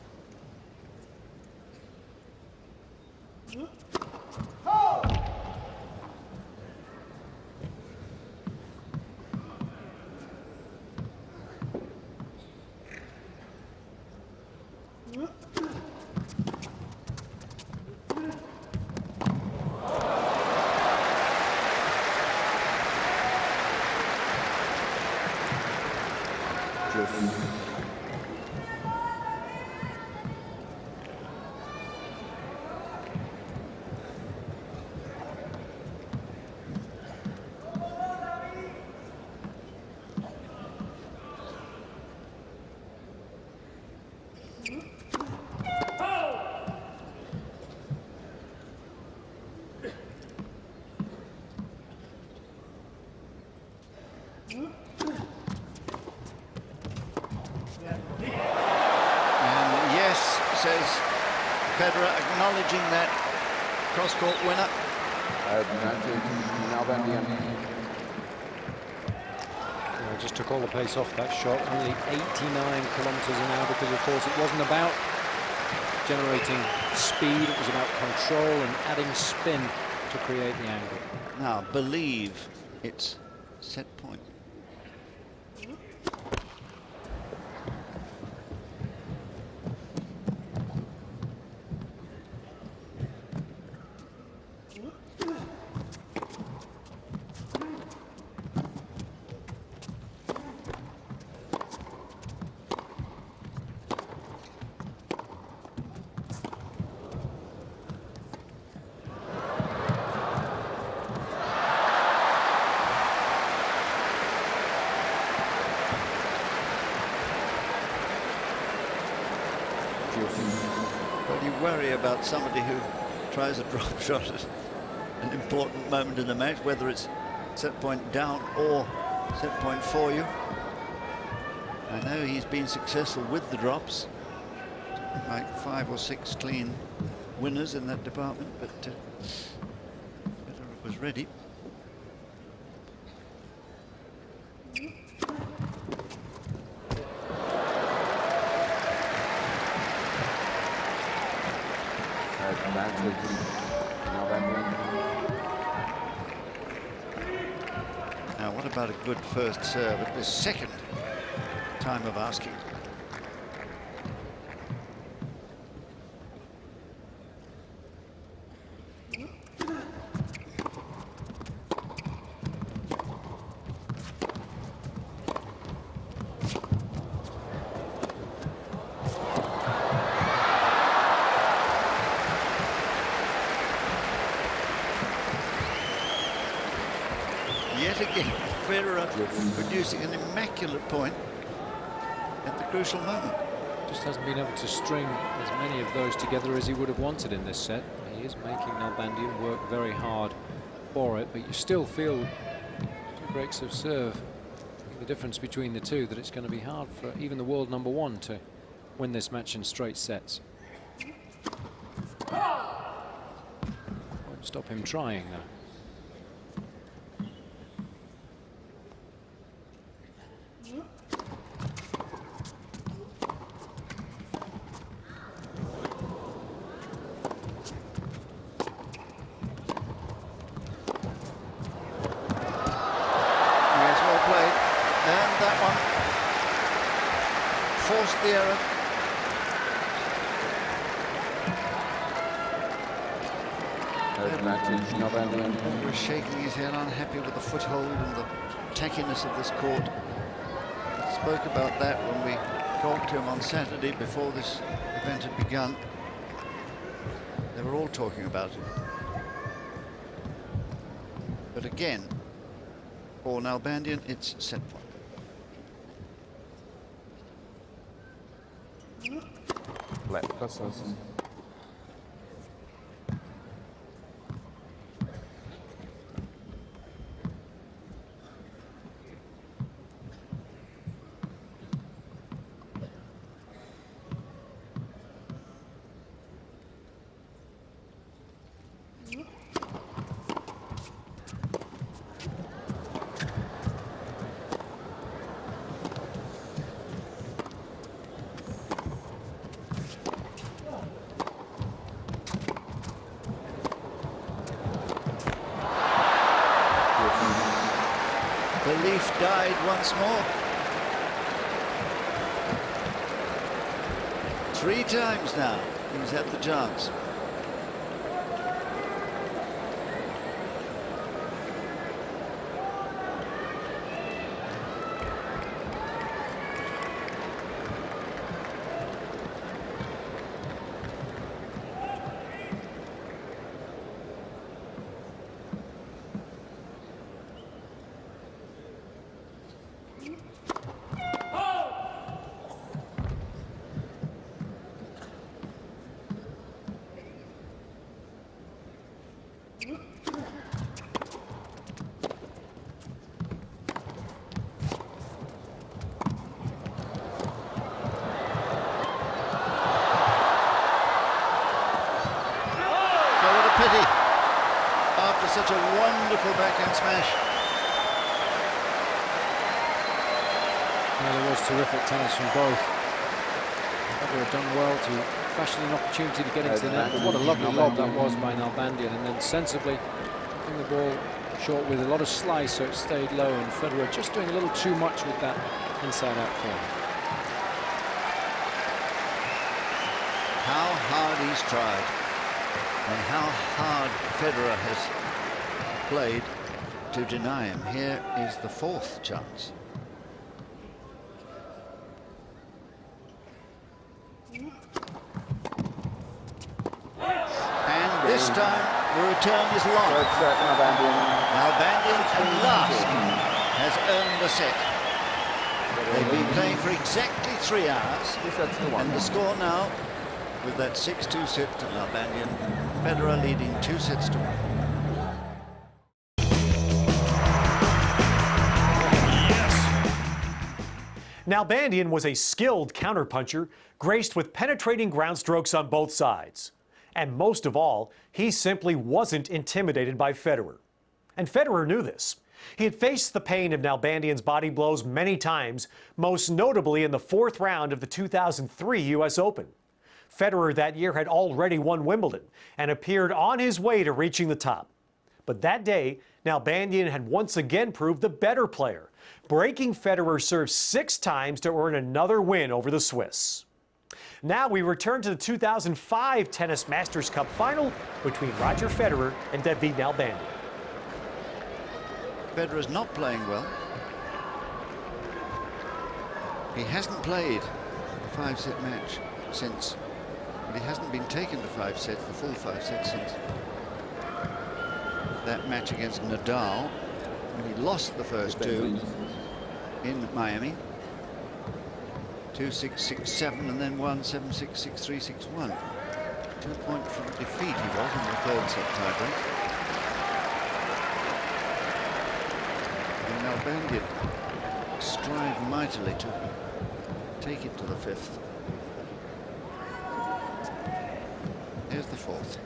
Says Federer, acknowledging that cross-court winner.
Nalbandian.
Just took all the pace off that shot, only 89 kilometers an hour, because of course it wasn't about generating speed, it was about control and adding spin to create the angle.
Now believe it's set point. worry about somebody who tries a drop shot at an important moment in the match, whether it's set point down or set point for you. I know he's been successful with the drops, like 5 or 6 clean winners in that department, but Federer was ready. Now, what about a good first serve at this second time of asking? Yet again, Federer producing an immaculate point at the crucial moment.
Just hasn't been able to string as many of those together as he would have wanted in this set. He is making Nalbandian work very hard for it, but you still feel 2 breaks of serve. I think the difference between the two, that it's going to be hard for even the world #1 to win this match in straight sets. Won't stop him trying, though.
That one forced the error. He was shaking his head, unhappy with the foothold and the tackiness of this court. We spoke about that when we talked to him on Saturday before this event had begun. They were all talking about it. But again, for Nalbandian, it's set point.
Black Cosmos.
Belief died once more. 3 times now he's had the chance. Pity after such a wonderful backhand smash.
Well, there was terrific tennis from both. Federer had done well to fashion an opportunity to get into the net, but what a lovely lob that was by Nalbandian, and then sensibly putting the ball short with a lot of slice, so it stayed low, and Federer just doing a little too much with that inside-out form.
How hard he's tried. And how hard Federer has played to deny him. Here is the 4th chance. And this time the return is long. Nalbandian at last has earned a set. They've been playing for exactly 3 hours. And the score now with that 6-2 set to Nalbandian. Federer leading 2-1.
Nalbandian was a skilled counterpuncher, graced with penetrating ground strokes on both sides. And most of all, he simply wasn't intimidated by Federer. And Federer knew this. He had faced the pain of Nalbandian's body blows many times, most notably in the 4th round of the 2003 U.S. Open. Federer that year had already won Wimbledon and appeared on his way to reaching the top. But that day, Nalbandian had once again proved the better player, breaking Federer's serve 6 times to earn another win over the Swiss. Now we return to the 2005 Tennis Masters Cup final between Roger Federer and David Nalbandian.
Federer's not playing well. He hasn't played a 5-set match since, but he hasn't been taken to 5 sets, the full 5 sets, since that match against Nadal, when he lost the first 2 in Miami. 2-6, 6-7, and then 1-7, 6-6, 3-6, 1. 2 points from defeat he was in the 3rd set tiebreak. And Nalbandian strive mightily to take it to the 5th. Here's the 4th.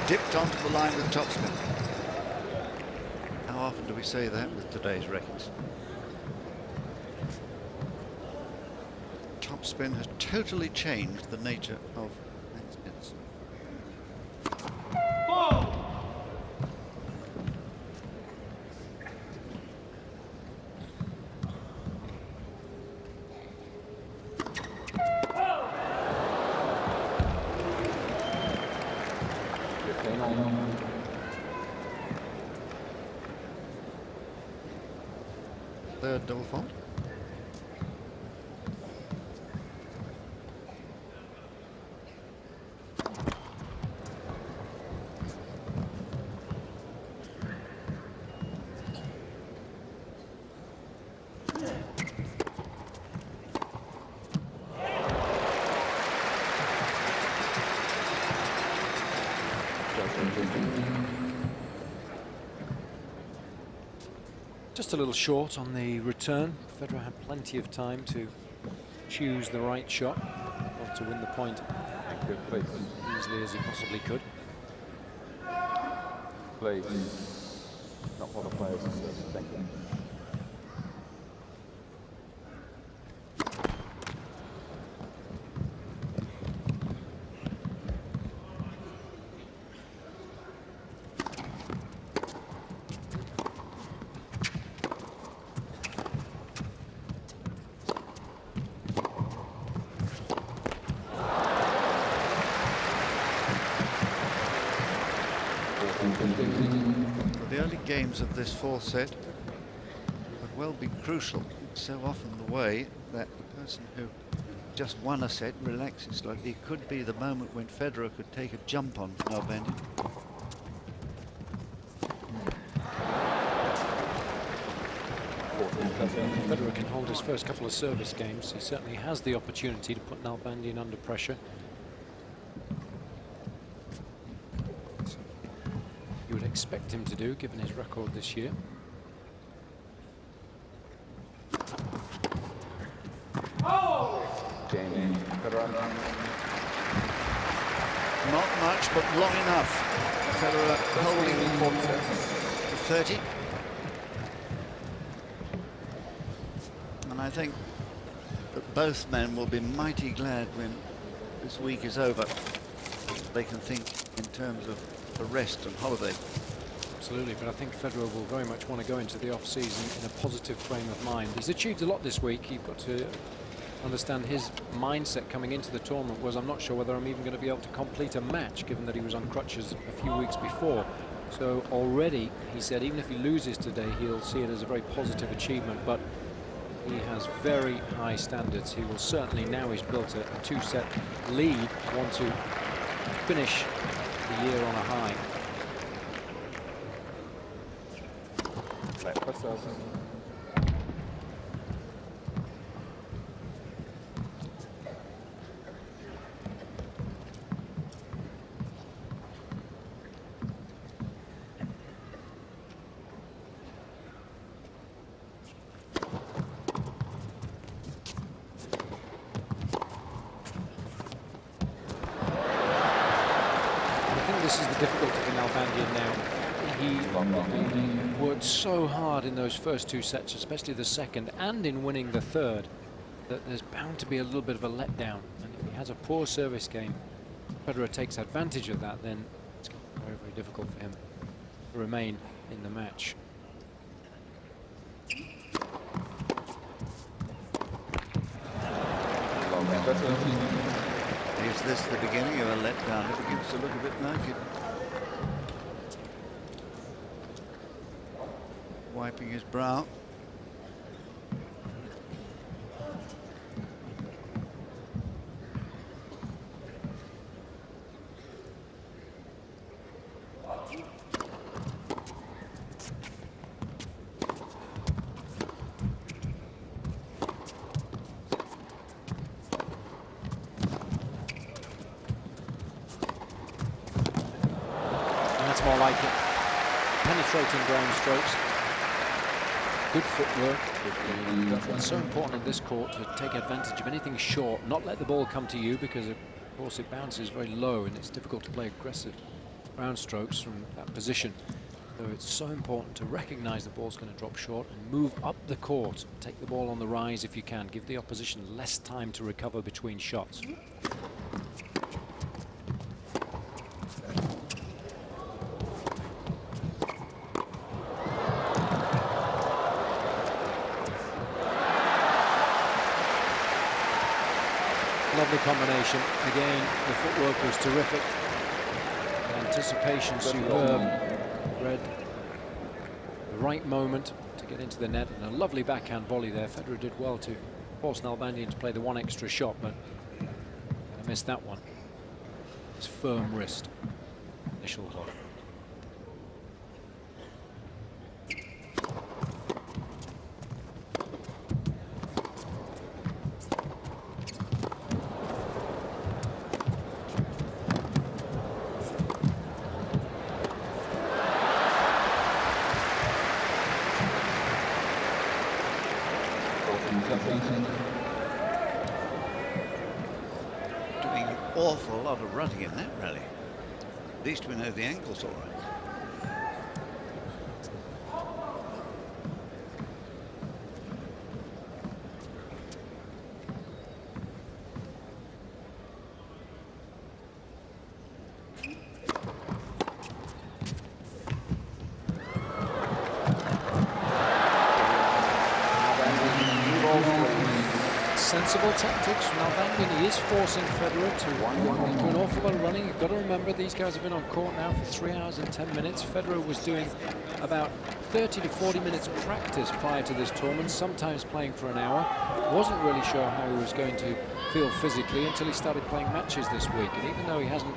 Dipped onto the line with topspin. How often do we say that with today's records? Topspin has totally changed the nature of tennis. Third double fault.
Just a little short on the return. Federer had plenty of time to choose the right shot, or to win the point easily as he possibly could.
Please. Not for the players. Thank you.
The early games of this 4th set could well be crucial. It's so often the way that the person who just won a set relaxes slightly. It could be the moment when Federer could take a jump on Nalbandian.
Federer can hold his first couple of service games. He certainly has the opportunity to put Nalbandian under pressure. You would expect him to do, given his record this year.
Not much, but long enough. Federer holding to 30. And I think that both men will be mighty glad when this week is over. They can think in terms of a rest and holiday.
Absolutely, but I think Federer will very much want to go into the off-season in a positive frame of mind. He's achieved a lot this week. You've got to understand his mindset coming into the tournament was, I'm not sure whether I'm even going to be able to complete a match, given that he was on crutches a few weeks before. So already, he said, even if he loses today, he'll see it as a very positive achievement. But He has very high standards. He will certainly, now he's built a two-set lead, want to finish the year on a high.
Back press out.
This is the difficulty for Nalbandian now. He worked so hard in those first two sets, especially the second, and in winning the third, that there's bound to be a little bit of a letdown. And if he has a poor service game, Federer takes advantage of that, then it's going to be very, very difficult for him to remain in the match.
Is this the beginning of a letdown? It begins to look a bit like it. Wiping his brow.
That's more like it. Penetrating ground strokes. Good footwork. It's so important in this court to take advantage of anything short, not let the ball come to you, because of course it bounces very low and it's difficult to play aggressive ground strokes from that position. So it's so important to recognize the ball's going to drop short and move up the court. Take the ball on the rise if you can. Give the opposition less time to recover between shots. Lovely combination. Again, the footwork was terrific. Anticipation superb. Read the right moment to get into the net, and a lovely backhand volley there. Federer did well to force Nalbandian to play the one extra shot, but I missed that one. His firm wrist. Initial hook.
Doing an awful lot of running in that rally. At least we know the angle's all right.
Sensible tactics from Nalbandian. He is forcing Federer to do an awful lot of running. You've got to remember, these guys have been on court now for 3 hours and 10 minutes. Federer was doing about 30 to 40 minutes practice prior to this tournament, sometimes playing for an hour. Wasn't really sure how he was going to feel physically until he started playing matches this week. And even though he hasn't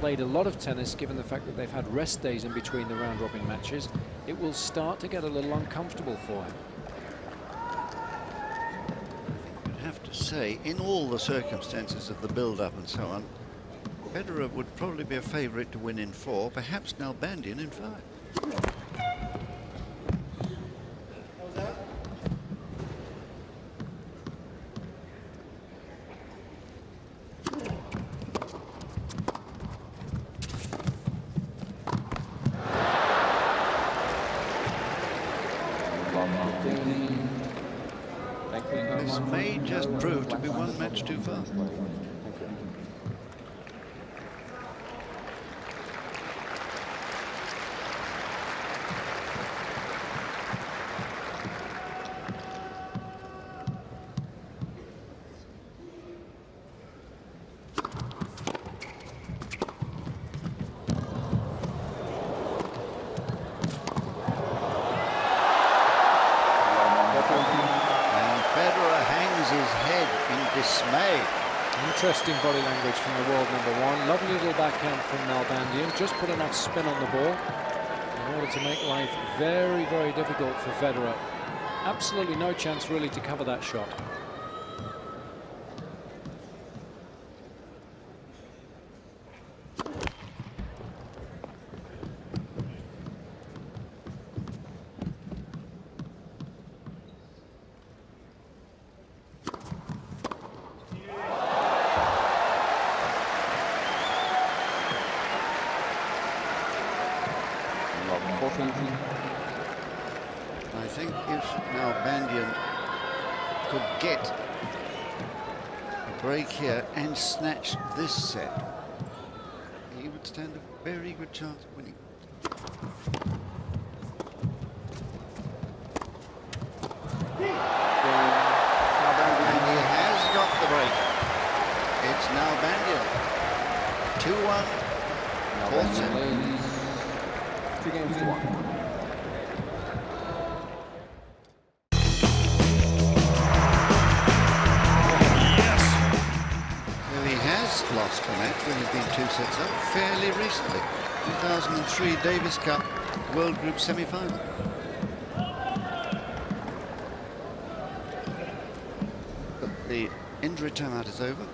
played a lot of tennis, given the fact that they've had rest days in between the round-robin matches, it will start to get a little uncomfortable for him.
Say, in all the circumstances of the build-up and so on, Federer would probably be a favourite to win in 4, perhaps Nalbandian in 5. This may just prove to be one match too far.
Interesting body language from the world #1. Lovely little backhand from Nalbandian. Just put enough spin on the ball in order to make life very, very difficult for Federer. Absolutely no chance really to cover that shot.
I think if Nalbandian could get a break here and snatch this set, he would stand a very good chance of winning. And he has got the break. It's Nalbandian. 2-1. Fourth set.
2 games to 1.
Lost a match when he's been 2 sets up fairly recently. 2003 Davis Cup World Group semi-final. But the injury timeout is over.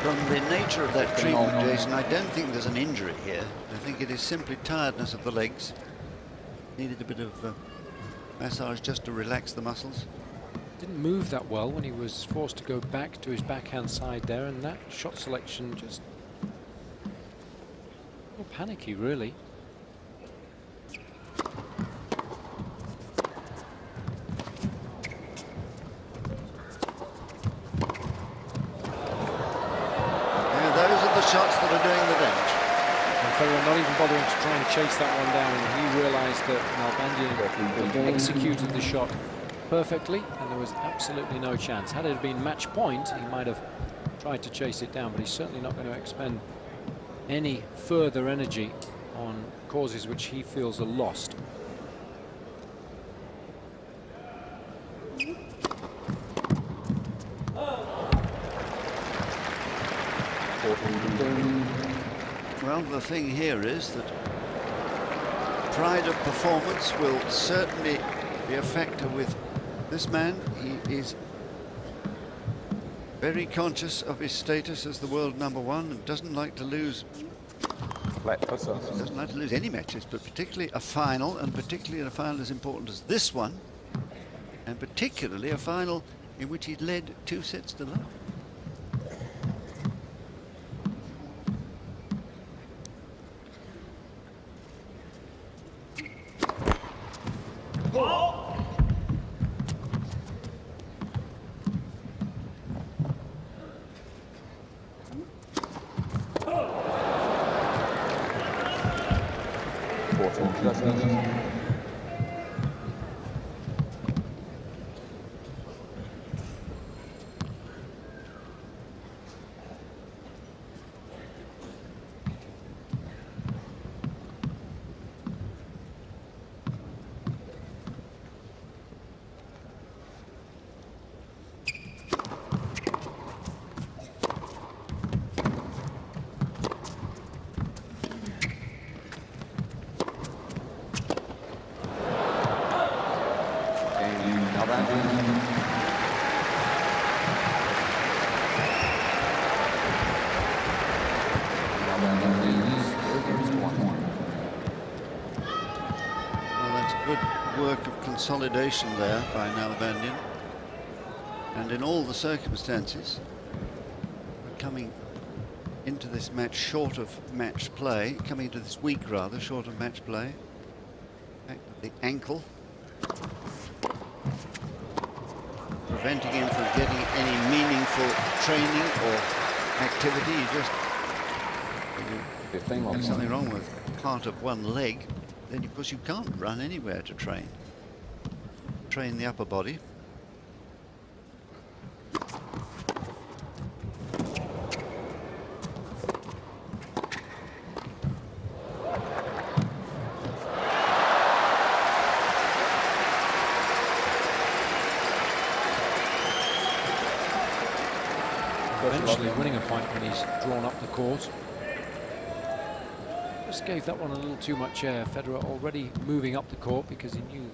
From the nature of that treatment, Jason, I don't think there's an injury here. I think it is simply tiredness of the legs. Needed a bit of massage just to relax the muscles.
Didn't move that well when he was forced to go back to his backhand side there, and that shot selection just a little panicky, really.
Shots that are doing the damage.
And Federer not even bothering to try and chase that one down. He realised that Nalbandian executed the shot perfectly, and there was absolutely no chance. Had it been match point, he might have tried to chase it down, but he's certainly not going to expend any further energy on causes which he feels are lost.
Well, the thing here is that pride of performance will certainly be a factor with this man. He is very conscious of his status as the world #1 and doesn't like to lose. Doesn't like to lose any matches, but particularly a final, and particularly a final as important as this one, and particularly a final in which he led 2 sets to love. Consolidation there by Nalbandian, and in all the circumstances coming into this match short of match play, coming into this week rather, short of match play. Back of the ankle. Preventing him from getting any meaningful training or activity. You just, if there's something wrong with part of one leg, then of course you can't run anywhere to train the upper body.
Eventually winning a point when he's drawn up the court. Just gave that one a little too much air. Federer already moving up the court because he knew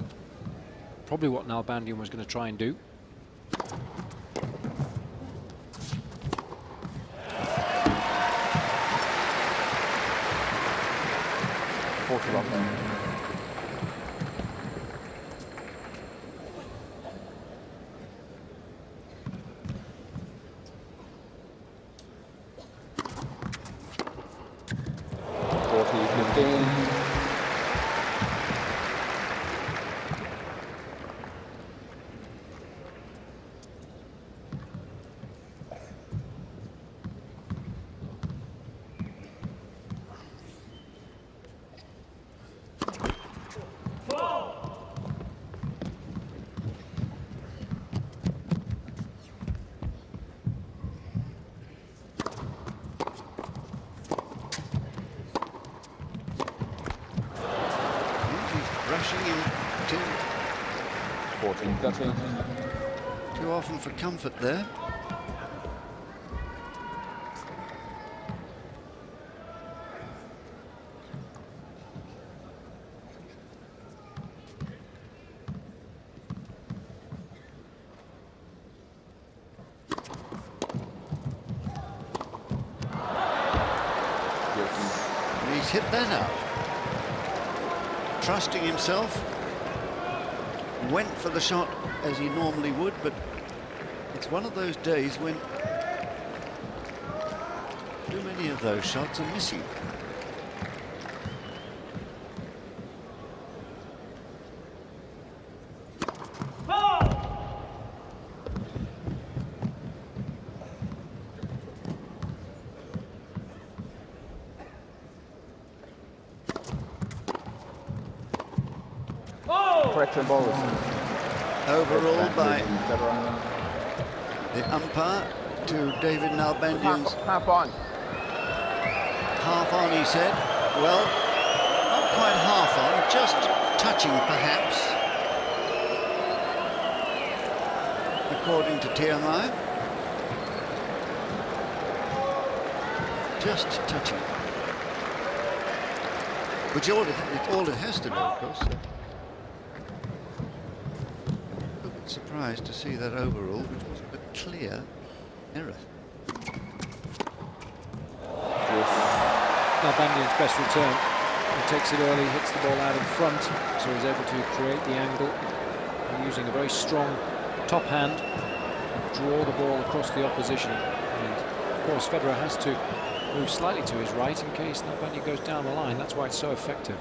probably what Nalbandian was going to try and do.
Rushing him too often for comfort there. And he's hit that out. Trusting himself, went for the shot as he normally would, but it's one of those days when too many of those shots are missing.
Correction ball is
Overruled by the umpire to David Nalbandian's
half on.
half on, he said. Well, not quite half on, just touching perhaps, according to TMI. Just touching. Which all it has to do, of course. Surprised to see that overrule, which was a clear error.
Nalbandian's best return. He takes it early, hits the ball out in front, so he's able to create the angle. And using a very strong top hand, draw the ball across the opposition. And of course, Federer has to move slightly to his right in case Nalbandian goes down the line. That's why it's so effective.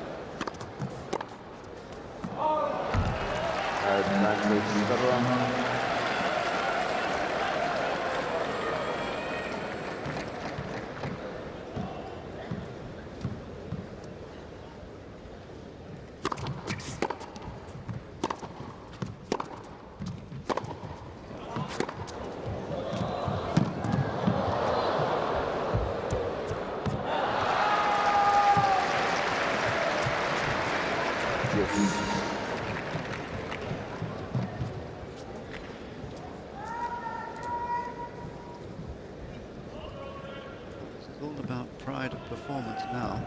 It's all about pride of performance now.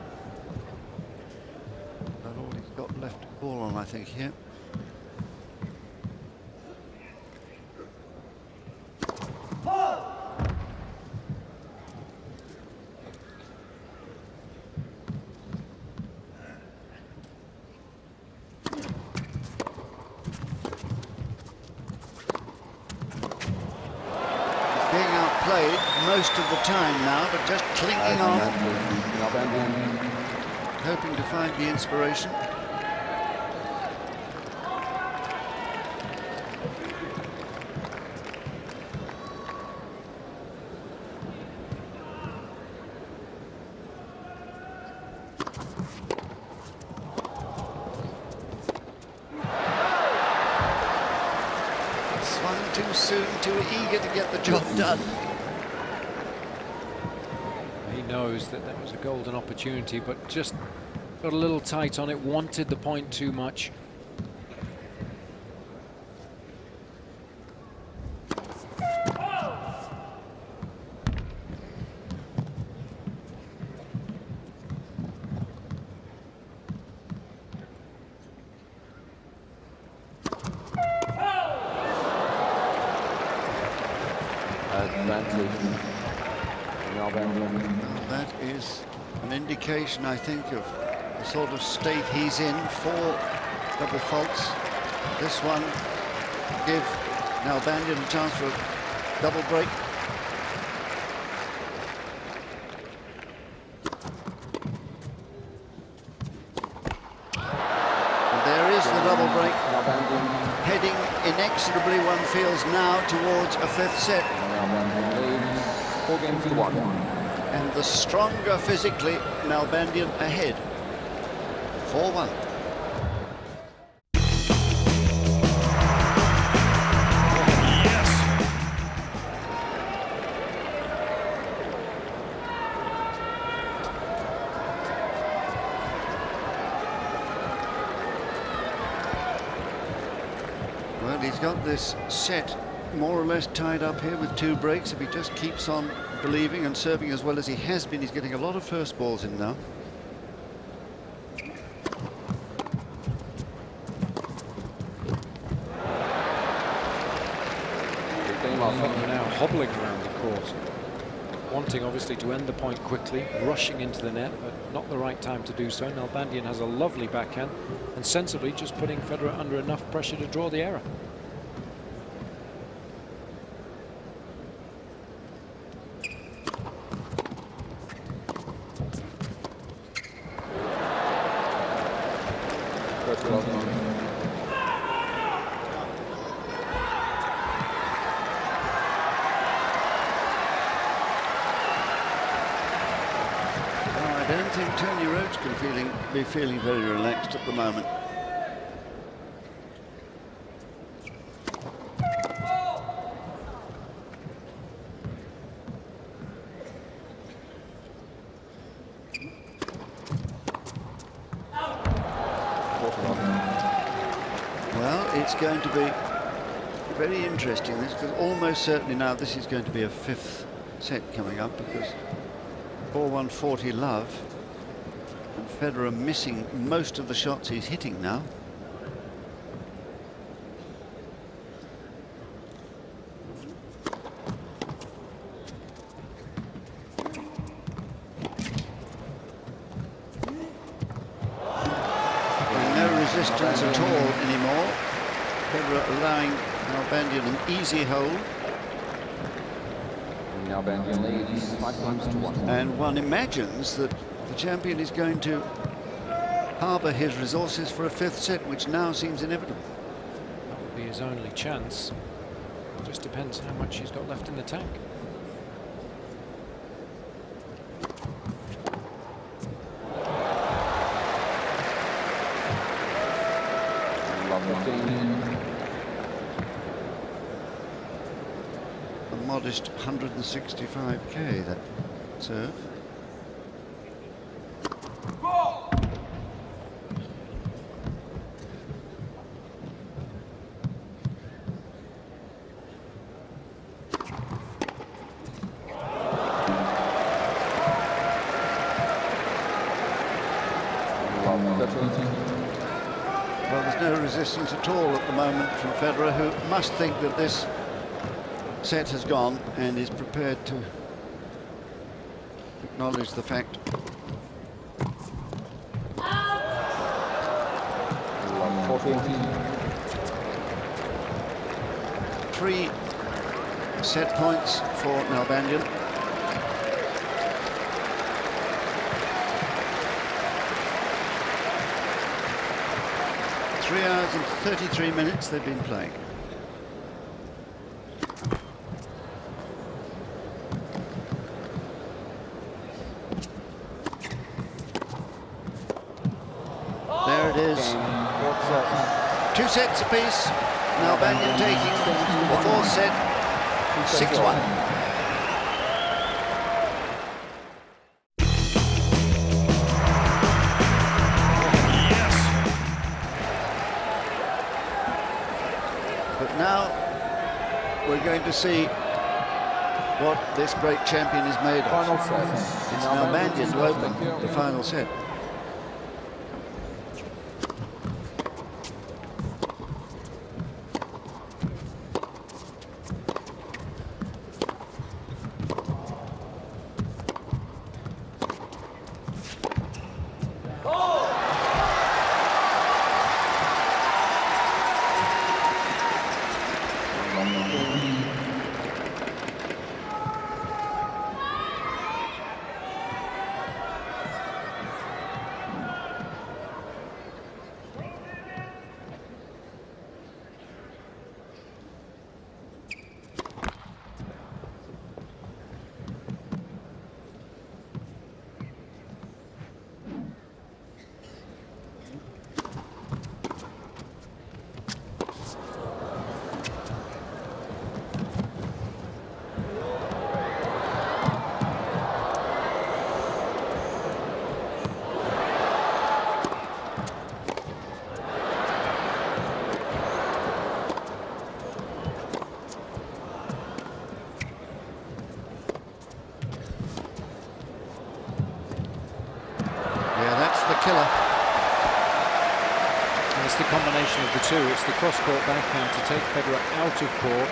That's all he's got left to call on, I think, here. Being out played most of the time now, but just clinging on,
Nalbandian.
hoping to find the inspiration. Swung too soon, too eager to get the job done.
He knows that that was a golden opportunity, but just got a little tight on it, wanted the point too much.
Advantage. Nalbandian.
Well, that is an indication, I think, of the sort of state he's in. 4 double faults. This one give Nalbandian a chance for a double break. And there is the double break.
Nalbandian.
Heading inexorably, one feels now, towards a 5th set.
Nalbandian leads 4 games to 1.
And the stronger physically, Nalbandian ahead. 4-1. Well, he's got this set more or less tied up here with 2 breaks. If he just keeps on believing and serving as well as he has been, he's getting a lot of first balls in now.
Federer now hobbling around the court, wanting obviously to end the point quickly, rushing into the net, but not the right time to do so. Nalbandian has a lovely backhand and sensibly just putting Federer under enough pressure to draw the error.
I don't think Tony Roach can be feeling very relaxed at the moment. Well, it's going to be very interesting, this, because almost certainly now this is going to be a 5th set coming up, because 4-1-40 love, and Federer missing most of the shots he's hitting now. And no resistance at all anymore. Federer allowing Nalbandian an easy hold.
Nalbandian leads 5 games to 1.
And one imagines that the champion is going to harbour his resources for a 5th set, which now seems inevitable.
That would be his only chance. It just depends how much he's got left in the tank.
Love 15.
A modest 165k, that serve. Well, there's no resistance at all at the moment from Federer, who must think that this set has gone and is prepared to acknowledge the fact. Three set points for Nalbandian. 3 hours and 33 minutes they've been playing. There it is. 2 sets apiece. Nalbandian taking the 4th set, 6-1. But now we're going to see what this great champion is made of.
Final set.
It's Nalbandian to open the final set. Killer.
And it's the combination of the two. It's the cross-court backhand to take Federer out of court.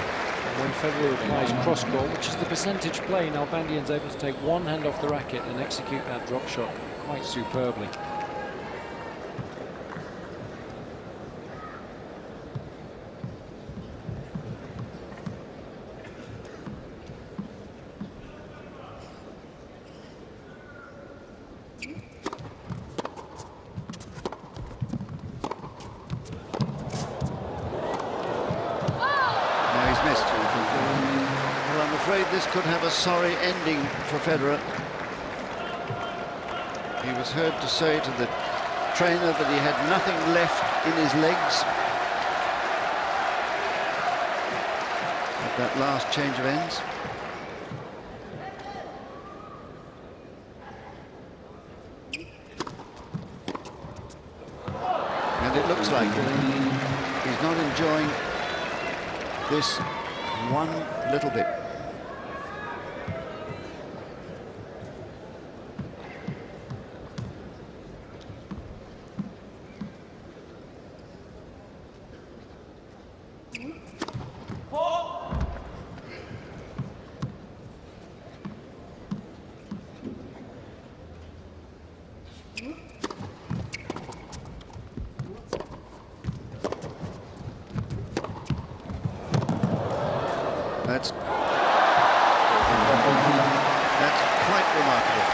And when Federer applies cross-court, which is the percentage play, Nalbandian's able to take one hand off the racket and execute that drop shot quite superbly.
Well, I'm afraid this could have a sorry ending for Federer. He was heard to say to the trainer that he had nothing left in his legs at that last change of ends. And it looks like he's not enjoying this one little bit. That's quite remarkable.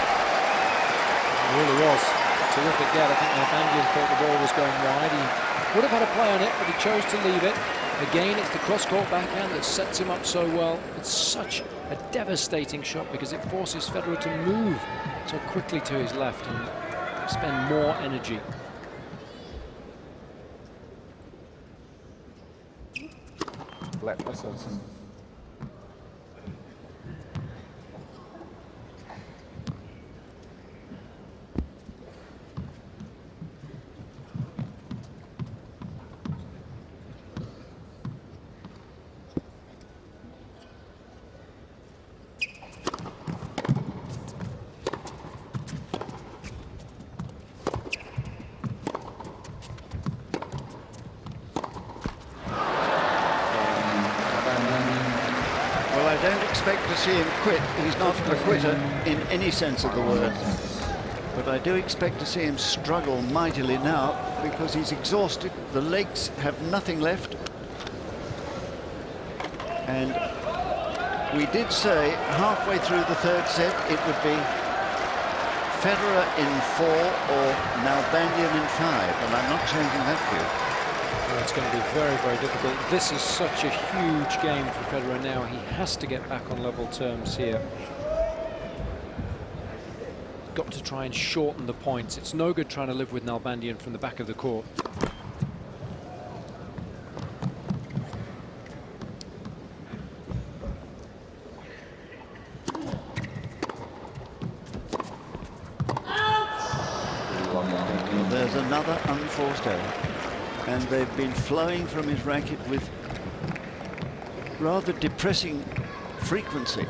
It really was. Terrific get. I think Nalbandian thought the ball was going wide. He would have had a play on it, but he chose to leave it. Again, it's the cross-court backhand that sets him up so well. It's such a devastating shot because it forces Federer to move so quickly to his left and spend more energy.
Black missiles.
I don't expect to see him quit. He's not a quitter in any sense of the word. But I do expect to see him struggle mightily now because he's exhausted. The legs have nothing left. And We did say halfway through the third set it would be Federer in 4 or Nalbandian in 5, and I'm not changing that view.
Well, it's going to be very, very difficult. This is such a huge game for Federer now. He has to get back on level terms here. Got to try and shorten the points. It's no good trying to live with Nalbandian from the back of the court.
Well, there's another unforced error, and they've been flowing from his racket with rather depressing frequency.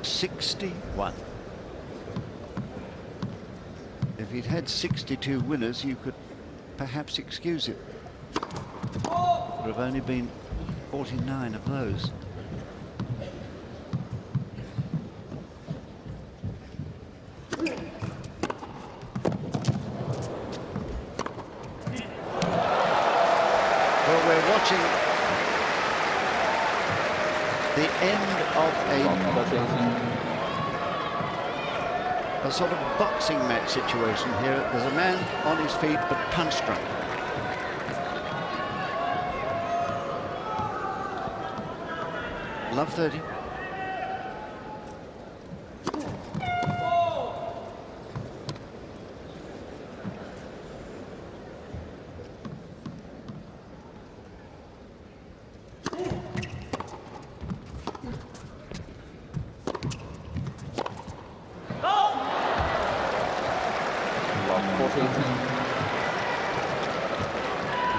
61. If he'd had 62 winners, you could perhaps excuse it. There have only been 49 of those. Well, we're watching the end of a sort of boxing match situation here. There's a man on his feet but punch drunk. Love 30.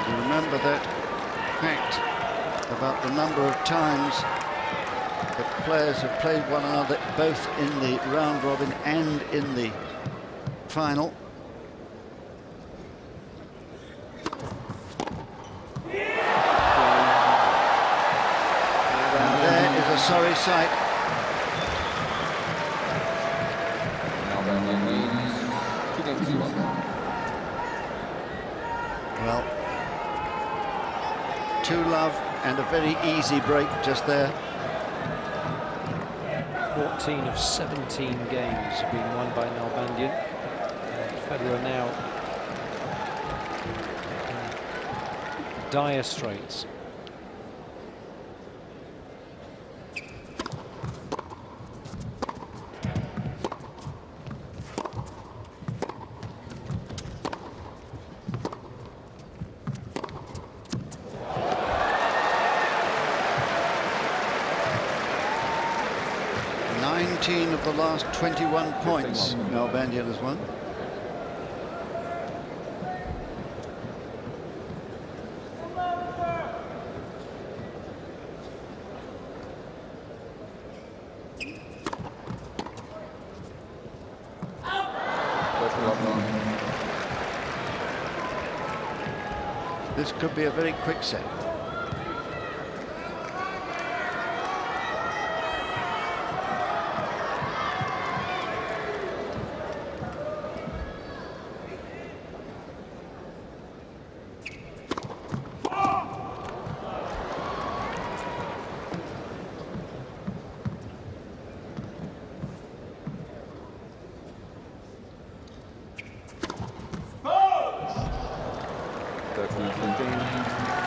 You remember that fact about the number of times that players have played one another both in the round robin and in the final. And there is a sorry sight. Well, 2-love and a very easy break just there.
14 of 17 games have been won by Nalbandian. And Federer now in dire straits.
Of the last 21 points, Nalbandian has won. This could be a very quick set.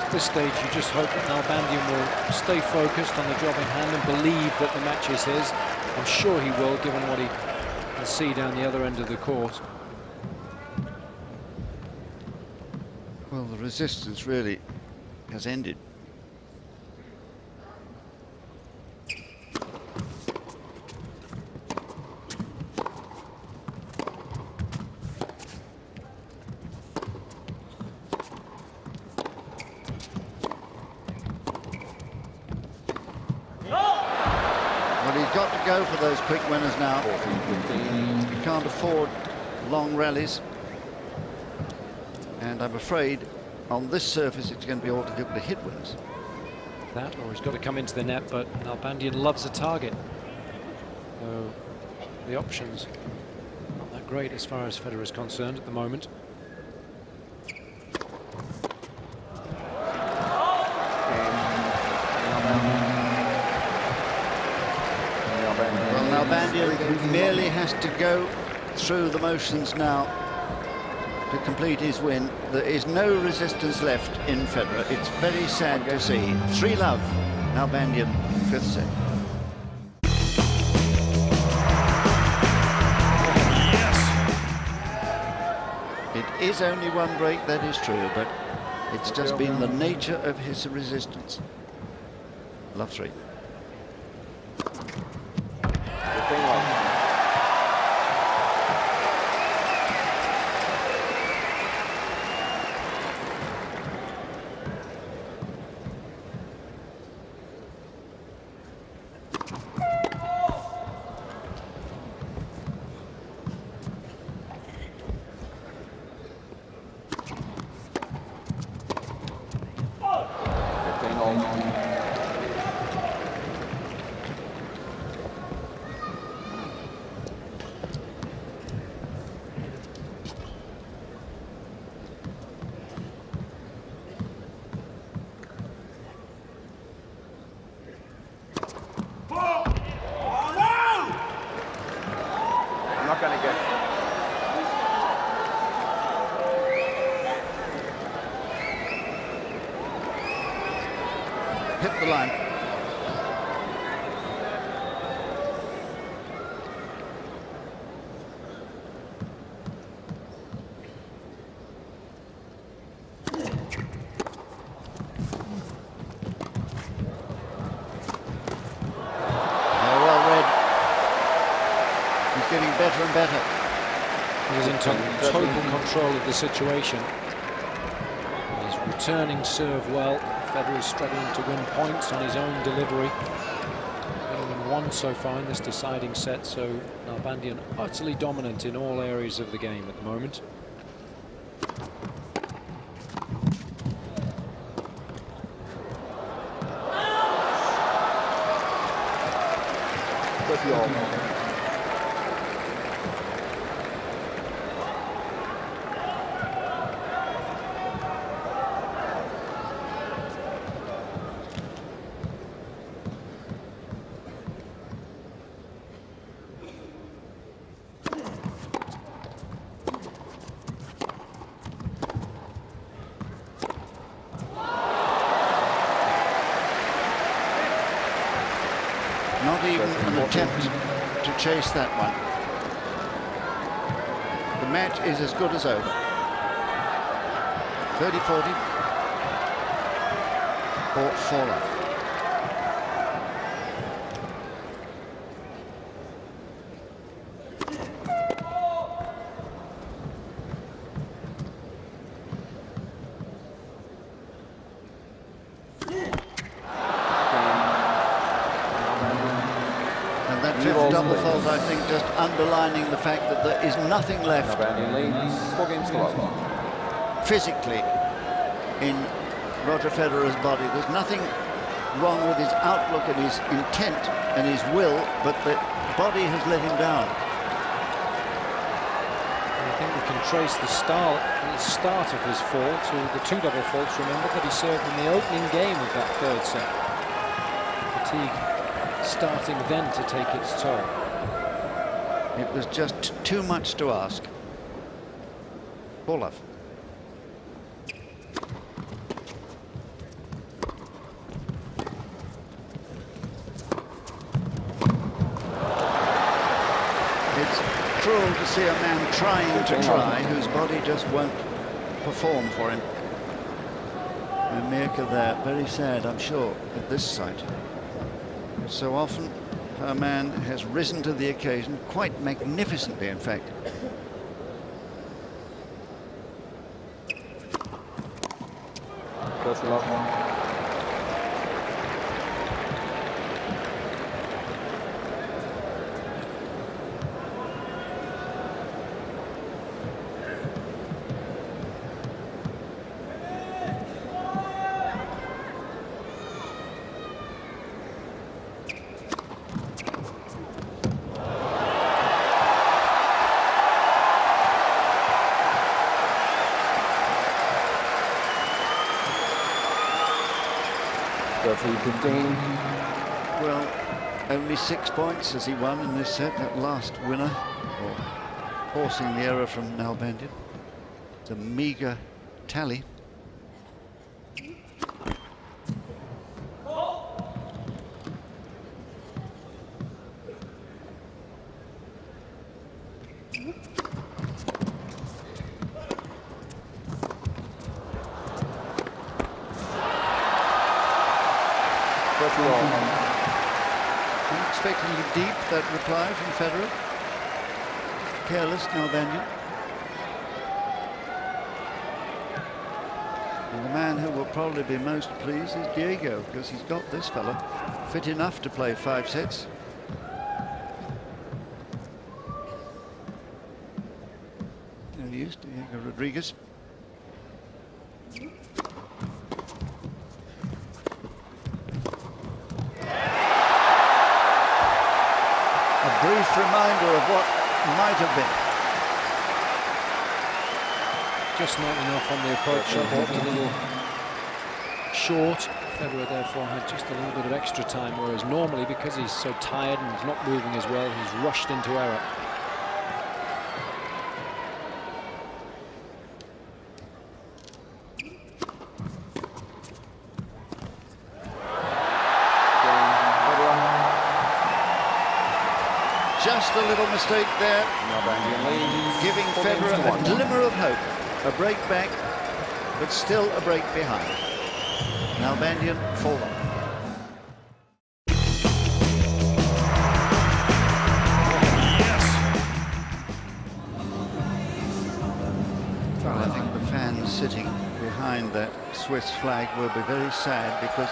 At this stage, you just hope that Nalbandian will stay focused on the job in hand and believe that the match is his. I'm sure he will, given what he can see down the other end of the court.
Well, the resistance really has ended. Well, he's got to go for those quick winners now. He can't afford long rallies. And I'm afraid on this surface it's going to be all difficult to hit winners.
That, or he's got to come into the net, but Nalbandian loves a target. So the options not that great as far as Federer is concerned at the moment.
Nalbandian merely has to go through the motions now to complete his win. There is no resistance left in Federer. It's very sad to see. 3-love, Nalbandian, 5th set. It is only one break, that is true, but it's just been the nature of his resistance. Love 3.
Not going to get it.
Hit the line. Well read. He's getting better and better.
He was in total control of the situation. He's returning serve well. Federer is struggling to win points on his own delivery. Only won so far in this deciding set, so Nalbandian utterly dominant in all areas of the game at the moment.
Not even an attempt to chase that one. The match is as good as over. 30-40 or 4-love. Fifth double fault, I think, just underlining the fact that there is nothing left physically in Roger Federer's body. There's nothing wrong with his outlook and his intent and his will, but the body has let him down.
I think we can trace the start of his fall to the 2 double faults, remember, that he served in the opening game of that 3rd set. Fatigue starting then to take its toll.
It was just too much to ask. 4-love. It's cruel to see a man trying to try whose body just won't perform for him. And Mirka there, very sad, I'm sure, at this sight. So often her man has risen to the occasion quite magnificently, in fact.
First love. 13-15.
Well, Only 6 points as he won in this set, that last winner, or forcing the error from Nalbandian. It's a meagre tally. Unexpectedly deep, that reply from Federer. Careless, Nalbandian. And the man who will probably be most pleased is Diego, because he's got this fella fit enough to play 5 sets. There he is, Diego Rodriguez. A brief reminder of what might have been.
Just not enough on the approach shot, walked a little short. Federer therefore had just a little bit of extra time, whereas normally, because he's so tired and he's not moving as well, he's rushed into error.
Just a little mistake there, giving Federer a glimmer of hope. A break back, but still a break behind. Nalbandian 4-1. I think the fans sitting behind that Swiss flag will be very sad, because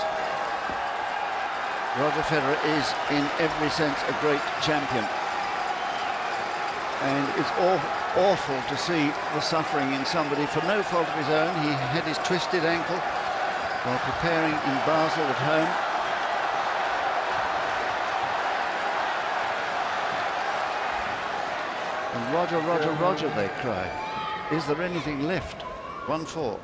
Roger Federer is in every sense a great champion. And it's awful to see the suffering in somebody for no fault of his own. He had his twisted ankle while preparing in Basel at home. And Roger, Roger, Roger, they cry. Is there anything left? 1-4.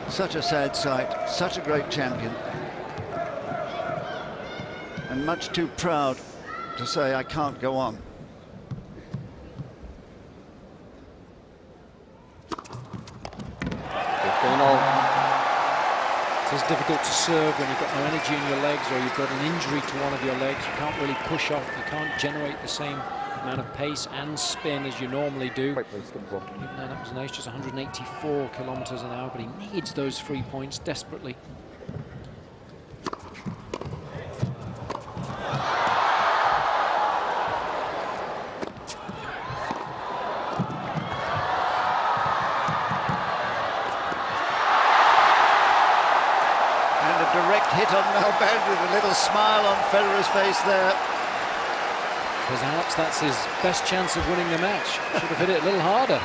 Such a sad sight, such a great champion, and much too proud to say, I can't go on.
It's difficult to serve when you've got no energy in your legs, or you've got an injury to one of your legs. You can't really push off, you can't generate the same amount of pace and spin as you normally do. Even though that was an ace, just 184 kilometers an hour, but he needs those 3 points desperately.
And a direct hit on Nalbandian with a little smile on Federer's face there.
Perhaps that's his best chance of winning the match. Should have hit it a little harder.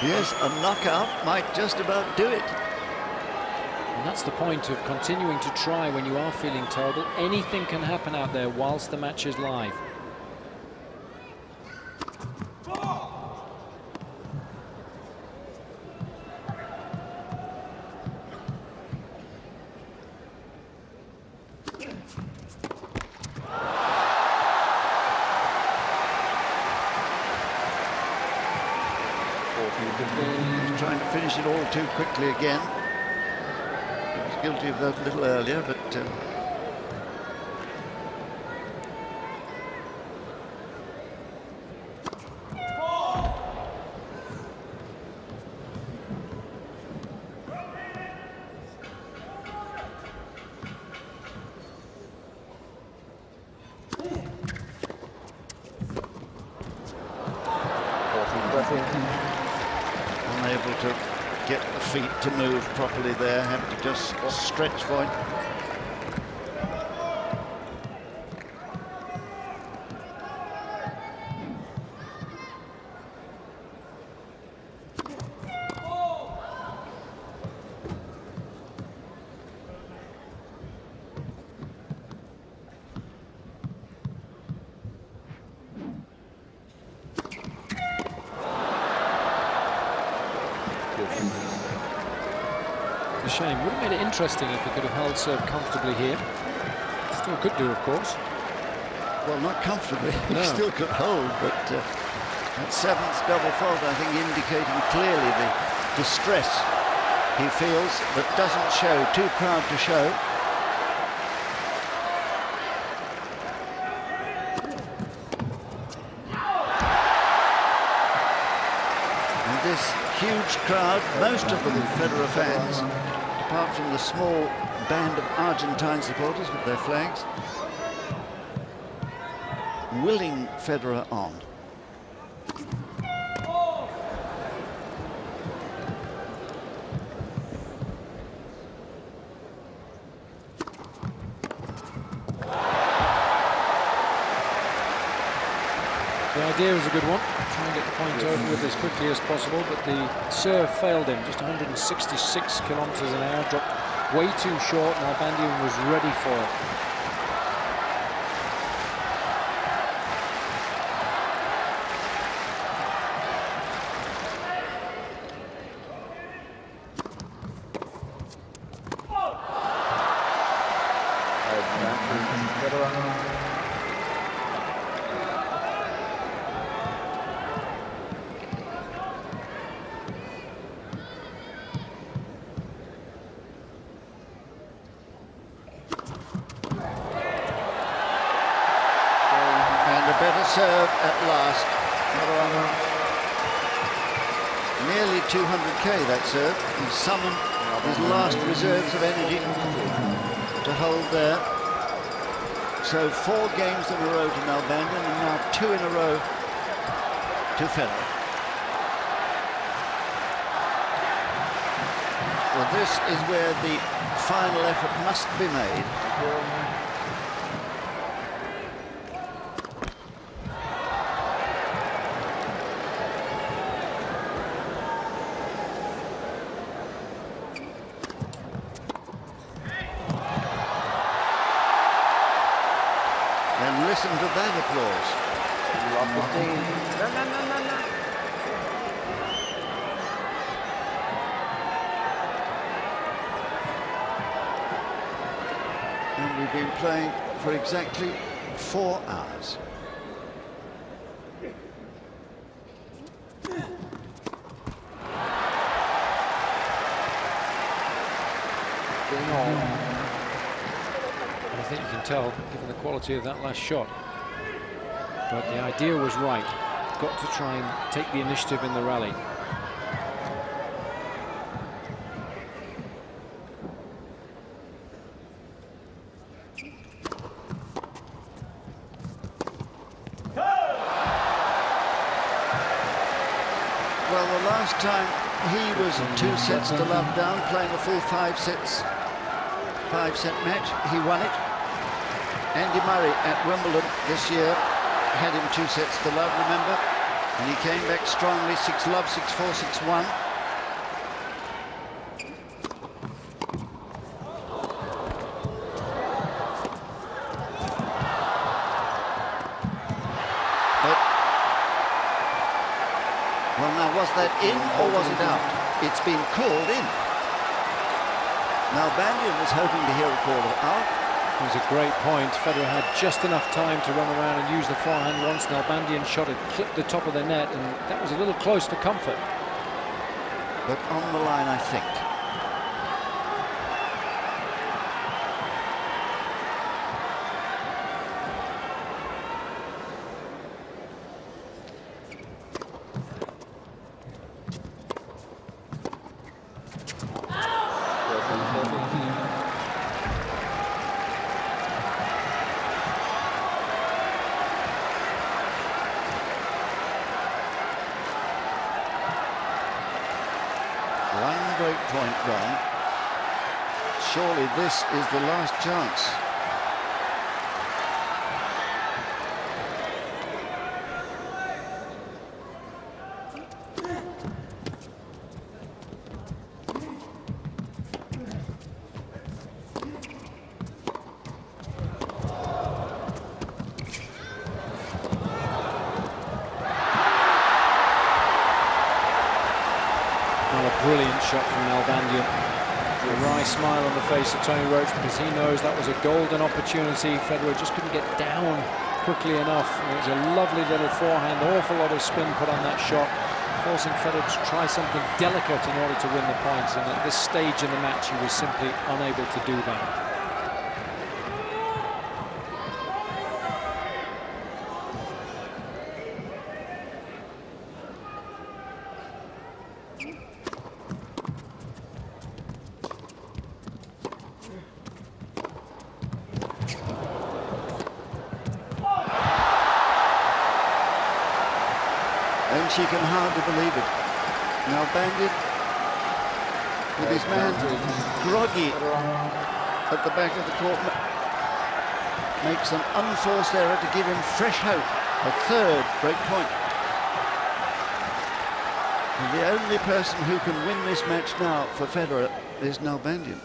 Yes, a knockout might just about do it.
And that's the point of continuing to try when you are feeling terrible. Anything can happen out there whilst the match is live.
He's trying to finish it all too quickly again. He was guilty of that a little earlier, but unable to get the feet to move properly there, having to just stretch for it.
a shame. Would have made it interesting if he could have held serve comfortably here. Still could do, of course.
Well, not comfortably.
No.
He still could hold, but that seventh double fault, I think, indicating clearly the distress he feels, but doesn't show. Too proud to show. And this huge crowd, most of them Federer fans, apart from the small band of Argentine supporters with their flags, willing Federer on.
The idea was a good one. Try and get the point over with as quickly as possible, but the serve failed him. Just 166 kilometers an hour, dropped way too short. Nalbandian was ready for it.
Better serve at last. Nearly 200k that serve. He summoned his last reserves of energy to hold there. So 4 games in a row to Nalbandian, and now 2 in a row to Federer. Well, this is where the final effort must be made. And listen to that applause. And we've been playing for exactly 4 hours.
I think you can tell, given the quality of that last shot. But the idea was right. Got to try and take the initiative in the rally.
Well, the last time he was 2 sets to love down, playing a full 5-set match, he won it. Andy Murray at Wimbledon this year had him 2 sets to love, remember? And he came back strongly, 6-love, 6-4, 6-1. But, well, now, was that in or was it out? It's been called in. Nalbandian was hoping to hear a call of out.
It was a great point. Federer had just enough time to run around and use the forehand once Nalbandian shot had clipped the top of the net, and that was a little close for comfort.
But on the line, I think. One break point gone. Surely this is the last chance.
Well, a brilliant shot from Nalbandian. A wry smile on the face of Tony Roach because he knows that was a golden opportunity. Federer just couldn't get down quickly enough. It was a lovely little forehand, awful lot of spin put on that shot, forcing Federer to try something delicate in order to win the points. And at this stage in the match, he was simply unable to do that.
And she can hardly believe it. Nalbandian, with his man groggy at the back of the court, makes an unforced error to give him fresh hope. A third break point. And the only person who can win this match now for Federer is Nalbandian.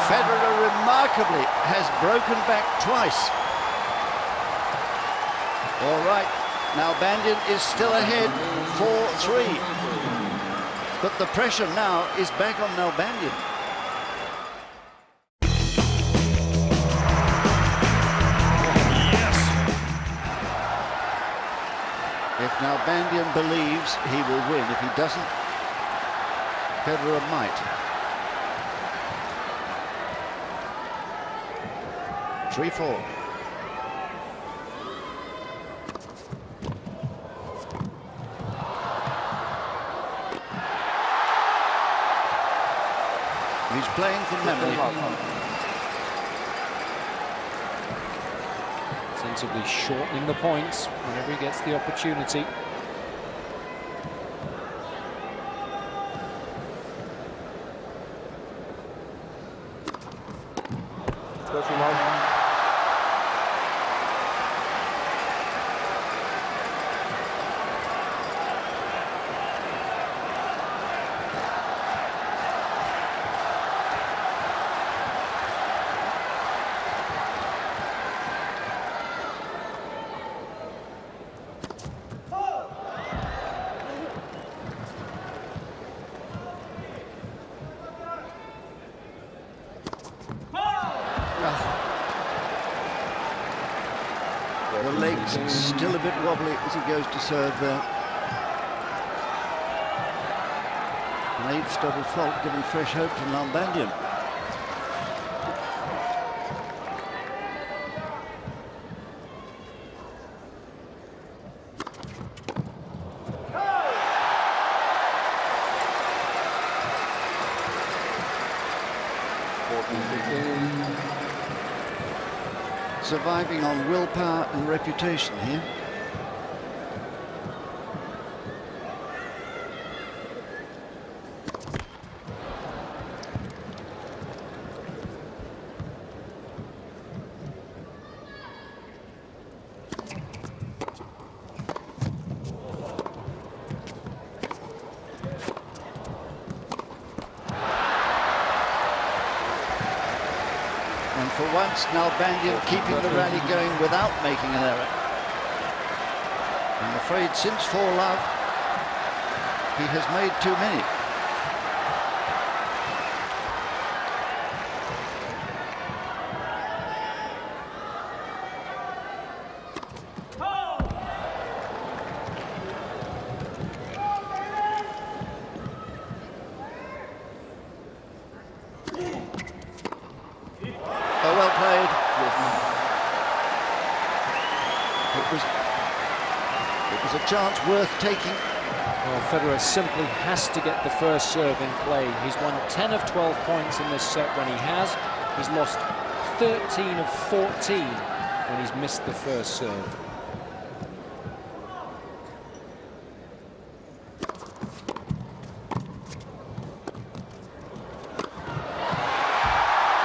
Federer remarkably has broken back twice. All right, Nalbandian is still ahead, 4-3. But the pressure now is back on Nalbandian.
Yes!
If Nalbandian believes, he will win. If he doesn't, Federer might. 3-4. He's playing from memory.
Sensibly shortening the points whenever he gets the opportunity.
The legs still a bit wobbly as he goes to serve there. An eighth double fault giving fresh hope to Nalbandian. Surviving on willpower and reputation here. And for once, Nalbandian keeping the rally going without making an error. I'm afraid since 4-love, he has made too many. Oh, well played. It was a chance worth taking.
Well, Federer simply has to get the first serve in play. He's won 10 of 12 points in this set when he has. He's lost 13 of 14 when he's missed the first serve.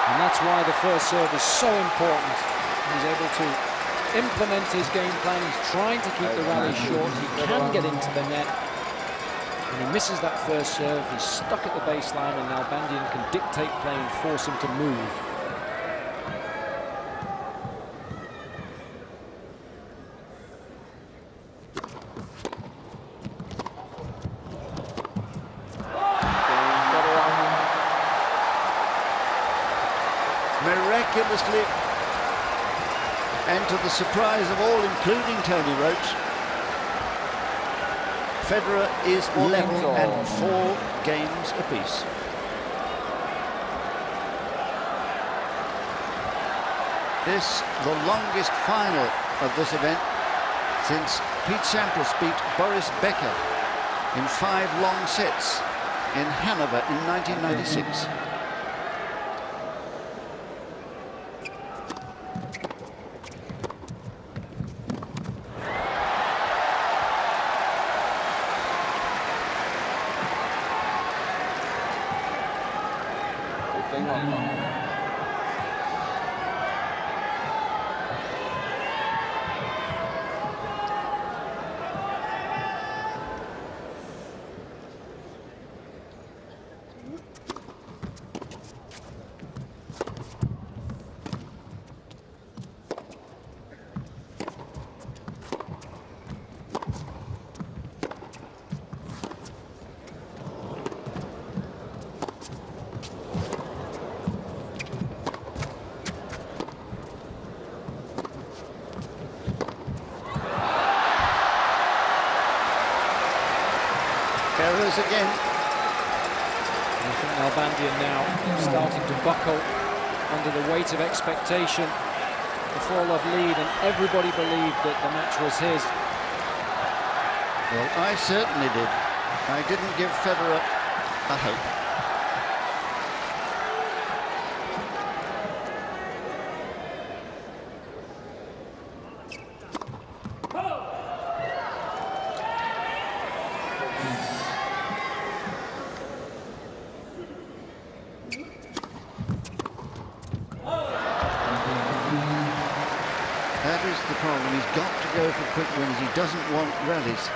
And that's why the first serve is so important. He's able to implement his game plan. He's trying to keep the rally short. He can get into the net. And he misses that first serve. He's stuck at the baseline, and Nalbandian can dictate play and force him to move.
Miraculously, and to the surprise of all, including Tony Roach, Federer is level at 4 games apiece. This, the longest final of this event since Pete Sampras beat Boris Becker in 5 long sets in Hanover in 1996. Errors again.
I think Nalbandian now starting to buckle under the weight of expectation. The 4-love lead, and everybody believed that the match was his.
Well, I certainly did. I didn't give Federer a hope. That is the problem. He's got to go for quick wins. He doesn't want rallies.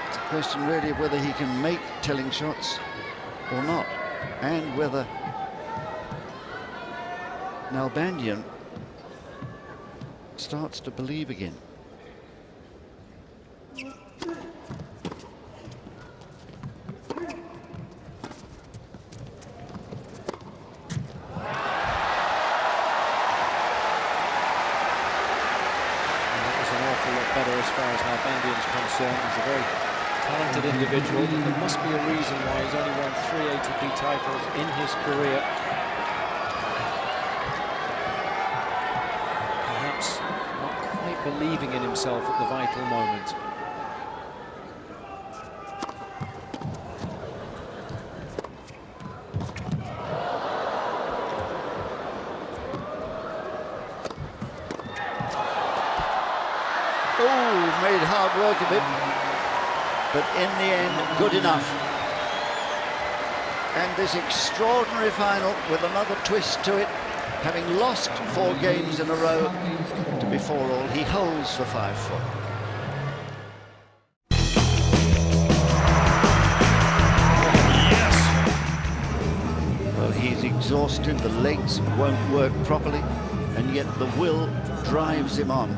It's a question really of whether he can make telling shots or not, and whether Nalbandian starts to believe again.
Better as far as Nalbandian's concerned. He's a very talented individual. There must be a reason why he's only won 3 ATP titles in his career. Perhaps not quite believing in himself at the vital moment.
Oh, made hard work of it, but in the end, good enough. And this extraordinary final with another twist to it, having lost 4 games in a row to before all, he holds for 5-4. Yes! Well, he's exhausted, the legs won't work properly, and yet the will drives him on.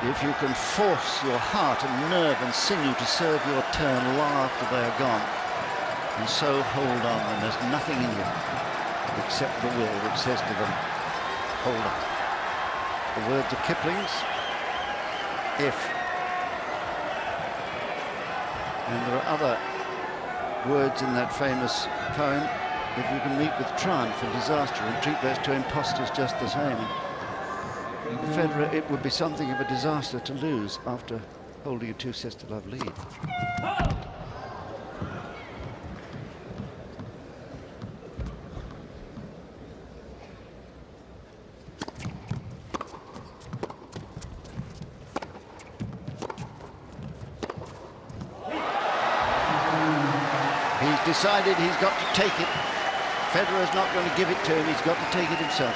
If you can force your heart and nerve and sinew to serve your turn long after they are gone, and so hold on, and there's nothing in you except the will which says to them, hold on. The words of Kipling's, if. And there are other words in that famous poem, if you can meet with triumph and disaster and treat those 2 impostors just the same. Federer, it would be something of a disaster to lose after holding a 2-6-love lead. He's decided he's got to take it. Federer's not going to give it to him. He's got to take it himself.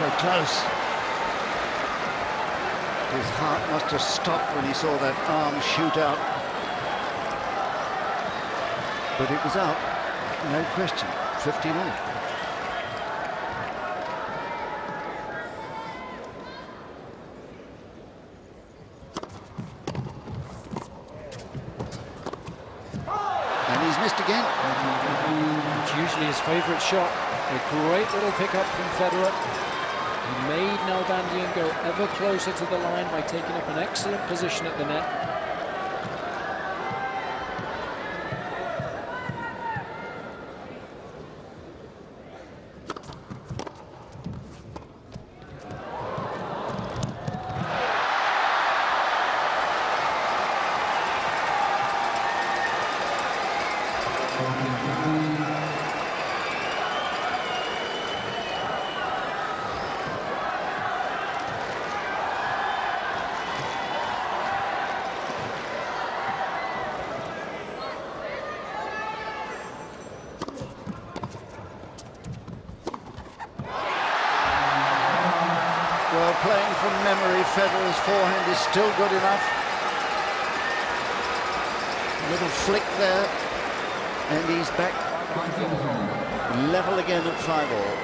so close. His heart must have stopped when he saw that arm shoot out. But it was out, no question, 15-all. And he's missed again.
It's usually his favourite shot. A great little pickup from Federer. He made Nalbandian go ever closer to the line by taking up an excellent position at the net.
Well, playing from memory, Federer's forehand is still good enough. A little flick there, and he's back level again at 5-all.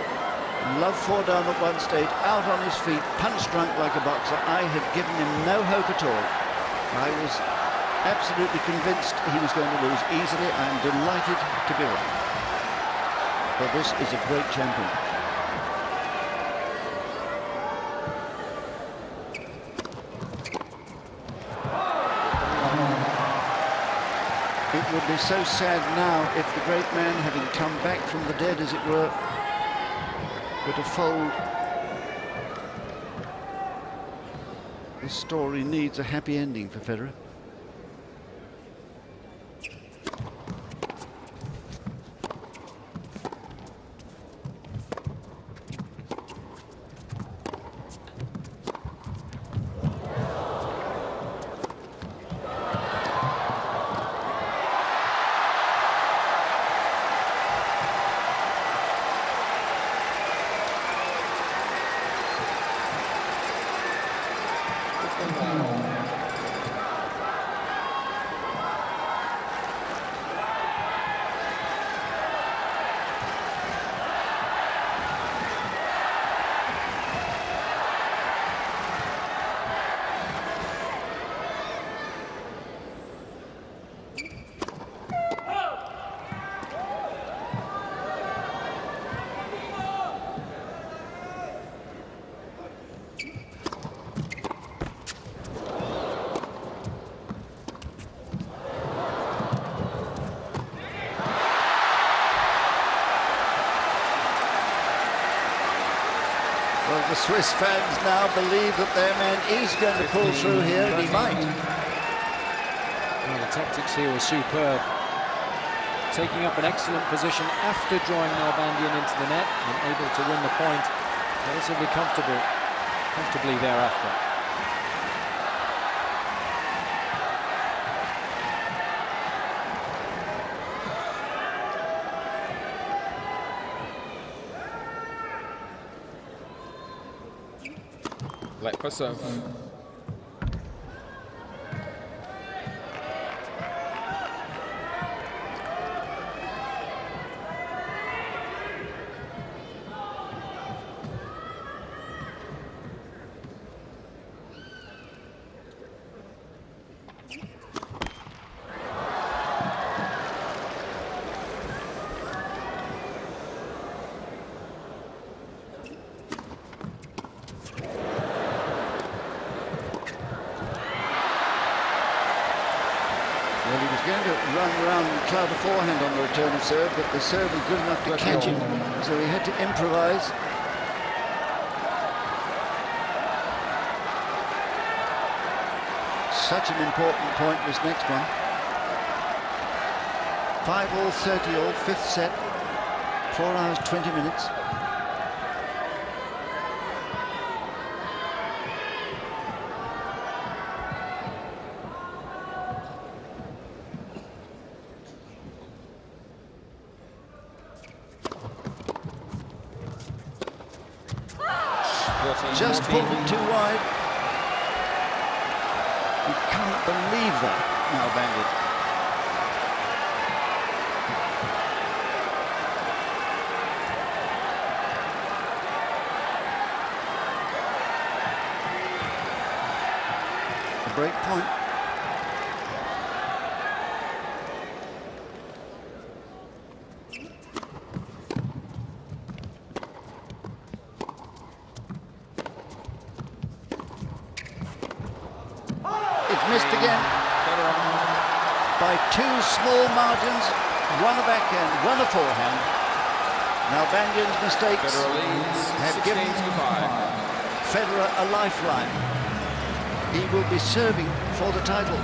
Love 4 down at one stage, out on his feet, punch drunk like a boxer. I had given him no hope at all. I was absolutely convinced he was going to lose easily. I'm delighted to be wrong. But this is a great champion. It would be so sad now if the great man, having come back from the dead, as it were, were to fold. This story needs a happy ending for Federer. Well, the Swiss fans now believe that their man is going to pull through here, and he might.
Well, the tactics here were superb. Taking up an excellent position after drawing Nalbandian into the net and able to win the point relatively comfortably thereafter.
Black for serve.
Well, he was going to run around and cloud a forehand on the return of serve, but the serve was good enough to catch him, so he had to improvise. Such an important point, this next one. 5-all, 30-all, fifth set, 4 hours, 20 minutes. just pulled it too wide. You can't believe that, Nalbandian. Break point. It's missed again. By 2 small margins, one a backhand, one a forehand. Nalbandian's mistakes have given Federer a lifeline. He will be serving for the title.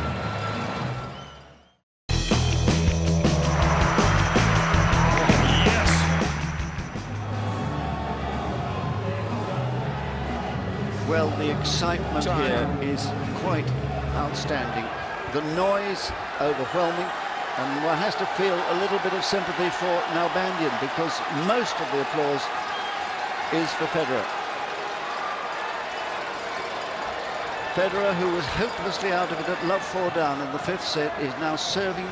Well, the excitement here is quite outstanding. The noise overwhelming, and one has to feel a little bit of sympathy for Nalbandian because most of the applause is for Federer. Federer, who was hopelessly out of it at love 4 down in the 5th set, is now serving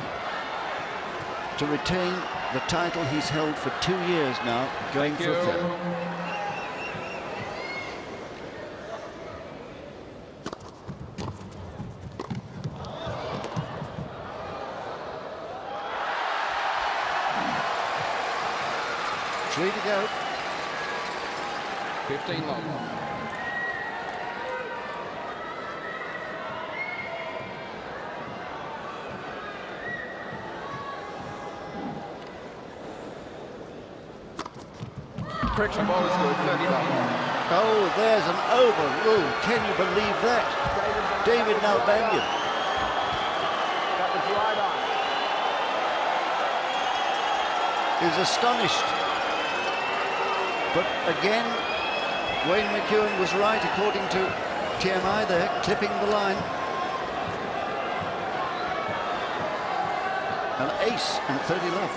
to retain the title he's held for 2 years now, going for a 5th. Three to go.
15 long. Correction ball is good, 30 long.
Oh, there's an overrule. Can you believe that? David Nalbandian.
That was right on.
Is astonished. But again, Wayne McEwen was right according to TMI there, clipping the line. An ace and 30 love.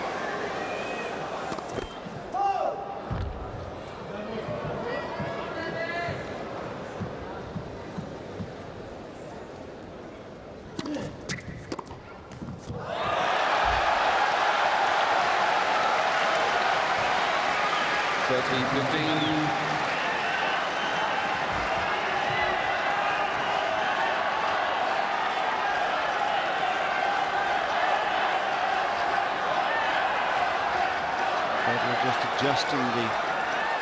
Just adjusting the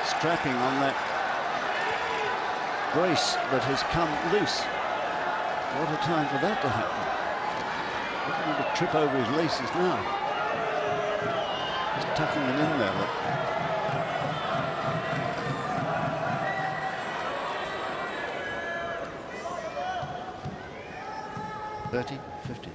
strapping on that brace that has come loose. What a time for that to happen. Looking to trip over his laces now. Just tucking them in there. Look. 30-50.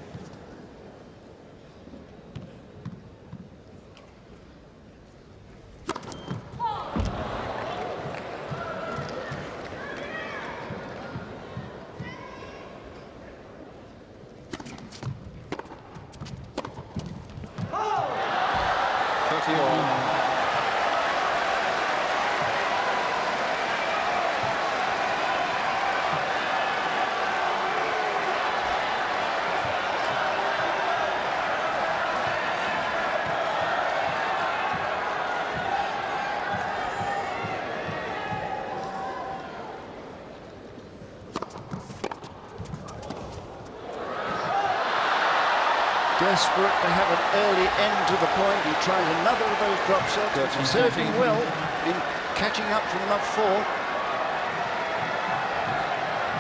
Desperate to have an early end to the point. He tries another of those drop shots, serving well in catching up from love 4.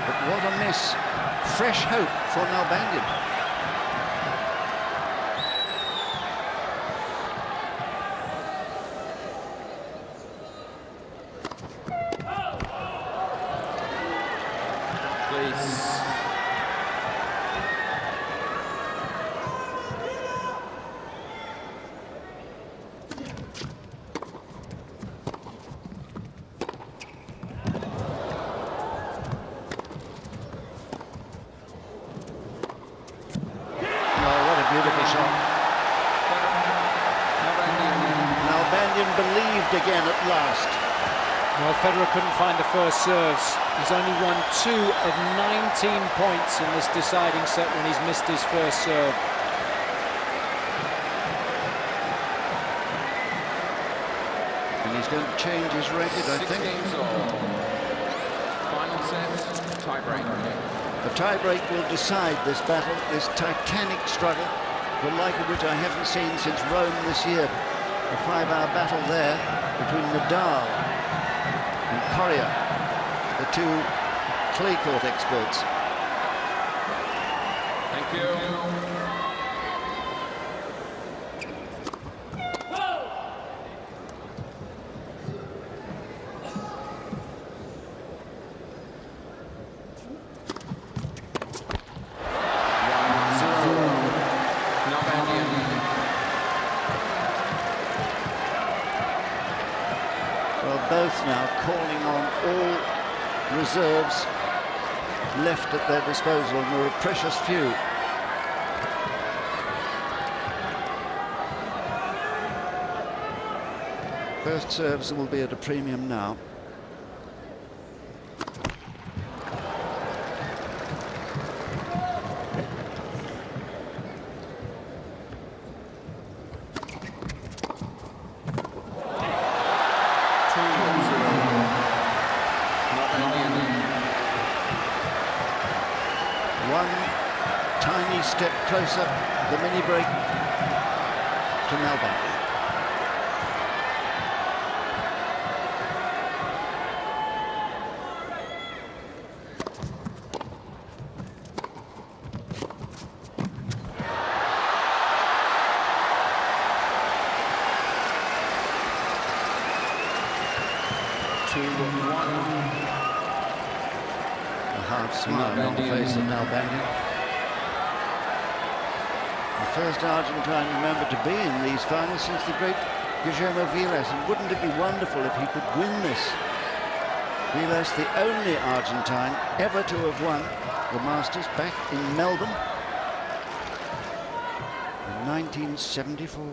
But what a miss. Fresh hope for Nalbandian. Nalbandian believed again at last.
Well, Federer couldn't find the first serves. He's only won 2 of 19 points in this deciding set when he's missed his first serve.
And he's going to change his record, I
6
think.
games all. Final set, tiebreak.
The tiebreak will decide this battle, this titanic struggle, the like of which I haven't seen since Rome this year. A 5-hour battle there between Nadal and Correa, the two clay court experts.
Thank you. Nalbandian.
Well, both now calling on all reserves left at their disposal, and there are a precious few. First serves will be at a premium now. One tiny step closer, the mini break to Nalbandian. Half smile on the face of Nalbandian. The first Argentine remembered to be in these finals since the great Guillermo Vilas, and wouldn't it be wonderful if he could win this? Vilas, the only Argentine ever to have won the Masters back in Melbourne in 1974.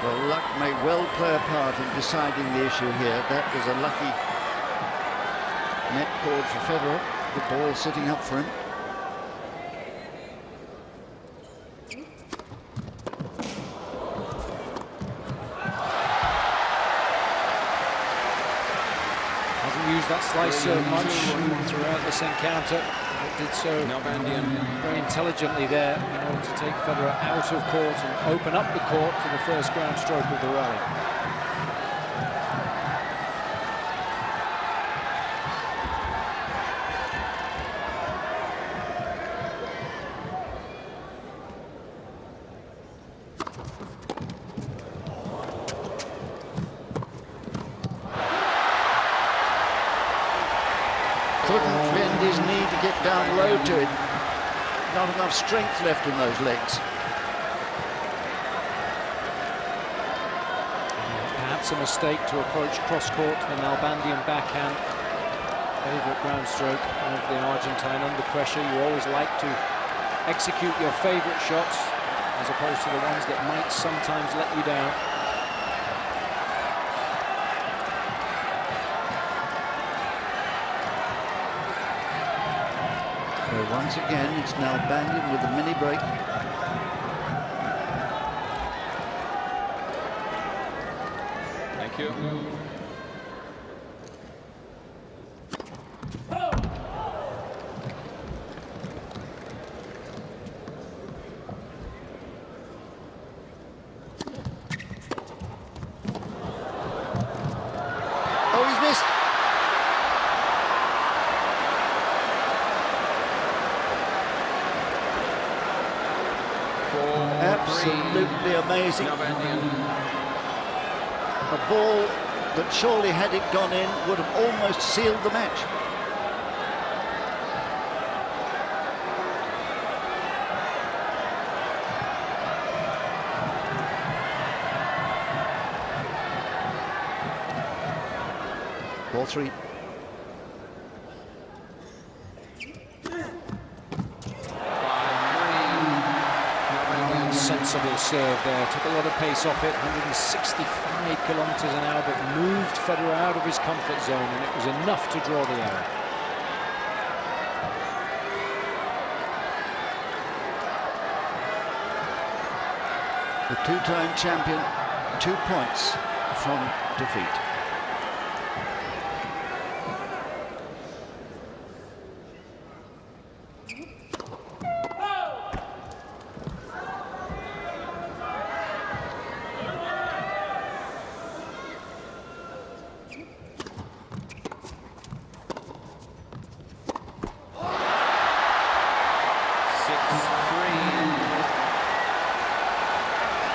Well, luck may well play a part in deciding the issue here. That was a lucky net cord for Federer. The ball sitting up for him.
Hasn't used that slice serve much throughout this encounter. Did so very intelligently there in order to take Federer out of court and open up the court for the first ground stroke of the rally.
Couldn't bend his knee to get down low to it. Not enough strength left in those legs.
Perhaps a mistake to approach cross-court, the Nalbandian backhand. Favourite ground stroke of the Argentine under pressure. You always like to execute your favourite shots as opposed to the ones that might sometimes let you down.
So once again, it's Nalbandian with the mini break.
Thank you.
Oh, he's missed. Absolutely amazing. A ball that surely, had it gone in, would have almost sealed the match. all three.
Sensible serve there, took a lot of pace off it, 165 kilometers an hour, but moved Federer out of his comfort zone, and it was enough to draw the error.
The two-time champion, 2 points from defeat.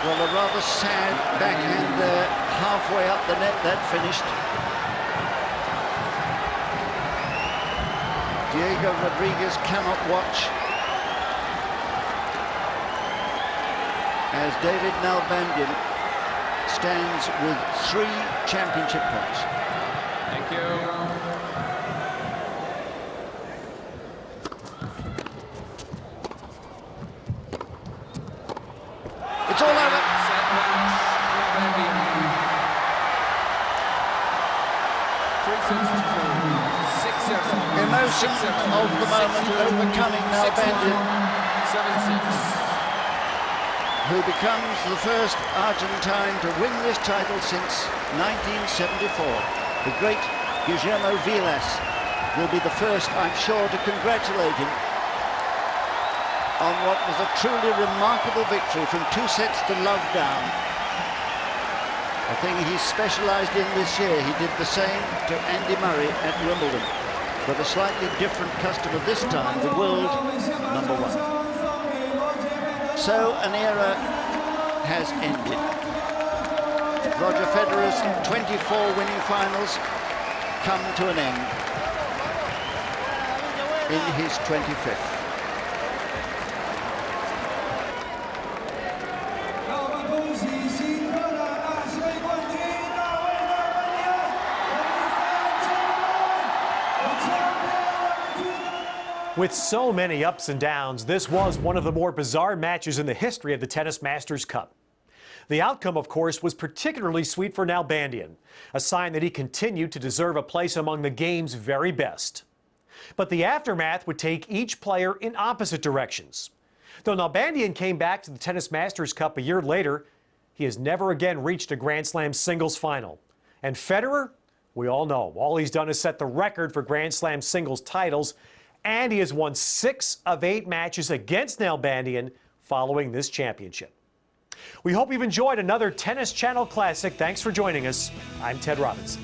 Well, a rather sad backhand there, halfway up the net, that finished. Diego Rodriguez cannot watch as David Nalbandian stands with 3 championship points.
Thank you.
It's all over.
Set match. Nalbandian. 3-6-2. 6-7.
Emotion
6-7.
of the moment
6-2.
overcoming Nalbandian,
7-6.
who becomes the first Argentine to win this title since 1974. The great Guillermo Vilas will be the first, I'm sure, to congratulate him on what was a truly remarkable victory from 2 sets to love down. A thing he specialised in this year. He did the same to Andy Murray at Wimbledon, but a slightly different customer this time, the world #1. So an era has ended. Roger Federer's 24 winning finals come to an end in his 25th.
With so many ups and downs, this was one of the more bizarre matches in the history of the Tennis Masters Cup. The outcome, of course, was particularly sweet for Nalbandian, a sign that he continued to deserve a place among the game's very best. But the aftermath would take each player in opposite directions. Though Nalbandian came back to the Tennis Masters Cup a year later, he has never again reached a Grand Slam singles final. And Federer, we all know, all he's done is set the record for Grand Slam singles titles, and he has won 6 of 8 matches against Nalbandian following this championship. We hope you've enjoyed another Tennis Channel Classic. Thanks for joining us. I'm Ted Robinson.